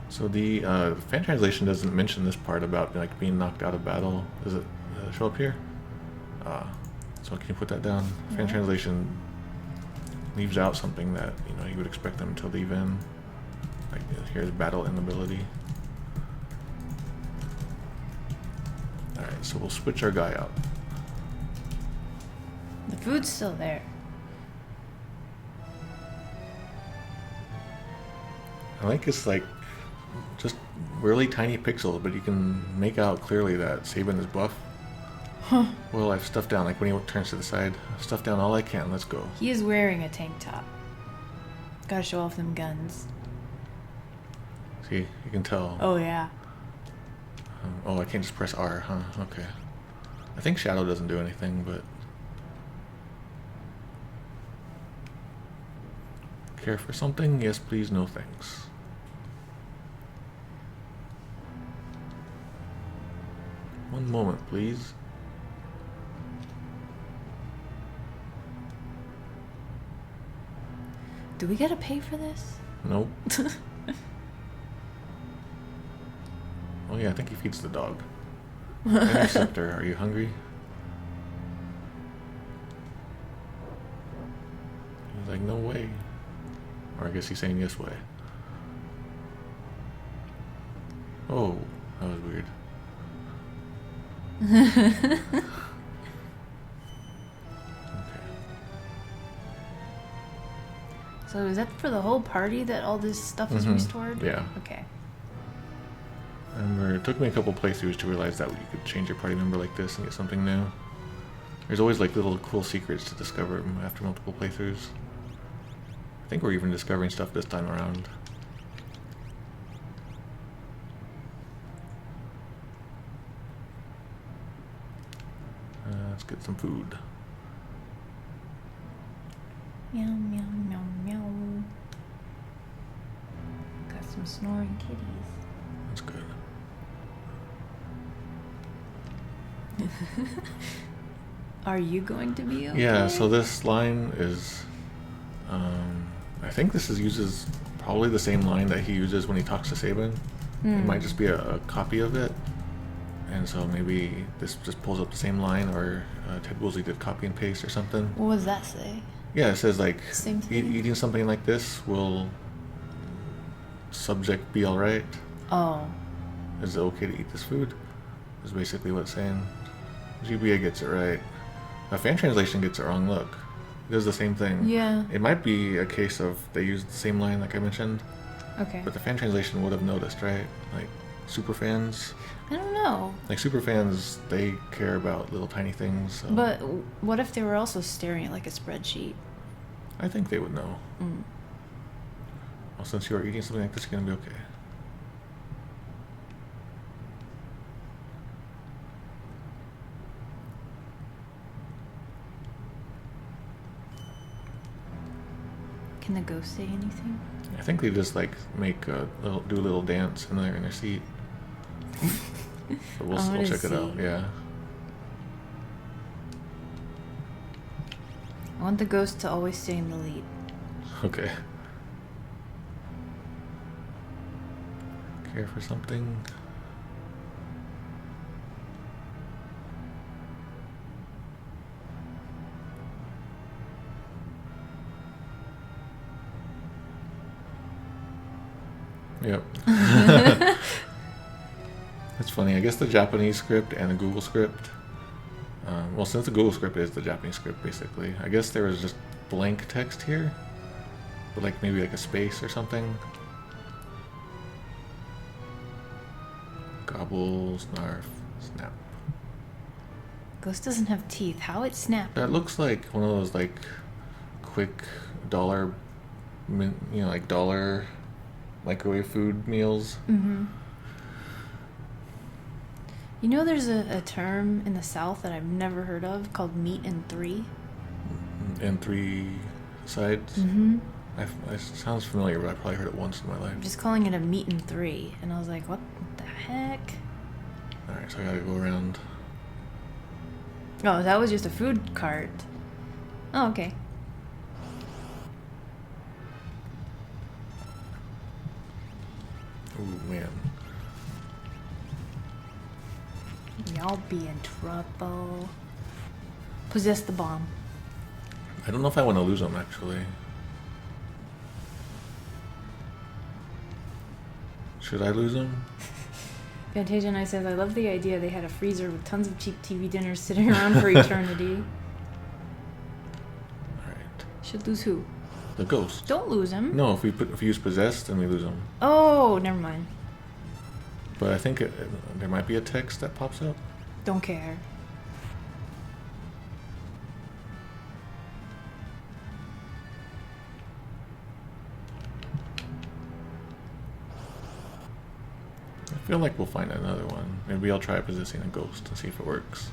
So the fan translation doesn't mention this part about like being knocked out of battle. Does it show up here? So can you put that down? Fan Yeah. translation leaves out something that you would expect them to leave in. Like here's battle inability. All right, so we'll switch our guy out. The food's still there. I like it's like just really tiny pixels, but you can make out clearly that Sabin is buff. Well, I've stuffed down, like when he turns to the side. I've stuffed down all I can. Let's go. He is wearing a tank top. Gotta show off them guns. See, you can tell. Oh, yeah. Oh, I can't just press R, huh? Okay. I think shadow doesn't do anything, but... Care for something? Yes, please, no thanks. One moment, please. Do we gotta pay for this? Nope. Oh yeah, I think he feeds the dog. Interceptor, are you hungry? He's like, no way. Or I guess he's saying yes way. Oh, that was weird. Okay. So is that for the whole party that all this stuff is restored? Yeah. Okay. And it took me a couple playthroughs to realize that you could change your party member like this and get something new. There's always like little cool secrets to discover after multiple playthroughs. I think we're even discovering stuff this time around. Let's get some food. Meow, meow, meow, meow. Got some snoring kitties. That's good. Are you going to be okay? Yeah, so this line is... I think this uses probably the same line that he uses when he talks to Sabin. It might just be a copy of it. And so maybe this just pulls up the same line, or Ted Woolsey did copy and paste or something. What does that say? Yeah, it says like, Same thing? eating something like this will subject be alright. Oh. Is it okay to eat this food? Is basically what it's saying. GBA gets it right. A fan translation gets it wrong, look. It does the same thing. Yeah. It might be a case of they used the same line like I mentioned. Okay. But the fan translation would have noticed, right? Like, super fans. I don't know. Like, super fans, they care about little tiny things. So But what if they were also staring at like a spreadsheet? I think they would know. Well, since you are eating something like this, you're going to be okay. Can the ghost say anything? I think they just like do a little dance in their seat. But we'll check it out. Yeah. I want the ghost to always stay in the lead. Okay. Care for something? Yep. That's funny. I guess the Japanese script and the Google script. Well, since the Google script is the Japanese script, basically, I guess there was just blank text here, but like maybe like a space or something. Gobble, snarf, snap. Ghost doesn't have teeth. How it snap? That looks like one of those like quick dollar, like dollar microwave food meals. You know, there's a term in the South that I've never heard of called meat in three. And 3 sides. It sounds familiar, but I probably heard it once in my life. I'm just calling it a meat in three, and I was like, what the heck? All right, so I gotta go around. Oh, that was just a food cart. Oh, okay. Ooh, man. Y'all be in trouble. Possess the bomb. I don't know if I want to lose them, actually. Should I lose them? Fantasia Knight says, I love the idea they had a freezer with tons of cheap TV dinners sitting around for eternity. Alright. Should lose who? The ghost. Don't lose him. No, if we use possessed, then we lose them. Oh, never mind. But I think there might be a text that pops up. Don't care. feel like we'll find another one. Maybe I'll try possessing a ghost and see if it works.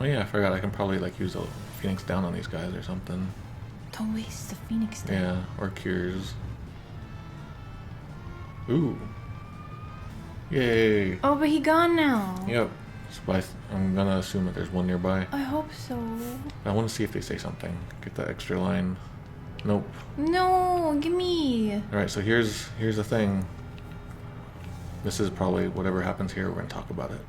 Oh yeah, I forgot I can probably like use a Phoenix down on these guys or something. Don't waste the Phoenix down. Yeah, or cures. Ooh. Yay. Oh, but he gone now. Yep. So I'm gonna assume that there's one nearby. I hope so. I want to see if they say something. Get that extra line. Nope. No, give me. Alright, so here's the thing. This is probably whatever happens here, we're gonna talk about it.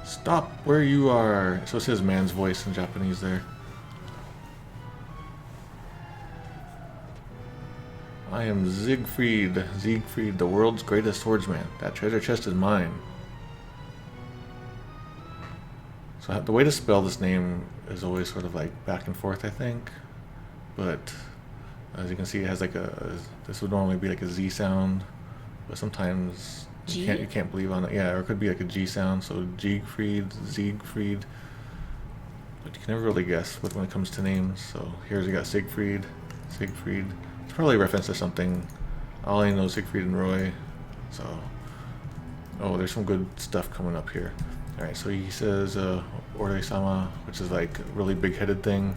Stop where you are. So it says man's voice in Japanese there. I am Ziegfried. Ziegfried, the world's greatest swordsman. That treasure chest is mine. So the way to spell this name is always sort of like back and forth, I think. But as you can see, it has like this would normally be like a Z sound, but sometimes you can't believe on it. Yeah, or it could be like a G sound. So Ziegfried, but you can never really guess when it comes to names. So here's you got Siegfried. It's probably a reference to something. All I know is Siegfried and Roy. So, oh, there's some good stuff coming up here. All right, so he says Ore-sama, which is like a really big-headed thing.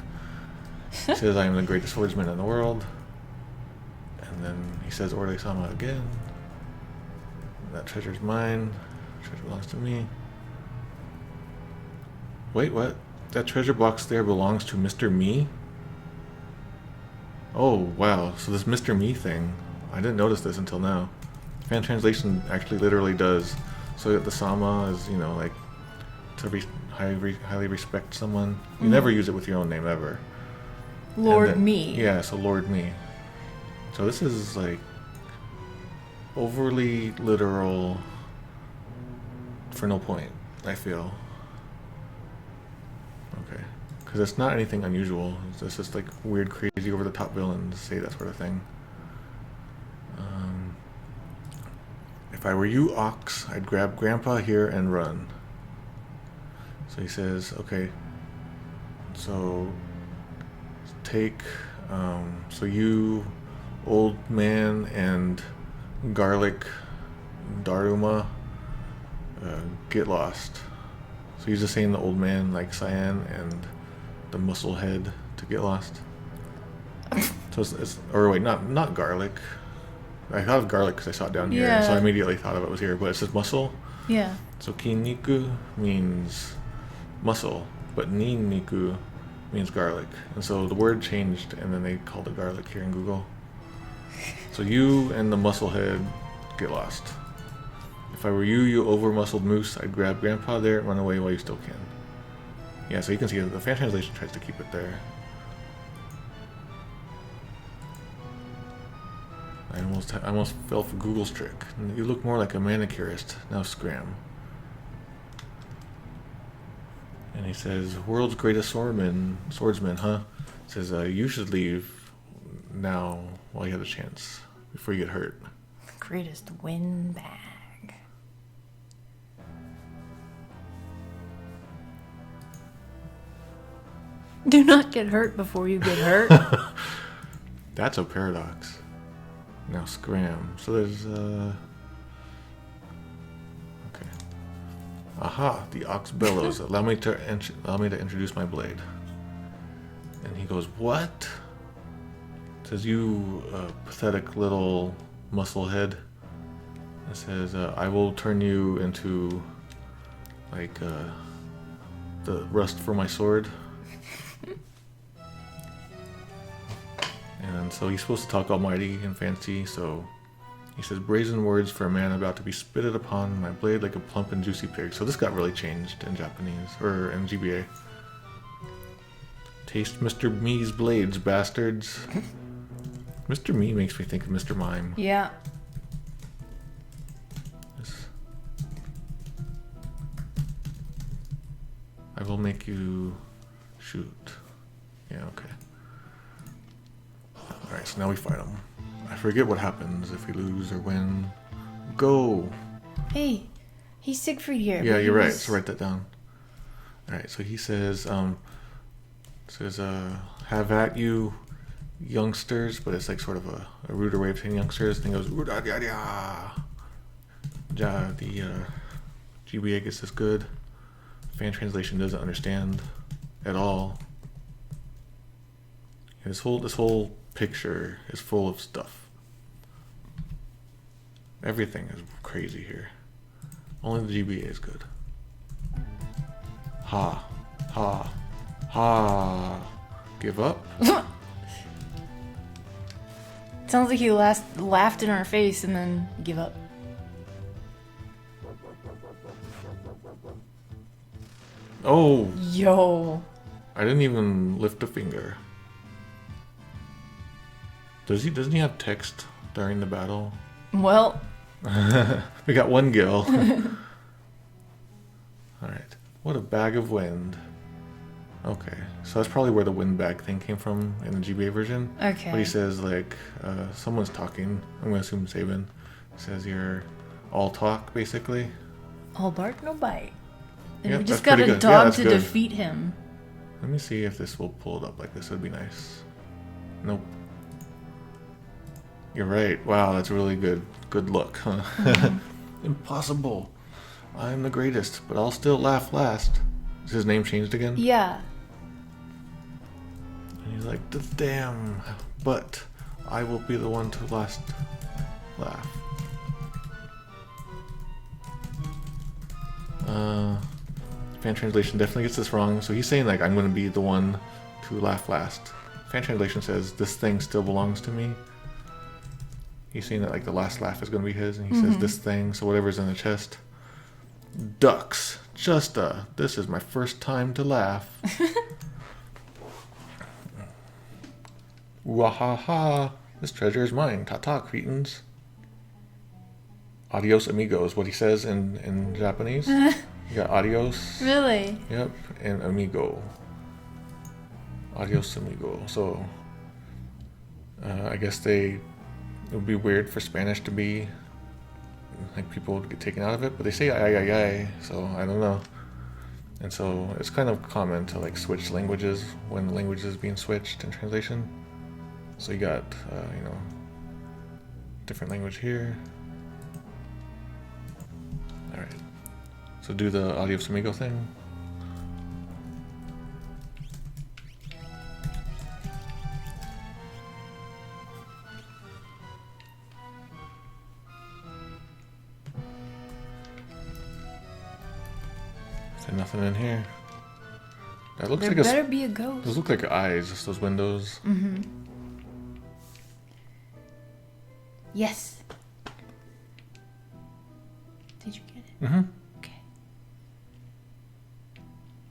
He says I am the greatest swordsman in the world. And then he says Ore-sama again. That treasure's mine. Treasure belongs to me. Wait, what? That treasure box there belongs to Mr. Me? Oh, wow. So this Mr. Me thing, I didn't notice this until now. Fan translation actually literally does. So that the sama is, you know, like, to highly respect someone. You never use it with your own name, ever. Lord Me. Yeah, so Lord Me. So this is, like, overly literal for no point, I feel. Okay. Because it's not anything unusual. It's just like weird, crazy, over-the-top villains say that sort of thing. If I were you, Ox, I'd grab Grandpa here and run. So he says, okay, so take, so you, old man, and garlic Daruma, get lost. So he's just saying the old man, like Cyan, and the muscle head to get lost. So it's or wait, not garlic. I thought of garlic because I saw it down here, Yeah. so I immediately thought of it was here. But it says muscle. Yeah. So kinniku means muscle, but ninniku means garlic. And so the word changed, and then they called it garlic here in Google. So you and the muscle head get lost. If I were you, you over-muscled moose, I'd grab Grandpa there and run away while you still can. Yeah, so you can see the fan translation tries to keep it there. I almost fell for Google's trick. You look more like a manicurist. Now scram. And he says, world's greatest swordsman, huh? Says, you should leave now while you have the chance, before you get hurt. Greatest windbag. Do not get hurt before you get hurt. That's a paradox. Now scram. So there's okay. Aha! The ox bellows. Allow me to introduce my blade. And he goes, what? Says, you pathetic little musclehead. It says, I will turn you into like the rust for my sword. And so he's supposed to talk almighty and fancy, so he says, brazen words for a man about to be spitted upon, my blade like a plump and juicy pig. So this got really changed in Japanese, or in GBA. Taste Mr. Me's blades, bastards. Mr. Me makes me think of Mr. Mime. Yeah. I will make you shoot. Yeah, okay. Alright, so now we fight him. I forget what happens if we lose or win. Go! Hey, he's Siegfried here. Yeah, but you're he right. was- So write that down. Alright, so he says, have at you, youngsters, but it's like sort of a ruder way of saying youngsters. And he goes, ja, the GBA gets this good. Fan translation doesn't understand at all. This whole picture is full of stuff. Everything is crazy here. Only the GBA is good. Ha. Ha. Ha. Give up? Sounds like he laughed in our face and then give up. Oh! Yo. I didn't even lift a finger. Doesn't he have text during the battle? Well. We got one gil. Alright. What a bag of wind. Okay. So that's probably where the wind bag thing came from in the GBA version. Okay. But he says, like, someone's talking. I'm going to assume Sabin. He says you're all talk, basically. All bark, no bite. And Yep, we just that's got a pretty good. dog that's to good. defeat him. Let me see if this will pull it up like this. Would be nice. Nope. You're right. Wow, that's really good. Good look, huh? Mm-hmm. Impossible. I'm the greatest, but I'll still laugh last. Is his name changed again? Yeah. And he's like, damn, but I will be the one to last laugh. Fan translation definitely gets this wrong. So he's saying, like, I'm going to be the one to laugh last. Fan translation says, this thing still belongs to me. He's saying that, like, the last laugh is going to be his. And he says, this thing, so whatever's in the chest. Ducks. This is my first time to laugh. Wahaha. This treasure is mine. Ta-ta, cretins. Adios, amigo is what he says in Japanese. You got adios. Really? Yep, and amigo. Adios, amigo. So, I guess it would be weird for Spanish to be, like, people would get taken out of it, but they say ay, so I don't know. And so it's kind of common to, like, switch languages when the language is being switched in translation. So you got, different language here. Alright. So do the adios amigo thing. Is there nothing in here? That looks There like better be a ghost. those look like eyes, just those windows. Mm-hmm. Yes. Did you get it? Mm-hmm. Okay.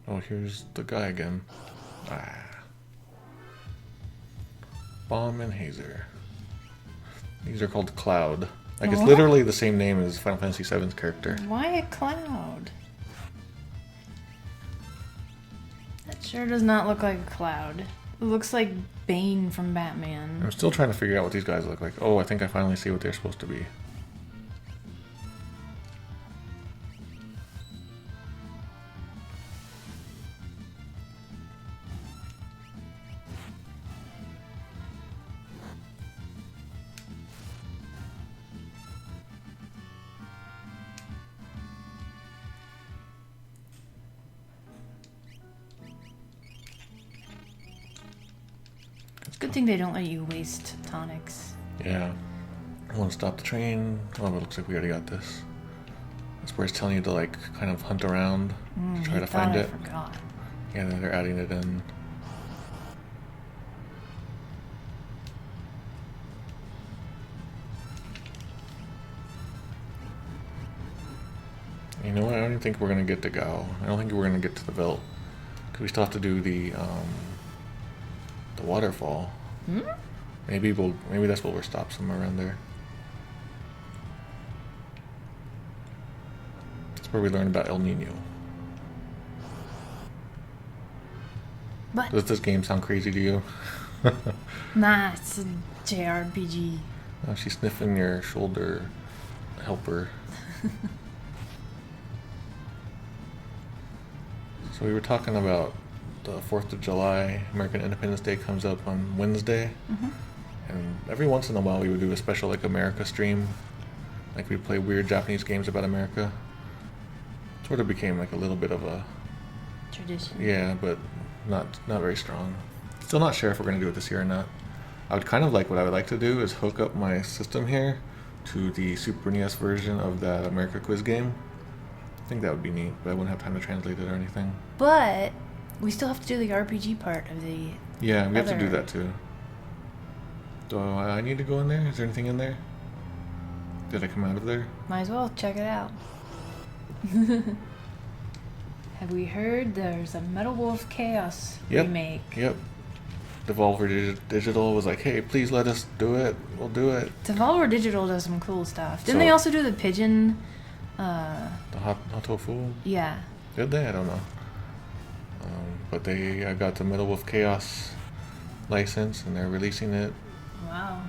Oh, here's the guy again. Bomb and Hazer. These are called Cloud. Like, it's What? literally the same name as Final Fantasy VII's character. Why a cloud? That sure does not look like a cloud. It looks like Bane from Batman. I'm still trying to figure out what these guys look like. Oh, I think I finally see what they're supposed to be. Good thing they don't let you waste tonics. Yeah. I want to stop the train. Oh, but it looks like we already got this. That's where it's telling you to, like, kind of hunt around to try to find it. I forgot. Yeah, then they're adding it in. You know what? I don't even think we're gonna get to Gau. I don't think we're gonna get to the Veldt, because we still have to do the waterfall. Hmm? Maybe that's what we're stopped somewhere around there. That's where we learned about El Nino. But Does this game sound crazy to you? nah, it's a JRPG. Oh, she's sniffing your shoulder. Help her. So we were talking about the 4th of July, American Independence Day comes up on Wednesday. And every once in a while we would do a special like America stream. Like we'd play weird Japanese games about America. Sort of became like a little bit of a tradition. Yeah, but not very strong. Still not sure if we're gonna do it this year or not. I would kind of like, what I would like to do is hook up my system here to the Super NES version of that America quiz game. I think that would be neat, but I wouldn't have time to translate it or anything. But we still have to do the RPG part of the Yeah, we have to do other- that too. Do I need to go in there? Is there anything in there? Did I come out of there? Might as well check it out. Have we heard there's a Metal Wolf Chaos remake? Yep. Devolver Digital was like, hey, please let us do it. We'll do it. Devolver Digital does some cool stuff. Didn't So- they also do the pigeon? The hot tofu? Yeah. Did they? I don't know. But they got the Metal Wolf Chaos license and they're releasing it. Wow.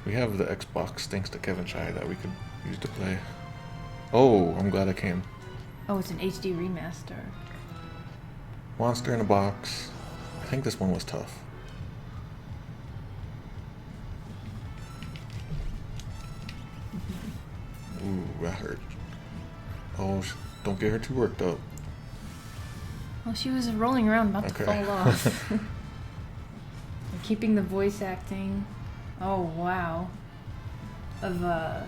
We have the Xbox, thanks to Kevin Chai, that we could use to play. Oh, I'm glad I came. Oh, it's an HD remaster. Monster in a Box. I think this one was tough. Ooh, that hurt. Oh, don't get her too worked up. Well, she was rolling around about to Okay. fall off. And keeping the voice acting. Oh, wow. Of Of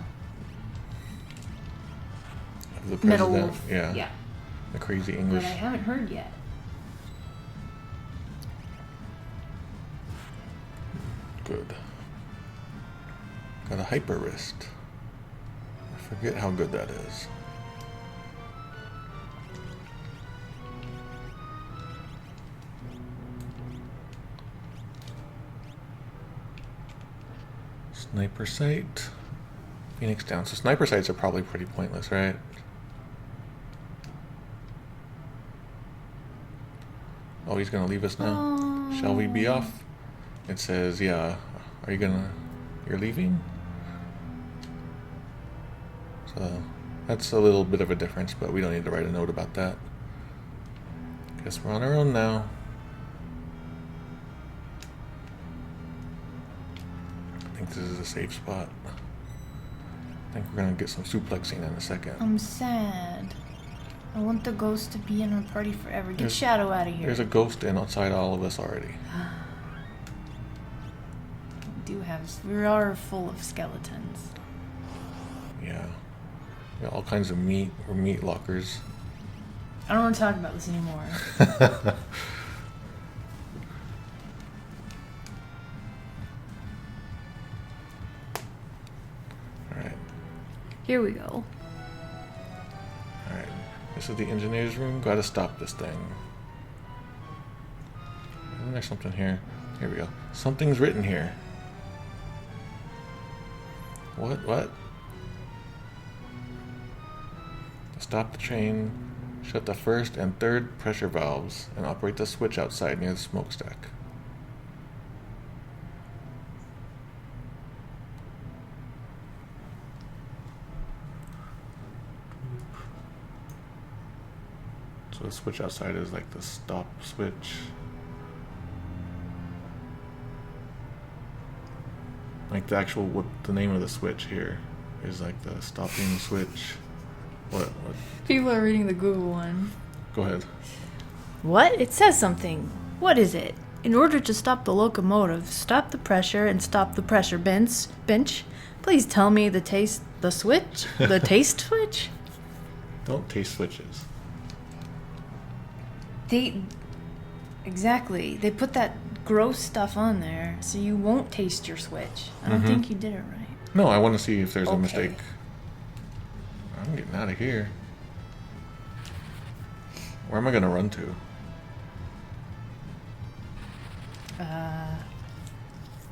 the president. Metal Wolf. Yeah. Yeah. The crazy That English. I haven't heard yet. Good. Got a hyper wrist. I forget how good that is. Sniper sight. Phoenix down. So sniper sights are probably pretty pointless, right? Oh, he's gonna leave us now. Shall we be off? It says, yeah. Are you you're leaving? So that's a little bit of a difference, but we don't need to write a note about that. Guess we're on our own now. I think this is a safe spot. I think we're gonna get some suplexing in a second. I'm sad. I want the ghost to be in our party forever. Get There's- Shadow out of here. There's a ghost in outside all of us already. We are full of skeletons. Yeah. Yeah, all kinds of meat or meat lockers. I don't want to talk about this anymore. Alright. Here we go. Alright. This is the engineer's room. Gotta stop this thing. Isn't there something here? Here we go. Something's written here. What? Stop the train, shut the first and third pressure valves, and operate the switch outside near the smokestack. So the switch outside is like the stop switch. Like the actual, what the name of the switch here is like the stopping switch. What? People are reading the Google one. Go ahead. What? It says something. What is it? In order to stop the locomotive, stop the pressure and stop the pressure bench. Please tell me the taste switch? The taste switch? Don't taste switches. Exactly. They put that gross stuff on there so you won't taste your switch. I don't think you did it right. No, I want to see if there's a Okay. mistake. I'm getting out of here. Where am I going to run to?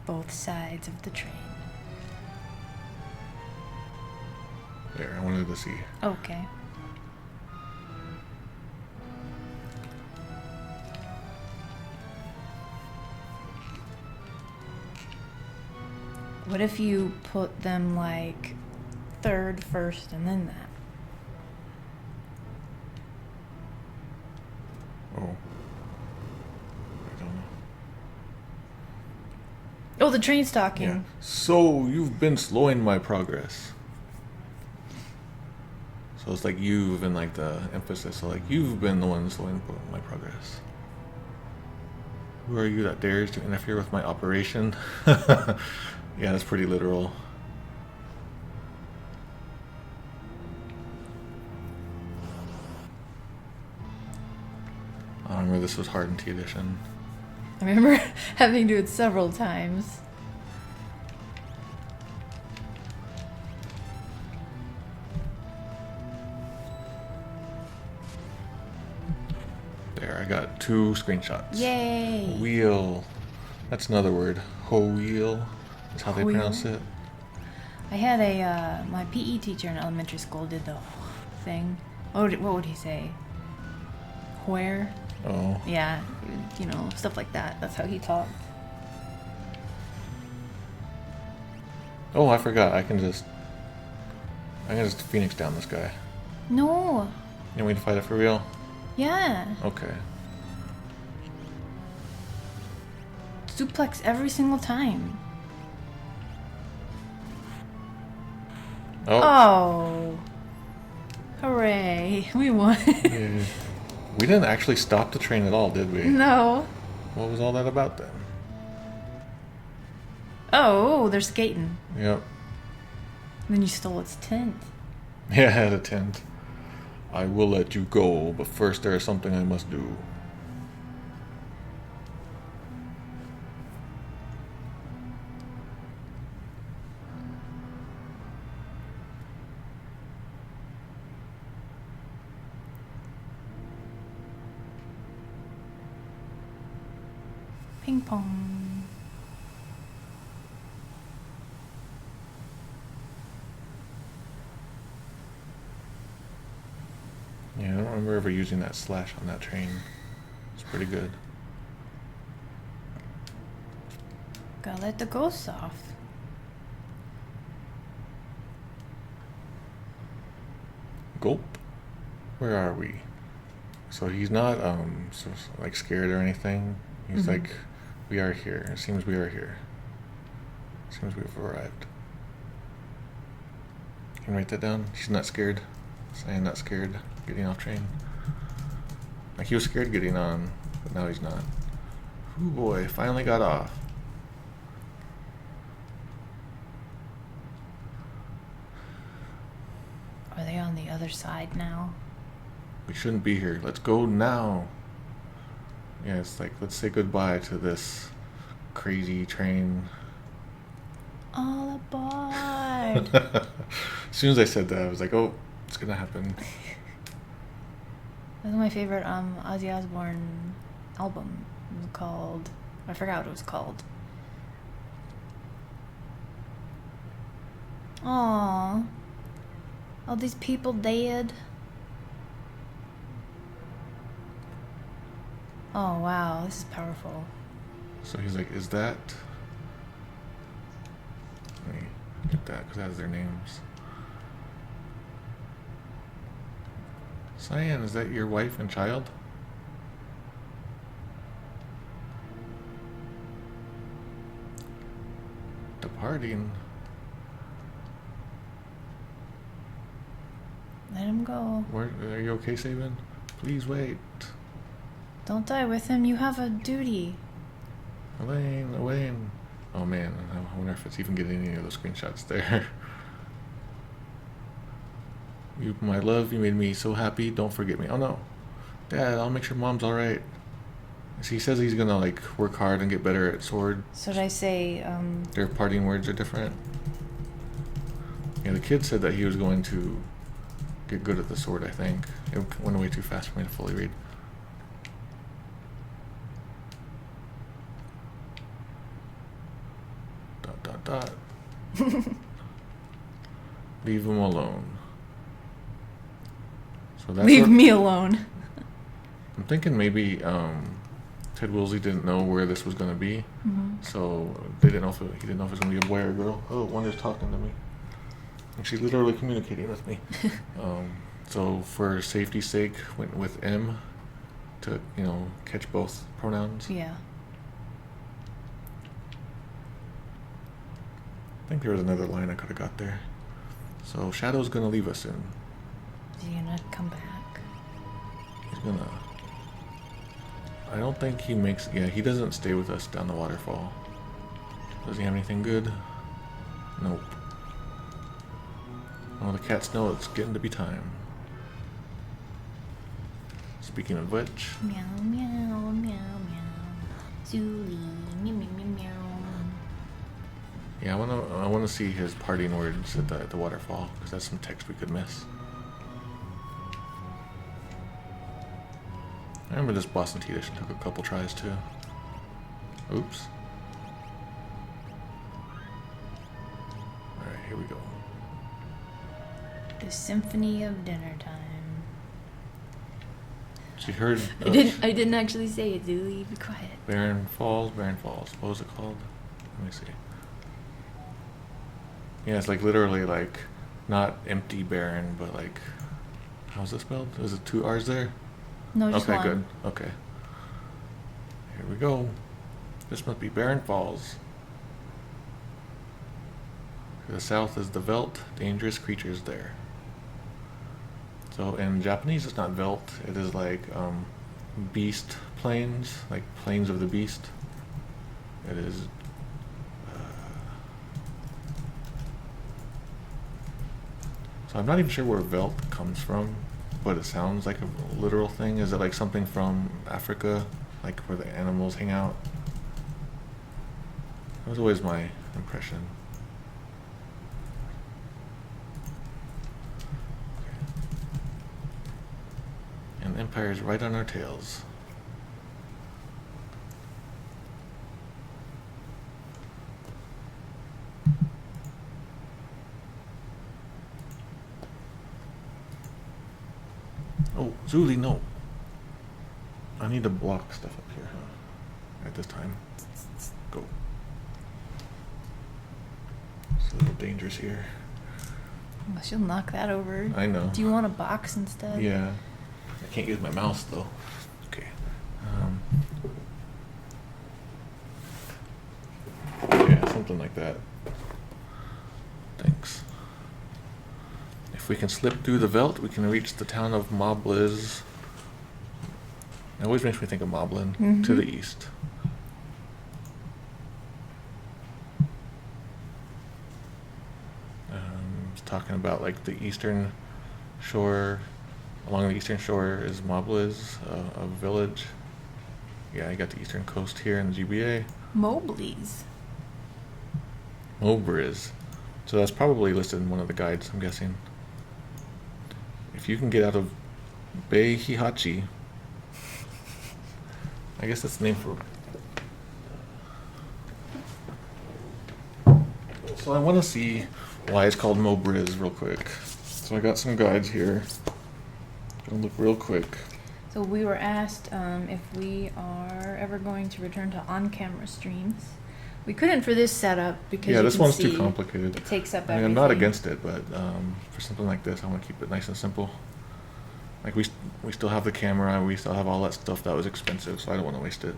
Both sides of the train. There, I wanted to see. Okay. What if you put them like third, first, and then that? Oh, the train's talking. Yeah. So you've been slowing my progress. So it's like you've been like the emphasis. So like you've been the one slowing my progress. Who are you that dares to interfere with my operation? Yeah, that's pretty literal. I remember this was hard in T edition. I remember having to do it several times. There, I got 2 screenshots. Yay! Wheel. That's another word. Wheel is how they Wheel? pronounce it. I had a my PE teacher in elementary school did the thing. What would he say? Where? Oh. Yeah, you know, stuff like that. That's how he talked. Oh, I forgot. I can just Phoenix down this guy. No. You want me to fight it for real? Yeah. Okay. Suplex every single time. Oh. Oh. Hooray. We won. Yeah. We didn't actually stop the train at all, did we? No. What was all that about then? Oh, they're skating. Yep. Then you stole its tent. Yeah, I had a tent. I will let you go, but first there is something I must do. Ping pong. Yeah, I don't remember ever using that slash on that train. It's pretty good. Gotta let the ghosts off. Gulp. Where are we? So he's not like scared or anything. He's like, we are here. It seems we are here. Seems we've arrived. Can you write that down? She's not scared. Cyan not scared getting off train. Like he was scared getting on, but now he's not. Ooh boy, finally got off. Are they on the other side now? We shouldn't be here. Let's go now. Yeah, it's like, let's say goodbye to this crazy train. All aboard! As soon as I said that, I was like, oh, it's gonna happen. That was my favorite Ozzy Osbourne album. It was called... I forgot what it was called. Aww. All these people dead. Oh wow, this is powerful. So he's like, is that... Let me get that, because that has their names. Cyan, is that your wife and child? Departing. Let him go. Where, are you okay, Sabin? Please wait. Don't die with him. You have a duty. Elaine, Elaine. Oh man, I wonder if it's even getting any of those screenshots there. You, my love, you made me so happy. Don't forget me. Oh no. Dad, I'll make sure mom's alright. So he says he's gonna like work hard and get better at sword. So did I say, Their parting words are different. Yeah, the kid said that he was going to get good at the sword, I think. It went away too fast for me to fully read. Dot dot dot. Leave him alone. So that's leave what, me alone. I'm thinking maybe Ted Woolsey didn't know where this was going to be, so they didn't know if he didn't know if it was going to be a boy or a girl. Oh, Wonder's talking to me. And she's literally communicating with me. So for safety's sake, went with M to, you know, catch both pronouns. Yeah. think there was another line I could have got there. So Shadow's gonna leave us soon. Is he gonna come back? He's gonna... I don't think he makes... Yeah, he doesn't stay with us down the waterfall. Does he have anything good? Nope. Oh, the cats know it's getting to be time. Speaking of which... Meow, meow, meow, meow. Zuli, meow, meow, meow, meow. Yeah, I wanna see his parting words at the waterfall, because that's some text we could miss. I remember this Boston tea dish took a couple tries too. Oops. Alright, here we go. The Symphony of Dinner Time. She heard... I didn't actually say it, Zuli. Be quiet. Barren Falls. What was it called? Let me see. Yeah, it's like literally like not empty barren, but like... How's it spelled? Is it 2 R's there? No, just okay, one. good. Okay. Here we go. This must be Barren Falls. To the south is the Veldt, dangerous creatures there. So in Japanese it's not Veldt, it is like beast plains, like plains of the beast. It is so I'm not even sure where Veldt comes from, but it sounds like a literal thing. Is it like something from Africa, like where the animals hang out? That was always my impression. And Empire's right on our tails. Oh, Zuli, no. I need to block stuff up here, huh? At this time. Go. It's a little dangerous here. Oh, she'll knock that over. I know. Do you want a box instead? Yeah. I can't use my mouse though. Okay. Yeah, something like that. Thanks. If we can slip through the Veldt, we can reach the town of Mobliz. It always makes me think of Moblin, to the east. It's talking about like the eastern shore. Along the eastern shore is Mobliz, a village. Yeah, I got the eastern coast here in the GBA. Mobley's. Mobriz. So that's probably listed in one of the guides, I'm guessing. If you can get out of Bay Hihachi, I guess that's the name for... So I want to see why it's called Mobriz real quick. So I got some guides here. Gonna look real quick. So we were asked if we are ever going to return to on-camera streams. We couldn't for this setup because Yeah, you this can one's see too complicated. It takes up I mean, everything. I'm not against it, but for something like this, I want to keep it nice and simple. Like we still have the camera, we still have all that stuff that was expensive, so I don't want to waste it.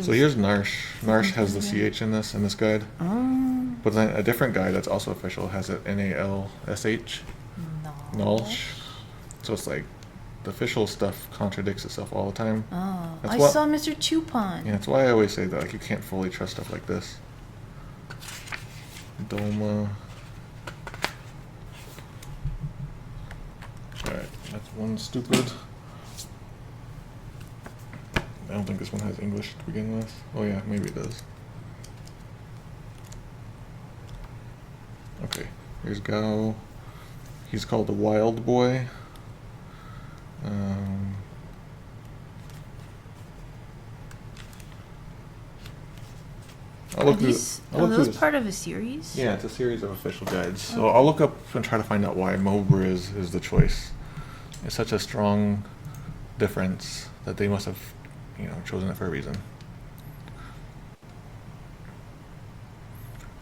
So here's Narsh. Narsh has the CH in this guide. Oh. But then a different guide that's also official has it NALSH. Nalsh. So it's like the official stuff contradicts itself all the time. Oh, That's I what- saw Mr. Chupon. Yeah, that's why I always say that like you can't fully trust stuff like this. Doma. Alright, that's one stupid. I don't think this one has English to begin with. Oh yeah, maybe it does. Okay, here's Gau. He's called the Wild Boy. I'll look through. Are those part of a series? Yeah, it's a series of official guides. So I'll look up and try to find out why Mobriz is the choice. It's such a strong difference that they must have, chosen it for a reason.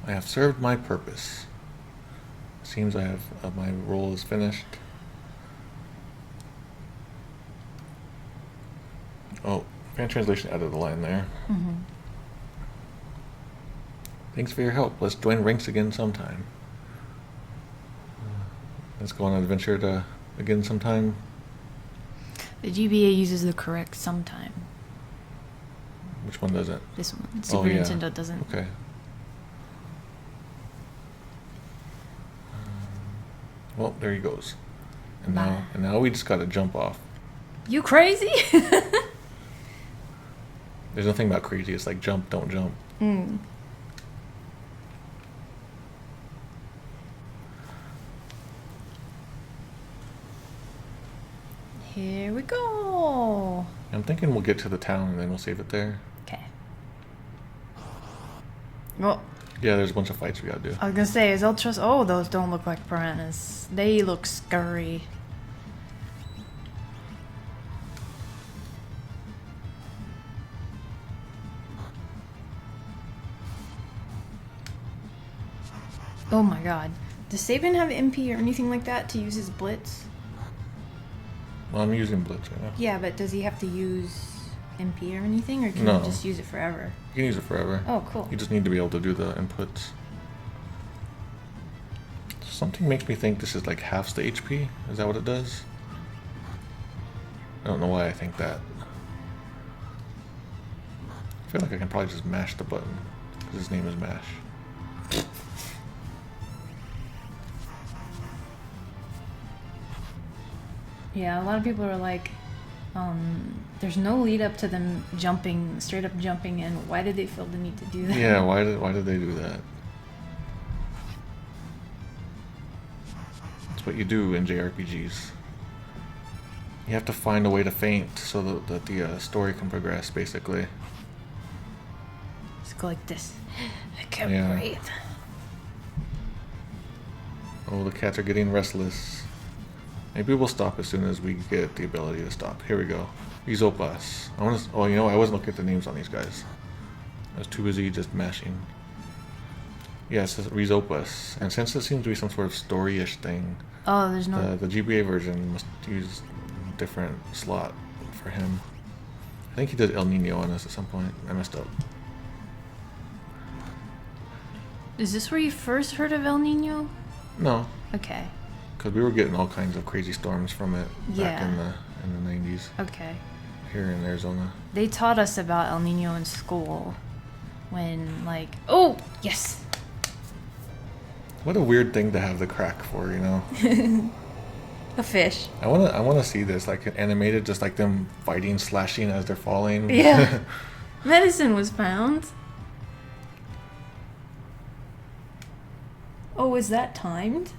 I have served my purpose. Seems I have my role is finished. Oh, fan translation added a line there. Thanks for your help. Let's join ranks again sometime. Let's go on an adventure again sometime. The GBA uses the correct sometime. Which one does it? This one. Super Nintendo doesn't. Okay. Well, there he goes. And now we just gotta jump off. You crazy? There's nothing about crazy. It's like jump, don't jump. Here we go. I'm thinking we'll get to the town and then we'll save it there. Okay. Well. Yeah, there's a bunch of fights we gotta do. I was gonna say, is Ultras... Oh, those don't look like piranhas. They look scurry. Oh my god. Does Sabin have MP or anything like that to use his Blitz? Well, I'm using Blitz right now. Yeah, but does he have to use MP or anything? Or can he just use it forever? You can use it forever. Oh, cool. You just need to be able to do the inputs. Something makes me think this is like halves the HP. Is that what it does? I don't know why I think that. I feel like I can probably just mash the button, because his name is Mash. Yeah, a lot of people are like, there's no lead up to them jumping, straight up jumping in. Why did they feel the need to do that? Yeah, why did they do that? That's what you do in JRPGs. You have to find a way to feint so that the story can progress, basically. Just go like this. I can't breathe. Oh, the cats are getting restless. Maybe we'll stop as soon as we get the ability to stop. Here we go. Isopas. Oh, you know, I wasn't looking at the names on these guys. I was too busy just mashing. Yeah, it says Rizopas. And since it seems to be some sort of story-ish thing, oh, there's no... The GBA version must use a different slot for him. I think he did El Nino on us at some point. I messed up. Is this where you first heard of El Nino? No. Okay. Because we were getting all kinds of crazy storms from it back in the 90s. Okay. Here in Arizona. They taught us about El Nino in school when, like... Oh! Yes! What a weird thing to have the crack for, you know? A fish. I wanna see this, like, animated, just like them fighting, slashing as they're falling. Yeah. Medicine was found. Oh, is that timed?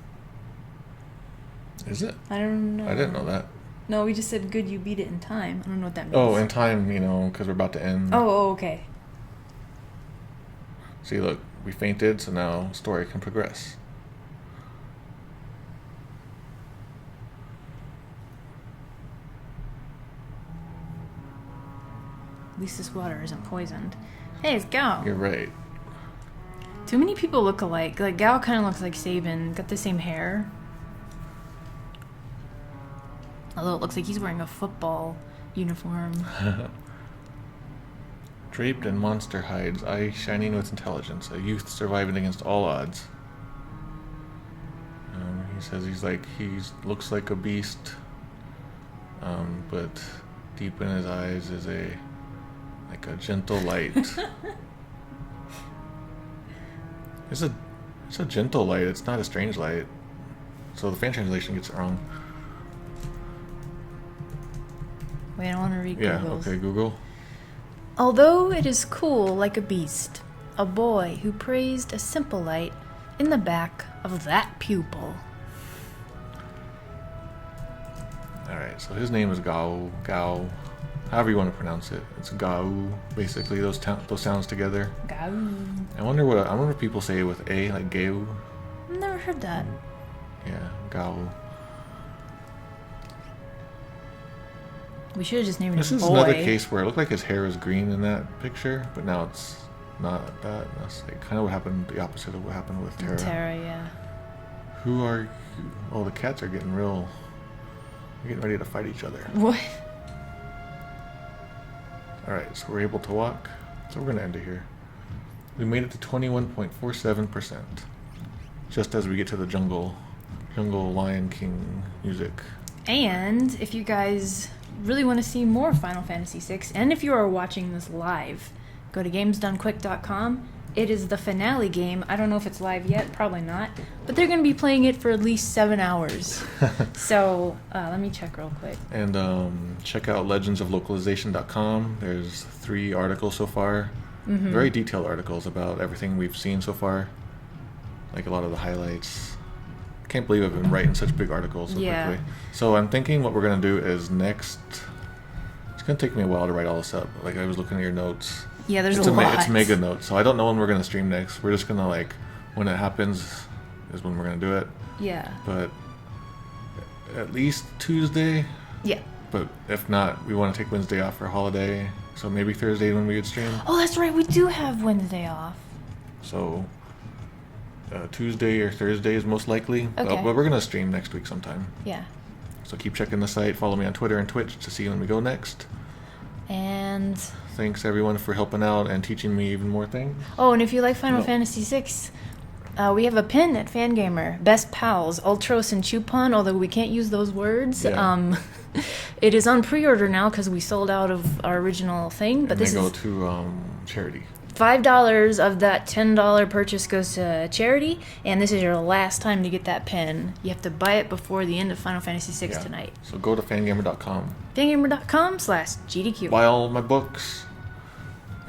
Is it? I don't know. I didn't know that. No, we just said good you beat it in time. I don't know what that means. Oh, in time, you know, because we're about to end. Oh, okay. See, look, we fainted, so now story can progress. At least this water isn't poisoned. Hey, it's Gau. You're right. Too many people look alike. Like, Gau kind of looks like Sabin. Got the same hair. Although it looks like he's wearing a football uniform. Draped in monster hides, eyes shining with intelligence, a youth surviving against all odds. He says he looks like a beast, but deep in his eyes is a gentle light. It's a gentle light. It's not a strange light. So the fan translation gets it wrong. Wait, I want to read Google's. Okay, Google. Although it is cool like a beast, a boy who praised a simple light in the back of that pupil. Alright, so his name is Gau, however you want to pronounce it. It's Gau, basically, those sounds together. Gau. I wonder if people say it with A, like Gau. I've never heard that. Yeah, Gau. We should have just named him Boy. This is another case where it looked like his hair was green in that picture, but now it's not that. That's like kind of what happened, the opposite of what happened with Terra. Terra, yeah. Who are you? Oh, the cats are getting real. They're getting ready to fight each other. What? Alright, so we're able to walk. So we're going to end it here. We made it to 21.47%. Just as we get to the jungle Lion King music. And if you guys really want to see more Final Fantasy VI, and if you are watching this live, go to gamesdonequick.com. It is the finale game. I don't know if it's live yet, probably not, but they're going to be playing it for at least 7 hours. So let me check real quick. And check out legendsoflocalization.com. There's 3 articles so far. Mm-hmm. Very detailed articles about everything we've seen so far. Like a lot of the highlights. Can't believe I've been writing such big articles so quickly. So I'm thinking what we're going to do is next... It's going to take me a while to write all this up. Like, I was looking at your notes. Yeah, there's a lot. It's mega notes. So I don't know when we're going to stream next. We're just going to, like, when it happens is when we're going to do it. Yeah. But at least Tuesday. Yeah. But if not, we want to take Wednesday off for a holiday. So maybe Thursday when we could stream. Oh, that's right. We do have Wednesday off. So... Tuesday or Thursday is most likely. Okay. But we're going to stream next week sometime. Yeah. So keep checking the site. Follow me on Twitter and Twitch to see when we go next. And... Thanks, everyone, for helping out and teaching me even more things. Oh, and if you like Final Fantasy VI, we have a pin at Fangamer. Best Pals, Ultros and Chupon, although we can't use those words. Yeah. It is on pre-order now because we sold out of our original thing. But and this they go is to charity. $5 of that $10 purchase goes to charity, and this is your last time to get that pin. You have to buy it before the end of Final Fantasy VI tonight. So go to fangamer.com. Fangamer.com/GDQ. Buy all my books,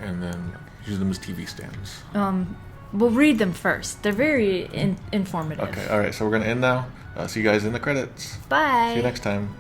and then use them as TV stands. We'll read them first. They're very informative. Okay, all right. So we're going to end now. See you guys in the credits. Bye. See you next time.